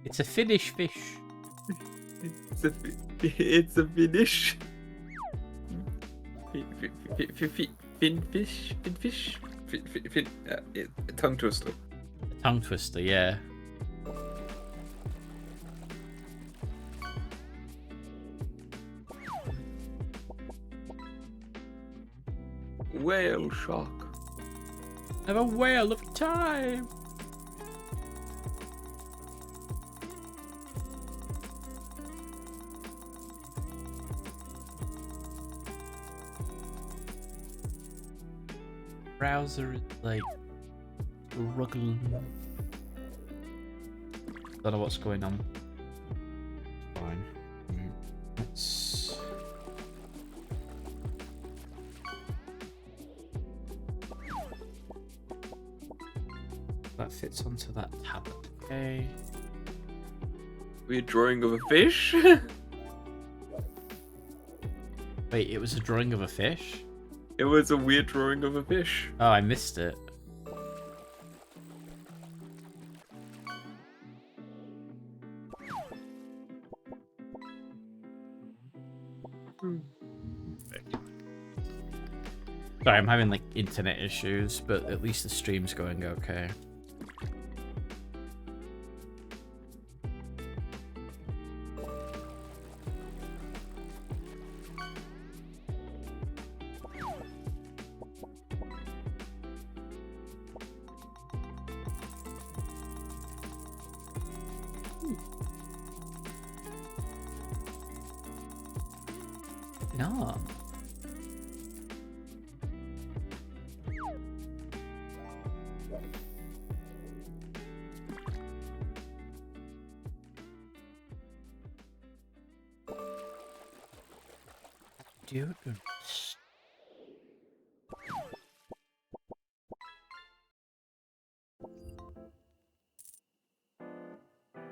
It's a Finnish fish. it's a finish. Finfish. Tongue twister. A tongue twister, yeah. Whale shark. Have a whale of time. Browser is like struggling. Don't know what's going on. Fine. Let's. That fits onto that tab. Okay. Weird drawing of a fish. Wait, it was a drawing of a fish? It was a weird drawing of a fish. Oh, I missed it. Sorry, I'm having like internet issues, but at least the stream's going okay. No. Dude.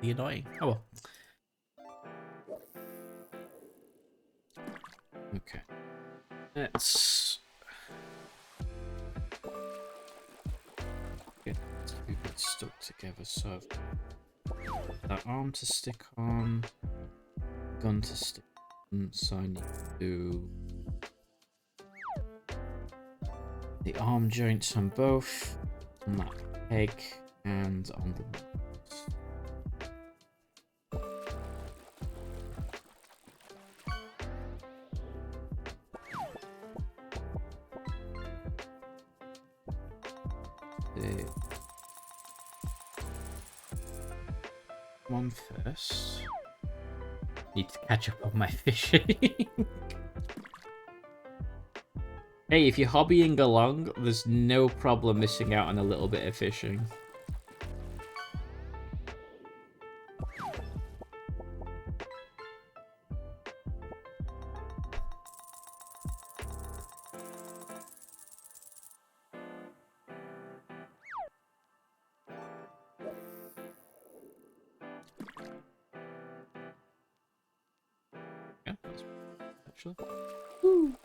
The annoying. Oh well. Okay. Let's get Two bits stuck together, so that arm to stick on, gun to stick on, so I need to do the arm joints on both, on that peg, and on the one first. Need to catch up on my fishing. Hey, if you're hobbying along, there's no problem missing out on a little bit of fishing. Yeah, that's actually. Woo.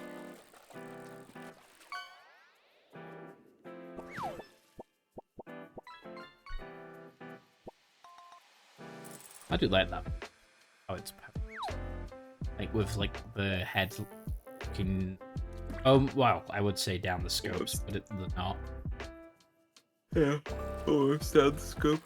I do like that. Oh, it's like with like the head looking. Oh, well, I would say down the scopes, but they're not. Yeah, almost down the scope.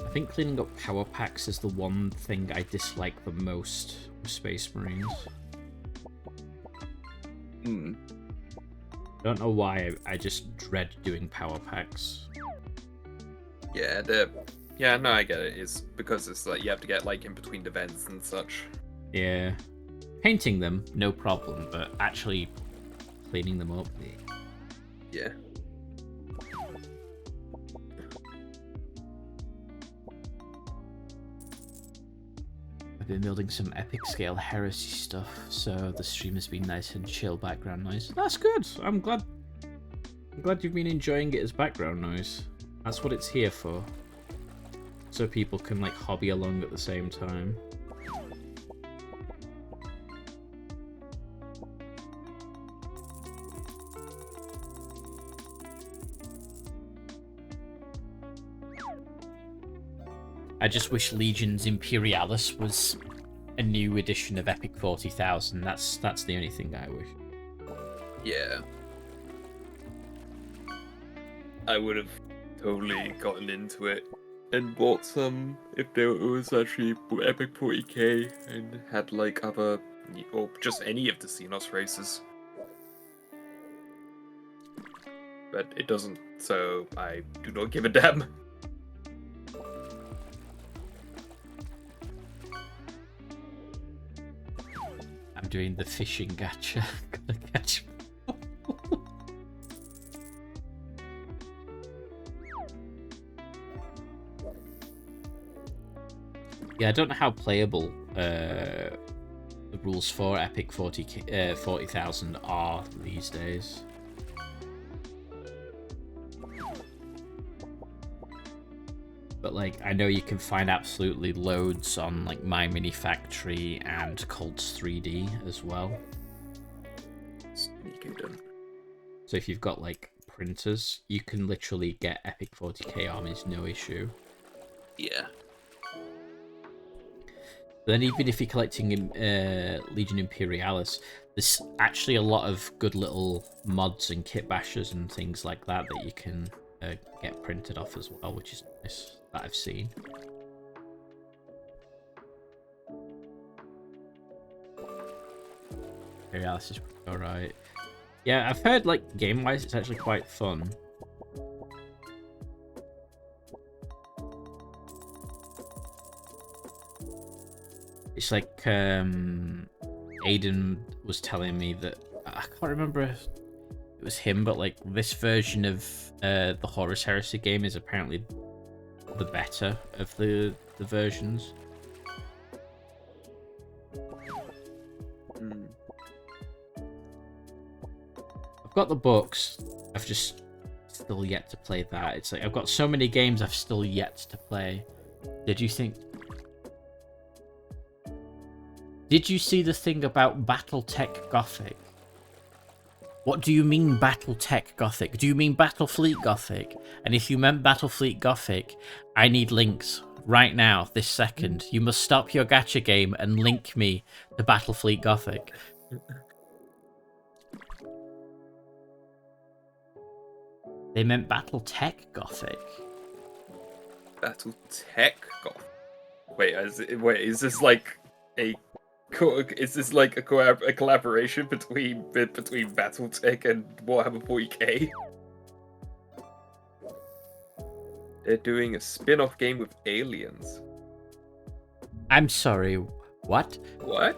I think cleaning up power packs is the one thing I dislike the most with Space Marines. Don't know why, I just dread doing power packs. Yeah, no, I get it. It's because it's like you have to get like in between events and such. Yeah. Painting them, no problem, but actually cleaning them up. Yeah. I've been building some epic scale heresy stuff, so the stream has been nice and chill background noise. That's good. I'm glad you've been enjoying it as background noise. That's what it's here for. So people can like hobby along at the same time. I just wish Legion's Imperialis was a new edition of Epic 40,000. That's the only thing I wish. Yeah. I would have totally gotten into it and bought some if there was actually Epic 40k and had like other, or just any of the Xenos races. But it doesn't, so I do not give a damn. I'm doing the fishing gacha. Gotta catch. Yeah, I don't know how playable the rules for Epic 40,000 are these days. But like, I know you can find absolutely loads on like My Mini Factory and Colts 3D as well. So if you've got like printers, you can literally get Epic 40k armies no issue. Yeah. Then even if you're collecting Legion Imperialis, there's actually a lot of good little mods and kit bashers and things like that that you can get printed off as well, which is nice, that I've seen. Imperialis is alright. Yeah, I've heard like game-wise it's actually quite fun. It's like Aiden was telling me that I can't remember if it was him, but like this version of the Horus Heresy game is apparently the better of the versions. I've got the books. I've just still yet to play that. It's like I've got so many games I've still yet to play. Did you see the thing about BattleTech Gothic? What do you mean BattleTech Gothic? Do you mean Battlefleet Gothic? And if you meant Battlefleet Gothic, I need links right now, this second. You must stop your gacha game and link me to Battlefleet Gothic. They meant BattleTech Gothic. BattleTech Gothic. Wait, is this like a collaboration between BattleTech and Warhammer 40k? They're doing a spin-off game with aliens. I'm sorry, what? What?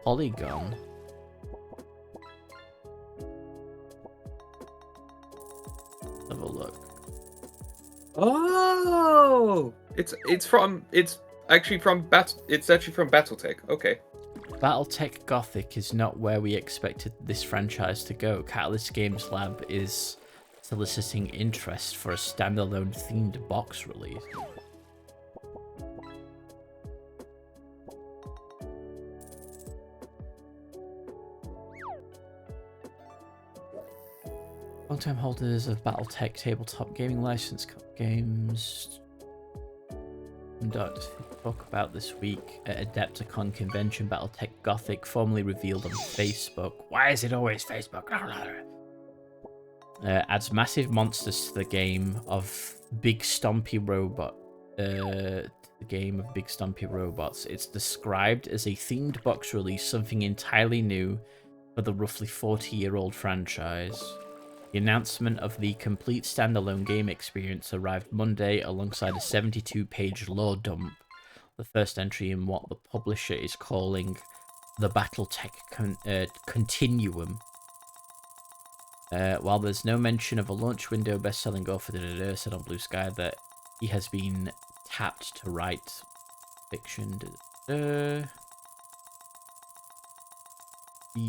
Polygon? Have a look. Oh, it's actually from BattleTech. Okay. BattleTech Gothic is not where we expected this franchise to go. Catalyst Games Lab is soliciting interest for a standalone themed box release. Long-time holders of BattleTech tabletop gaming license games talk about this week at Adepticon convention. BattleTech Gothic formally revealed on Facebook. Why is it always Facebook? Adds massive monsters to the game of big stompy robot. The game of big stompy robots. It's described as a themed box release, something entirely new for the roughly 40-year-old franchise. The announcement of the complete standalone game experience arrived Monday alongside a 72-page lore dump, the first entry in what the publisher is calling the BattleTech Continuum. While there's no mention of a launch window, best-selling author said on Blue Sky that he has been tapped to write fiction. The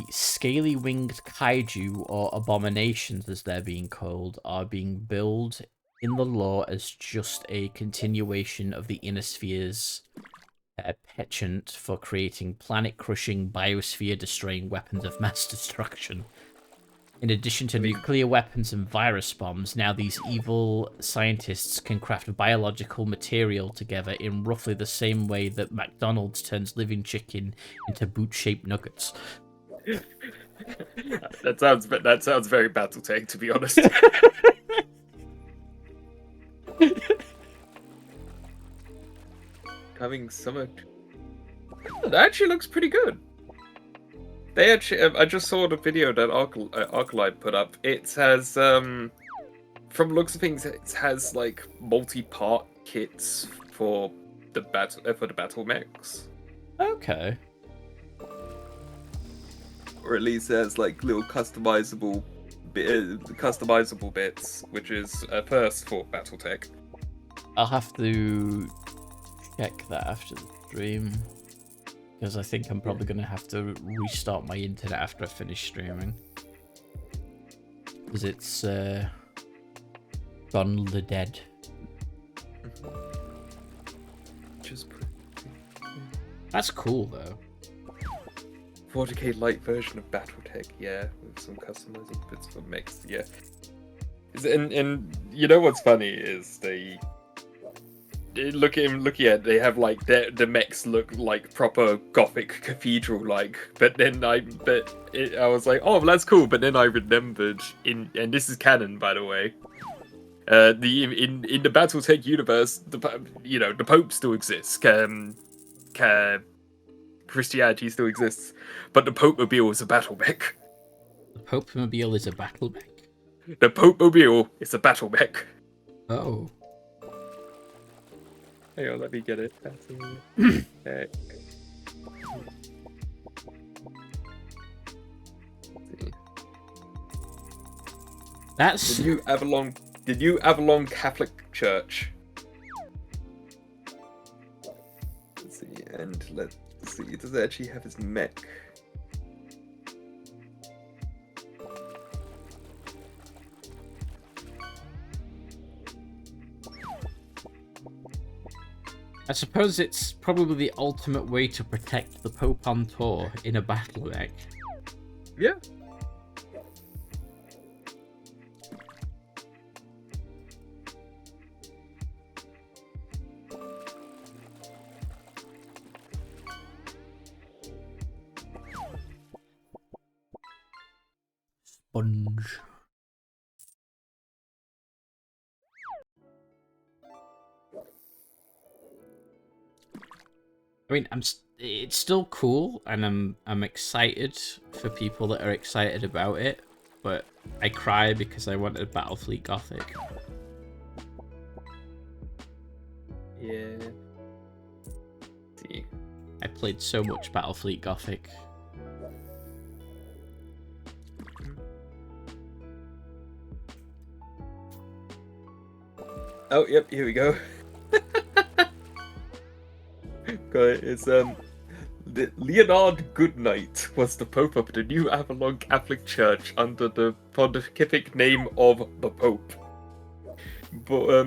scaly-winged kaiju, or abominations as they're being called, are being billed in the lore as just a continuation of the Inner Sphere's penchant for creating planet-crushing, biosphere-destroying weapons of mass destruction. In addition to nuclear weapons and virus bombs, now these evil scientists can craft biological material together in roughly the same way that McDonald's turns living chicken into boot-shaped nuggets. That sounds very BattleTech, to be honest. Coming summer. That actually looks pretty good. They actually, I just saw the video that Arclight put up. It has, from looks of things, it has like multi-part kits for the battle mechs. Okay. Or at least there's like little customizable bits, which is a first for BattleTech. I'll have to check that after the stream, because I think I'm probably going to have to restart my internet after I finish streaming, because it's gone the dead. That's cool though. 40k light version of BattleTech, yeah, with some customizing bits for mechs, yeah. And you know what's funny is they have like the mechs look like proper gothic cathedral like, but then I was like, oh, that's cool, but then I remembered and this is canon, by the way. In the BattleTech universe, the Pope still exists. Christianity still exists, but the Pope-mobile is a battle mech. The Pope-mobile is a battle mech? The Pope-mobile is a battle mech. Oh. Hang on, let me get it. Okay. That's The new Avalon Catholic Church. Let's see, and let's see, does it actually have his mech? I suppose it's probably the ultimate way to protect the Pope on tour in a battle mech. Yeah. Sponge. I mean, it's still cool, and I'm excited for people that are excited about it, but I cry because I wanted Battlefleet Gothic. Yeah. See. I played so much Battlefleet Gothic. Oh, yep, here we go. Got it. It's Leonard Goodnight was the Pope of the New Avalon Catholic Church under the pontific name of the Pope. But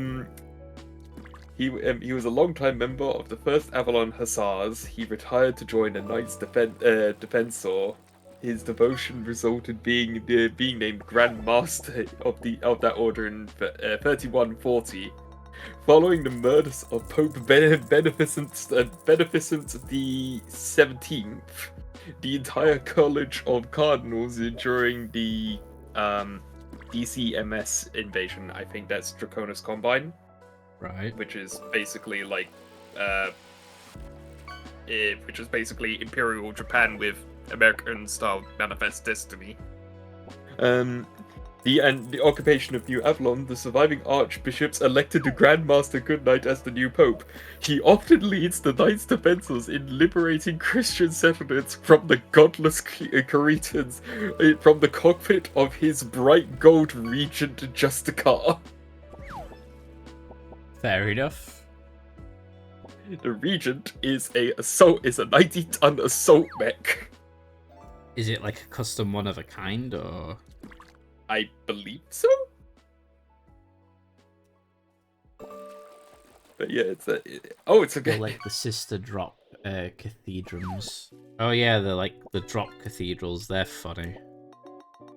he was a long-time member of the First Avalon Hussars. He retired to join the Knights Defensor. His devotion resulted being named Grand Master of that order in 3140. Following the murders of Pope Beneficent the 17th, the entire College of Cardinals during the DCMS invasion, I think that's Draconis Combine, Right. which is basically like, Imperial Japan with American-style Manifest Destiny. The occupation of New Avalon, the surviving archbishops elected the Grand Master Goodnight as the new pope. He often leads the Knights Defensors in liberating Christian settlements from the godless Caretans from the cockpit of his bright gold regent Justicar. Fair enough. The regent is a 90-ton assault mech. Is it like a custom one of a kind, or...? I believe so. But yeah, it's a They're like the sister drop cathedrals. Oh yeah, they're like the drop cathedrals. They're funny.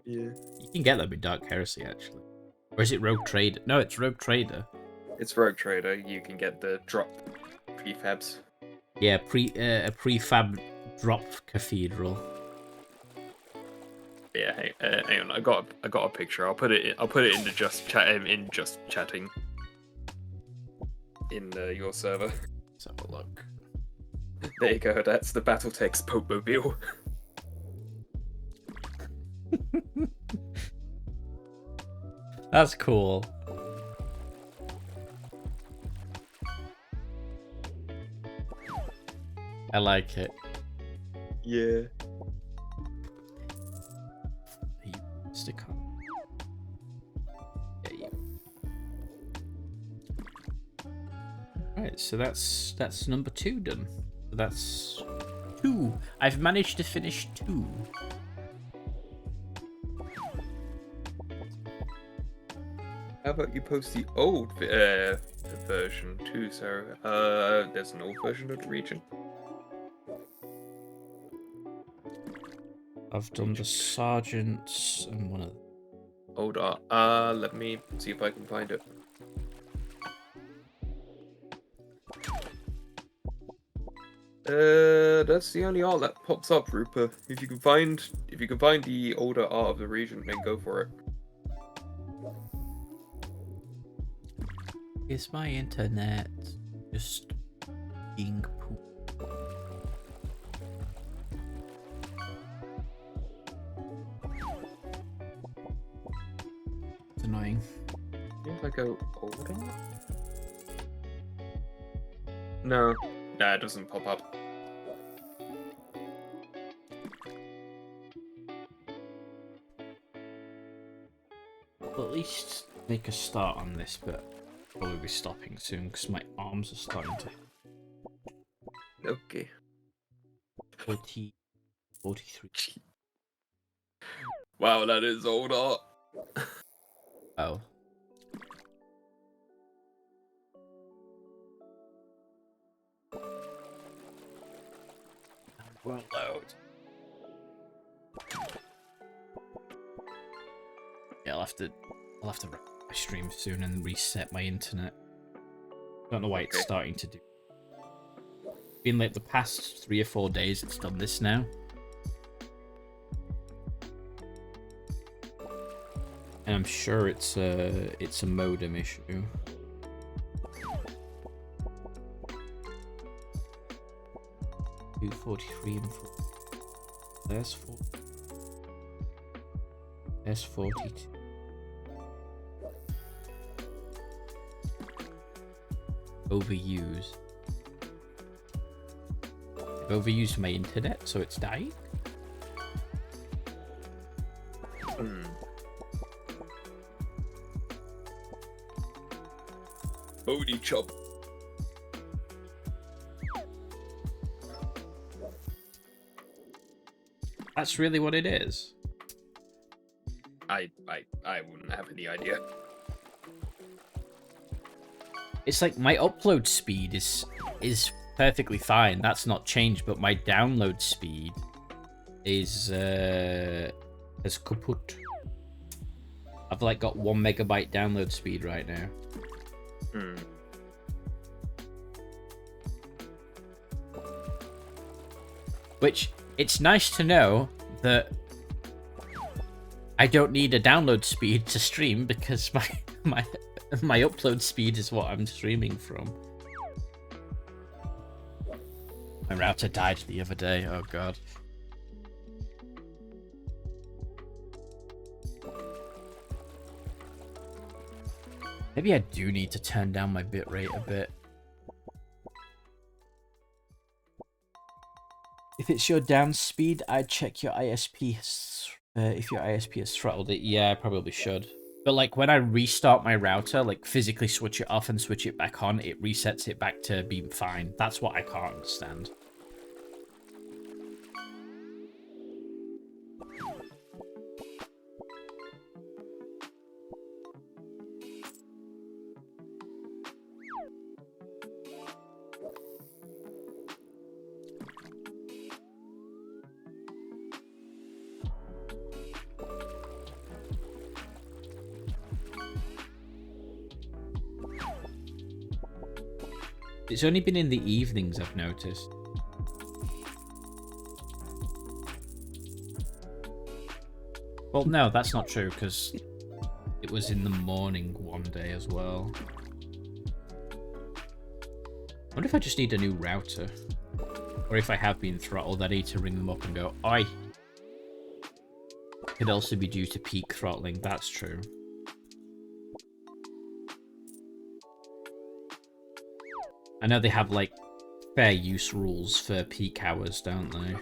Yeah. You can get them in Dark Heresy, actually. Or is it Rogue Trader? No, it's Rogue Trader. It's Rogue Trader. You can get the drop prefabs. Yeah, a prefab drop cathedral. Yeah, hang on. I got a picture. I'll put it in the just chatting in your server. Let's have a look. There you go. That's the BattleTech's Pope Mobile. That's cool. I like it. Yeah. Stick on. Yeah. Right, so that's number 2 done. So that's 2. I've managed to finish 2. How about you post the old version too, Sarah? There's an old version of the region. I've done the sergeants and one of. Hold on. Let me see if I can find it. That's the only art that pops up, Rupert. If you can find the older art of the region, then go for it. Is my internet just being poop? It's annoying. If I go older. No. Nah, it doesn't pop up. Well, at least make a start on this, but I'll probably be stopping soon because my arms are starting to Okay. 40, 43. Wow, that is old art. Oh. Won't load. Yeah, I'll have to wrap my stream soon and reset my internet. Don't know why it's starting to do. Been like the past 3 or 4 days it's done this now. And I'm sure it's a modem issue. $243 and 4. There's 4. There's 42. Overuse. I've overused my internet, so it's dying. Booty chop. That's really what it is. I wouldn't have any idea. It's like my upload speed is perfectly fine. That's not changed, but my download speed is kaput. I've like got 1 megabyte download speed right now. Which, it's nice to know that I don't need a download speed to stream because my upload speed is what I'm streaming from. My router died the other day, oh god. Maybe I do need to turn down my bitrate a bit. If it's your down speed, I'd check your ISP. If your ISP has throttled it, yeah, I probably should. But like when I restart my router, like physically switch it off and switch it back on, it resets it back to being fine. That's what I can't understand. It's only been in the evenings, I've noticed. Well, no, that's not true, because it was in the morning one day as well. I wonder if I just need a new router. Or if I have been throttled, I need to ring them up and go, oi! Could also be due to peak throttling, that's true. I know they have, like, fair use rules for peak hours, don't they?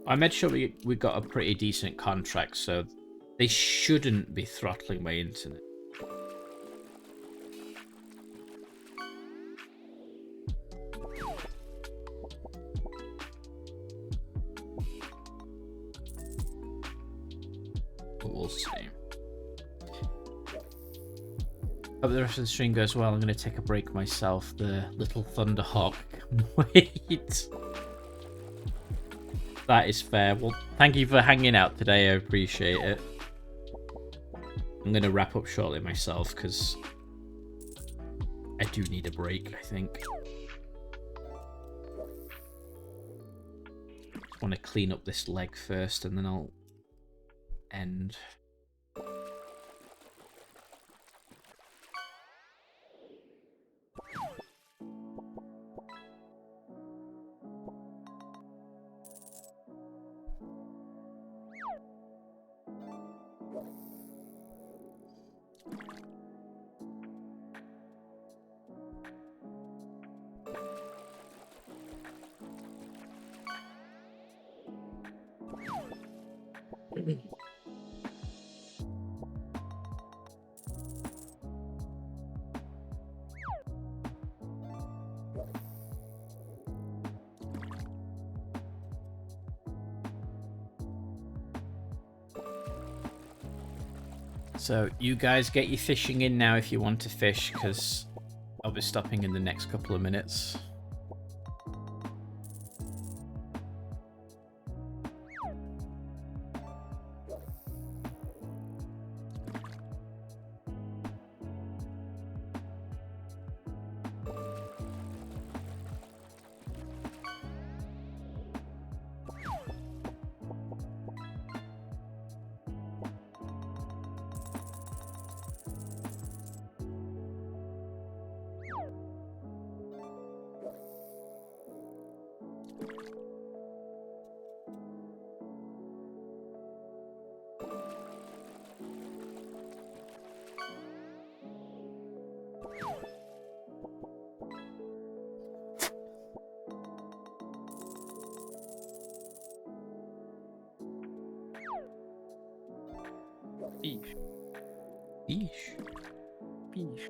I made sure we got a pretty decent contract, so they shouldn't be throttling my internet. But we'll see. Hope the rest of the stream goes well. I'm going to take a break myself. The little Thunderhawk. Wait. That is fair. Well, thank you for hanging out today. I appreciate it. I'm going to wrap up shortly myself because I do need a break, I think. Just want to clean up this leg first and then I'll end. So you guys get your fishing in now if you want to fish, because I'll be stopping in the next couple of minutes. Fish. Eesh. Fish.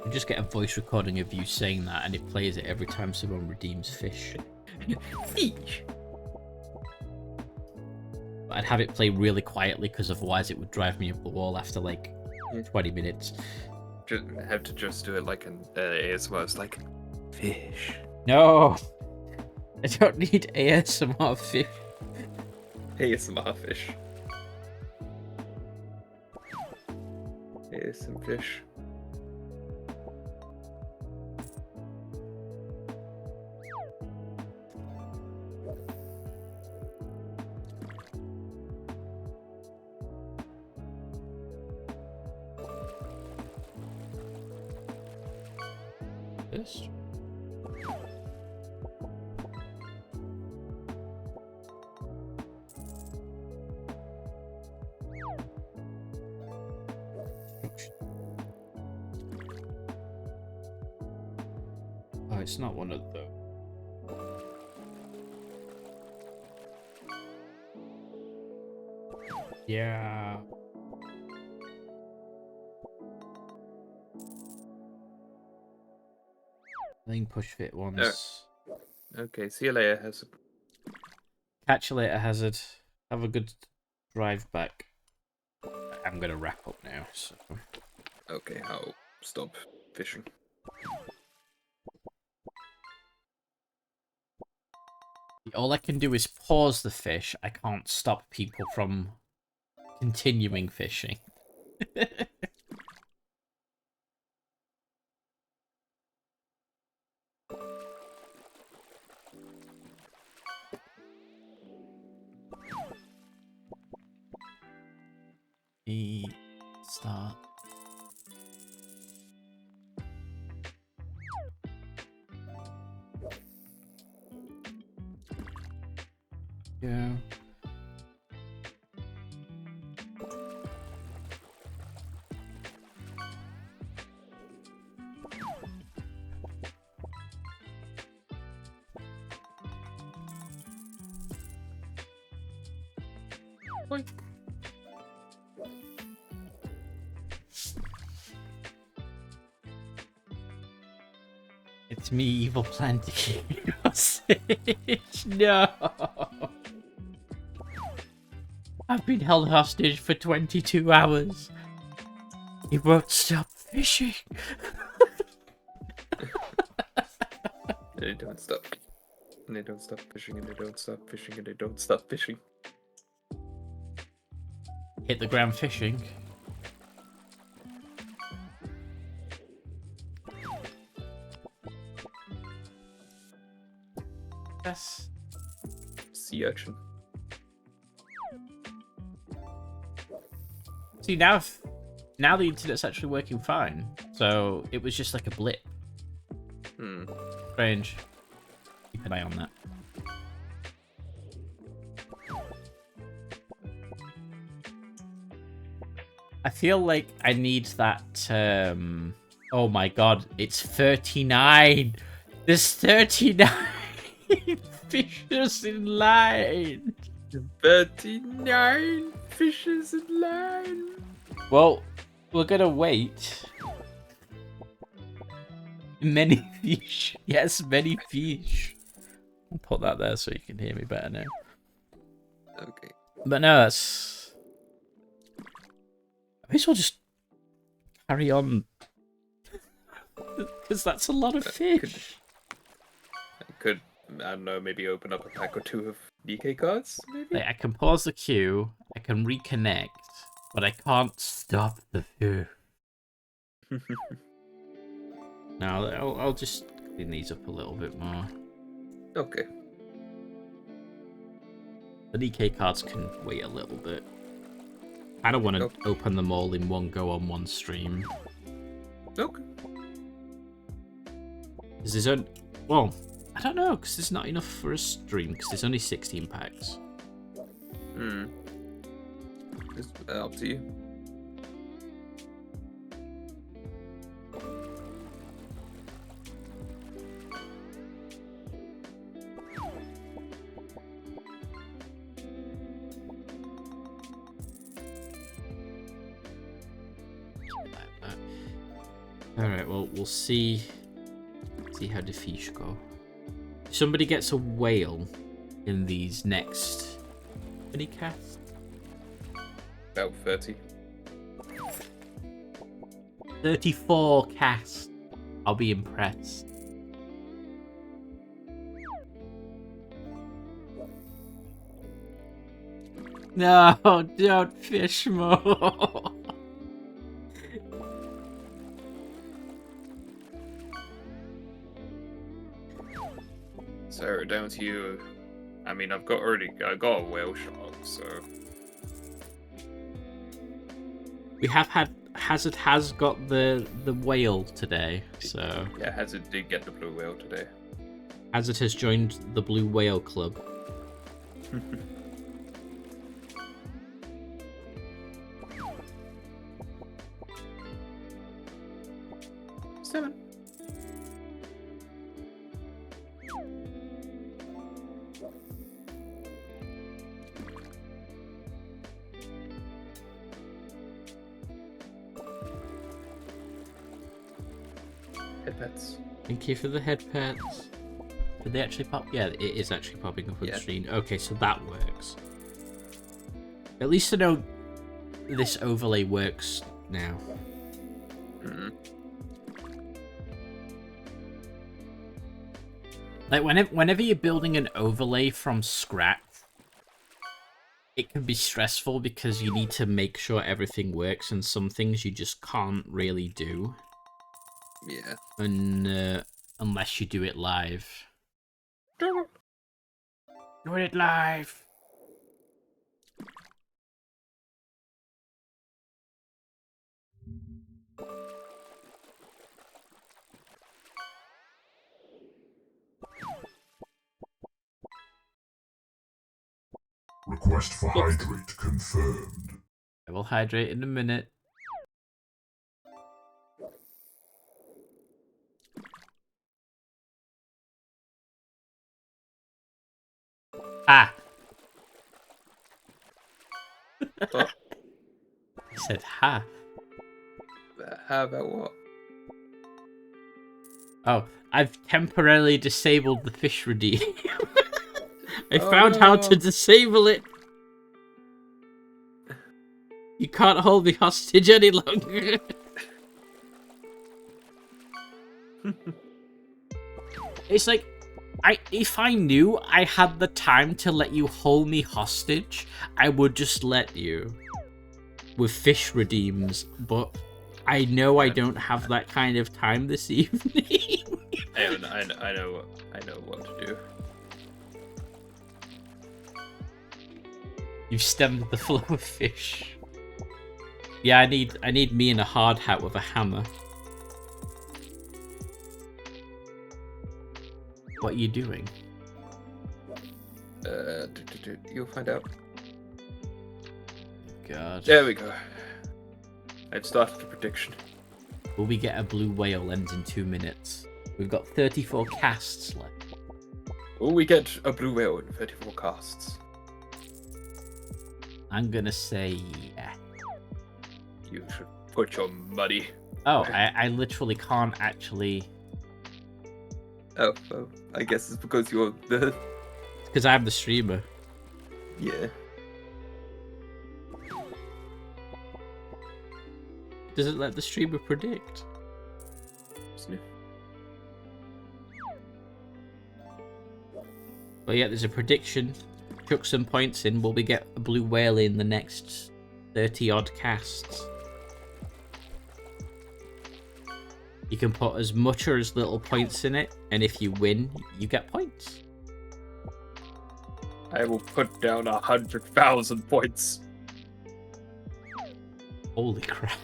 You just get a voice recording of you saying that, and it plays it every time someone redeems fish. Fish. But I'd have it play really quietly, because otherwise it would drive me up the wall after like 20 minutes. Just have to just do it like an ASMR. It's like fish. No! I don't need ASMR fish. ASMR fish. ASM fish. This? Oh, it's not one of those. Yeah. I think push fit once. Okay, see you later. Catch you later, Hazard. Have a good drive back. I'm gonna wrap up now, so. Okay, I'll stop fishing. All I can do is pause the fish. I can't stop people from continuing fishing. Start. Yeah. Oi. It's me, evil plan to keep you hostage. No. I've been held hostage for 22 hours. He won't stop fishing. They don't stop. And they don't stop fishing, and they don't stop fishing, and they don't stop fishing. Hit the ground fishing. Yes. Sea urchin. See, now the internet's actually working fine. So it was just like a blip. Strange. Keep an eye on that. I feel like I need that, oh my god, it's 39! There's 39 fishes in line. 39 fishes in line. Well, we're gonna wait. Many fish. Yes, many fish. I'll put that there so you can hear me better now. Okay. But no, that's... I may as well just carry on. Because that's a lot of fish. I could, I don't know, maybe open up a pack or two of DK cards, maybe? Like, I can pause the queue, I can reconnect, but I can't stop the queue. Now, I'll just clean these up a little bit more. Okay. The DK cards can wait a little bit. I don't want to open them all in one go on one stream. Okay. Because there's only... Well, I don't know, because there's not enough for a stream, because there's only 16 packs. Hmm. It's up to you. Alright, well, we'll see how the fish go. If somebody gets a whale in these next mini casts. About 30. 34 casts. I'll be impressed. No, don't fish more. So down to you. I mean, I got a whale shark, so We have had Hazard has got the whale today, so yeah, Hazard did get the blue whale today. Hazard has joined the Blue Whale Club. 7. Head pets. Thank you for the head pets. Did they actually pop? Yeah, it is actually popping up on the screen. Okay, so that works. At least I know this overlay works now. Mm-hmm. Like, whenever you're building an overlay from scratch, it can be stressful because you need to make sure everything works, and some things you just can't really do. Yeah. And unless you do it live. Do it live. Request for hydrate confirmed. I will hydrate in a minute. Ah! What? I said ha. How about what? Oh, I've temporarily disabled the fish redeem. I found how to disable it. You can't hold me hostage any longer. It's like, if I knew I had the time to let you hold me hostage, I would just let you with fish redeems, but I know I don't have that kind of time this evening. I know what to do. You've stemmed the flow of fish. Yeah, I need me in a hard hat with a hammer. What are you doing? You'll find out. God. There we go. I've started the prediction. Will we get a blue whale ends in 2 minutes? We've got 34 casts left. Will we get a blue whale in 34 casts? I'm gonna say yeah. You should put your money. Oh, I literally can't actually... Oh, well, I guess it's because you're the... Because I'm the streamer. Yeah. Does it let the streamer predict? Sniff. Well, yeah, there's a prediction. Chuck some points in. Will we get a blue whale in the next 30-odd casts? You can put as much or as little points in it, and if you win, you get points. I will put down 100,000 points. Holy crap.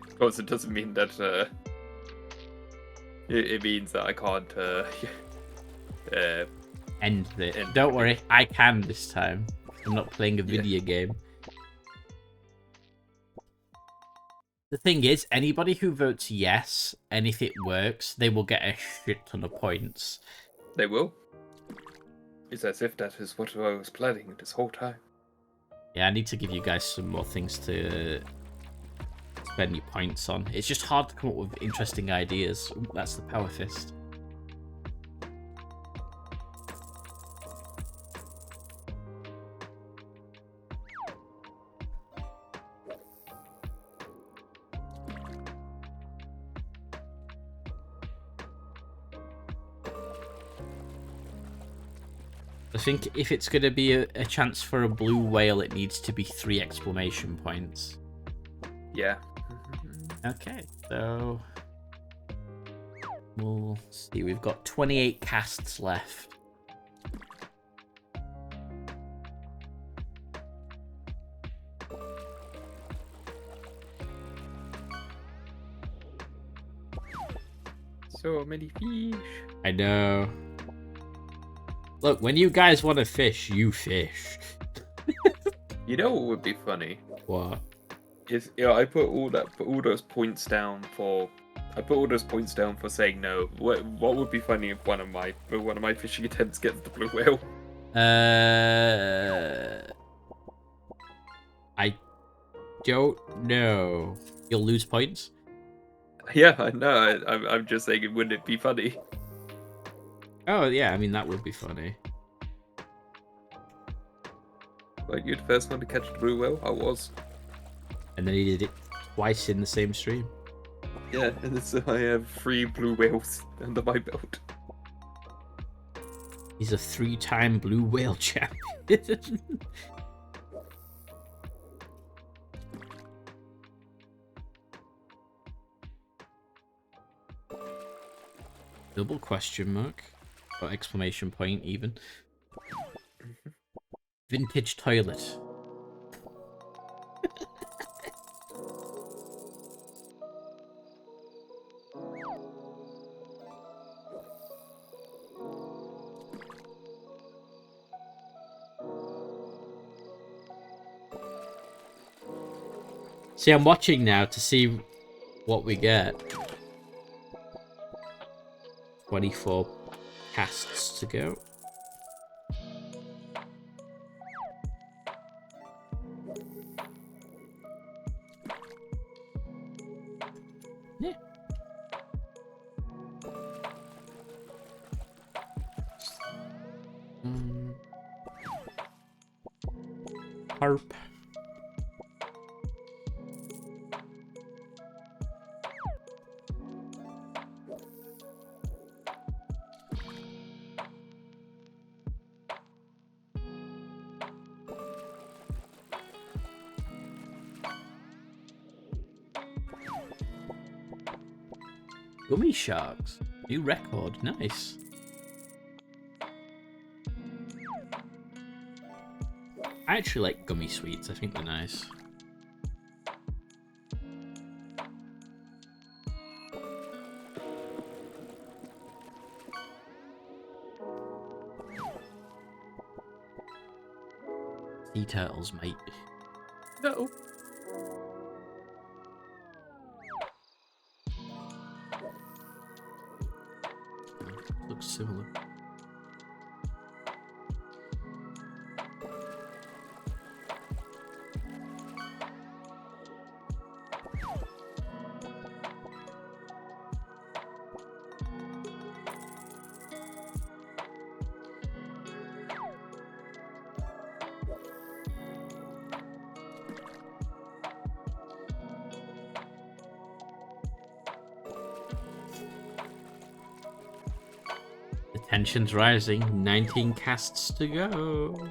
Of course, it doesn't mean that, it means that I can't, End it. End Don't it. worry, I can this time. I'm not playing a video game. The thing is, anybody who votes yes, and if it works, they will get a shit ton of points. They will. It's as if that is what I was planning this whole time. Yeah, I need to give you guys some more things to spend your points on. It's just hard to come up with interesting ideas. Ooh, that's the power fist. I think if it's going to be a chance for a blue whale, it needs to be 3 exclamation points. Yeah. Okay, so we'll see. We've got 28 casts left. So many fish. I know. Look, when you guys want to fish, you fish. You know what would be funny? What? Is I put all those points down for. I put all those points down for saying no. What would be funny if one of my fishing attempts gets the blue whale? I don't know. You'll lose points? Yeah, I know. I'm just saying, wouldn't it be funny? Oh, yeah, I mean, that would be funny. Like, you're the first one to catch the blue whale? I was. And then he did it twice in the same stream. Yeah, and so I have 3 blue whales under my belt. He's a 3-time blue whale champion. Double question mark. Or exclamation point, even. Vintage toilet. See, I'm watching now to see what we get. 24 casts to go. Yeah. Harp. Gummy sharks. New record. Nice. I actually like gummy sweets. I think they're nice. Sea turtles, mate. No. Tension's rising. 19 casts to go.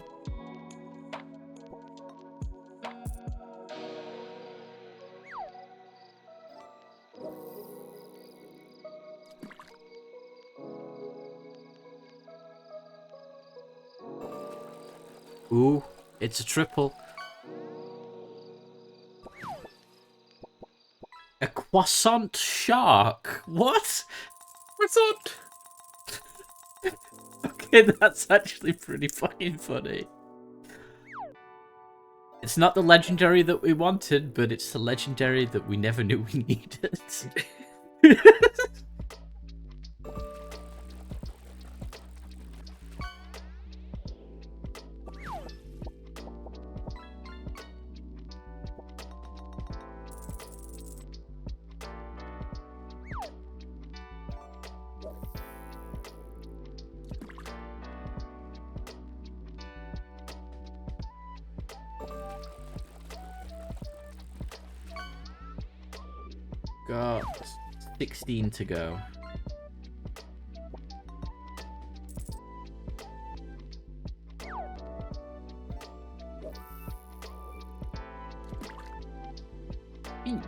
Ooh, it's a triple. A croissant shark. What? Croissant. Okay, that's actually pretty fucking funny. It's not the legendary that we wanted, but it's the legendary that we never knew we needed. Got 16 to go. Eesh.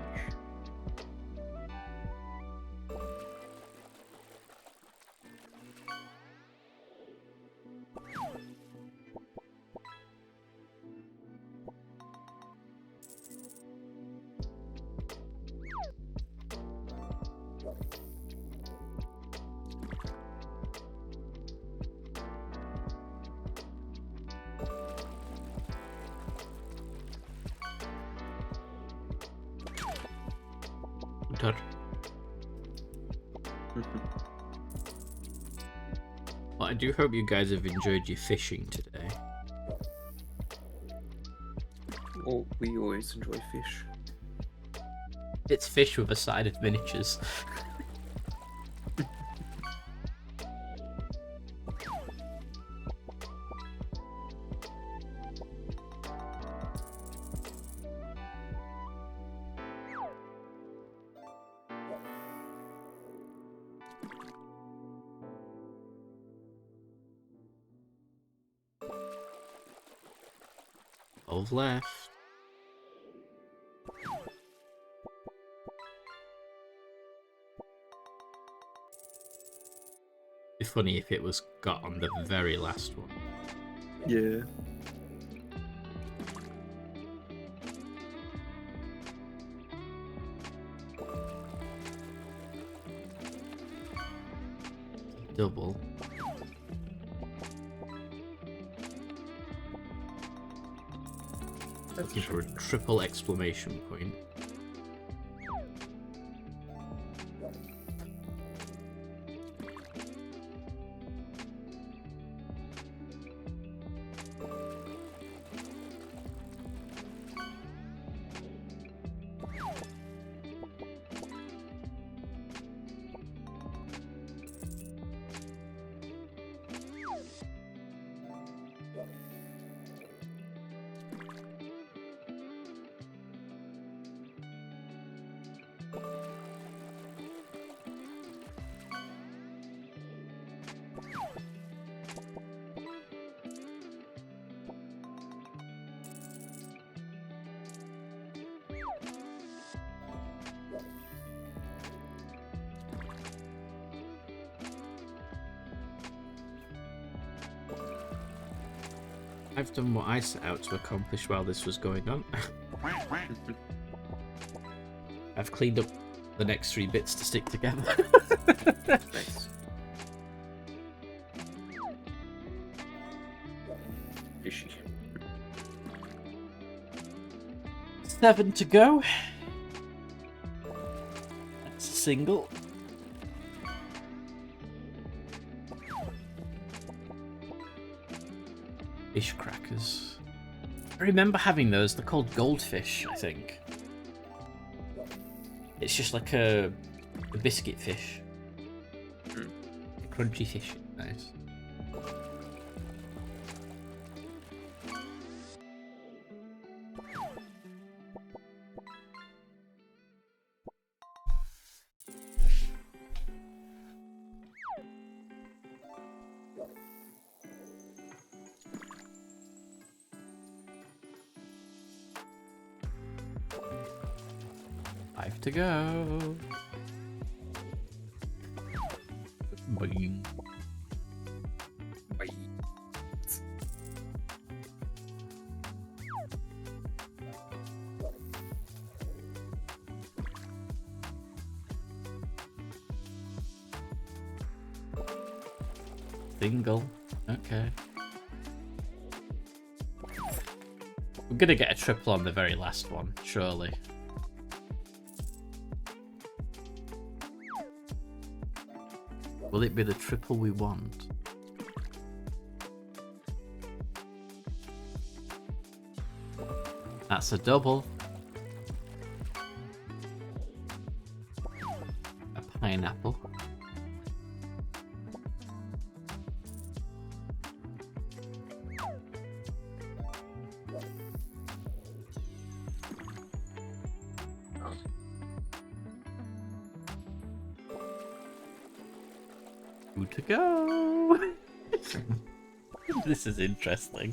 Good. Well, I do hope you guys have enjoyed your fishing today. Oh, we always enjoy fish. It's fish with a side of miniatures. Of left. It'd be funny if it was got on the very last one. Yeah. Double. Looking for a triple exclamation point. I've done what I set out to accomplish while this was going on. I've cleaned up the next 3 bits to stick together. Nice. Fishy. 7 to go. That's a single. Fish crackers. I remember having those. They're called goldfish, I think. It's just like a biscuit fish. A crunchy fish. Nice. 5 to go. Boing. Bye. Single. Okay. We're gonna get a triple on the very last one, surely. Will it be the triple we want? That's a double. A pineapple. Two to go. This is interesting.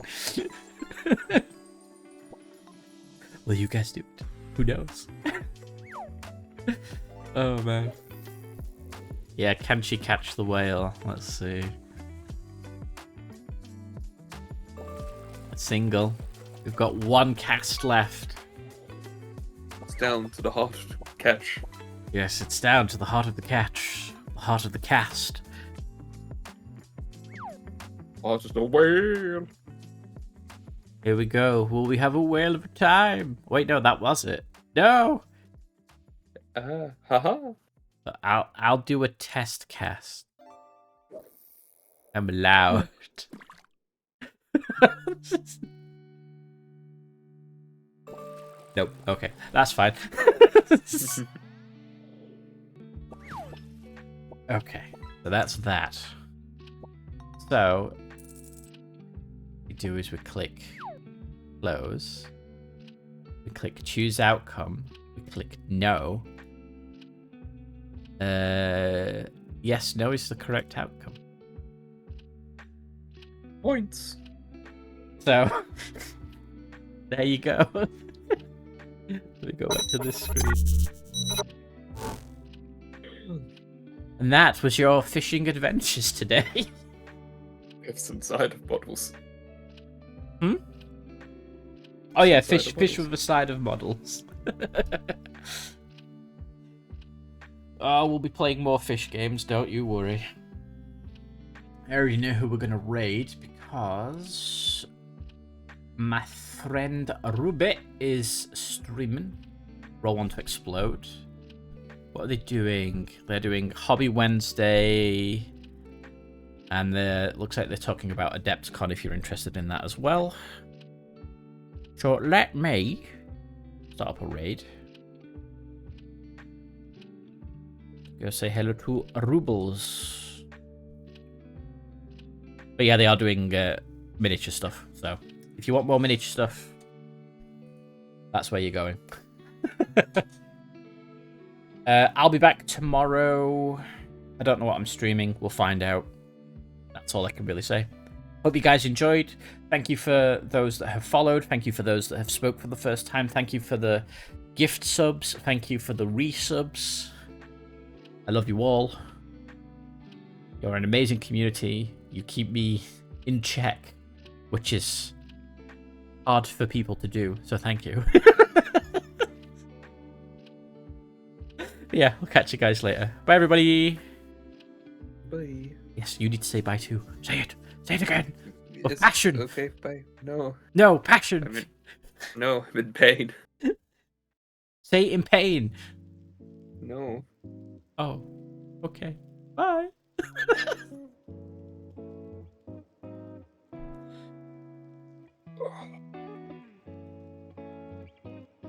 Will you guys do it? Who knows? Oh man. Yeah, can she catch the whale? Let's see. A single. We've got one cast left. It's down to the heart catch. Yes, it's down to the heart of the catch. The heart of the cast. Oh, it's just a whale. Here we go. Will we have a whale of a time? Wait, no, that was it. No! Haha. I'll do a test cast. I'm allowed. Nope. Okay, that's fine. Okay, so that's that. So what we do is we click close. We click choose outcome. We click no. Yes, no is the correct outcome. Points. So there you go. Let me go back to this screen. And that was your fishing adventures today. It's inside of bottles. Hmm? Oh yeah, Side of fish models. with the side of models. Oh, we'll be playing more fish games, don't you worry. I already know who we're gonna raid because my friend Ruby is streaming. Roll One to Explode. What are they doing? They're doing Hobby Wednesday. And looks like they're talking about AdeptCon if you're interested in that as well. So let me start up a raid. Go say hello to Rubles. But yeah, they are doing miniature stuff. So if you want more miniature stuff, that's where you're going. I'll be back tomorrow. I don't know what I'm streaming. We'll find out. That's all I can really say. Hope you guys enjoyed. Thank you for those that have followed. Thank you for those that have spoke for the first time. Thank you for the gift subs. Thank you for the resubs. I love you all. You're an amazing community. You keep me in check, which is hard for people to do. So thank you. Yeah, we'll catch you guys later. Bye, everybody. Bye. Yes, you need to say bye too. Say it. Say it again. With Yes, passion. Okay, bye. No. No, passion. I'm in... No, I'm in pain. Say it in pain. No. Oh, okay. Bye.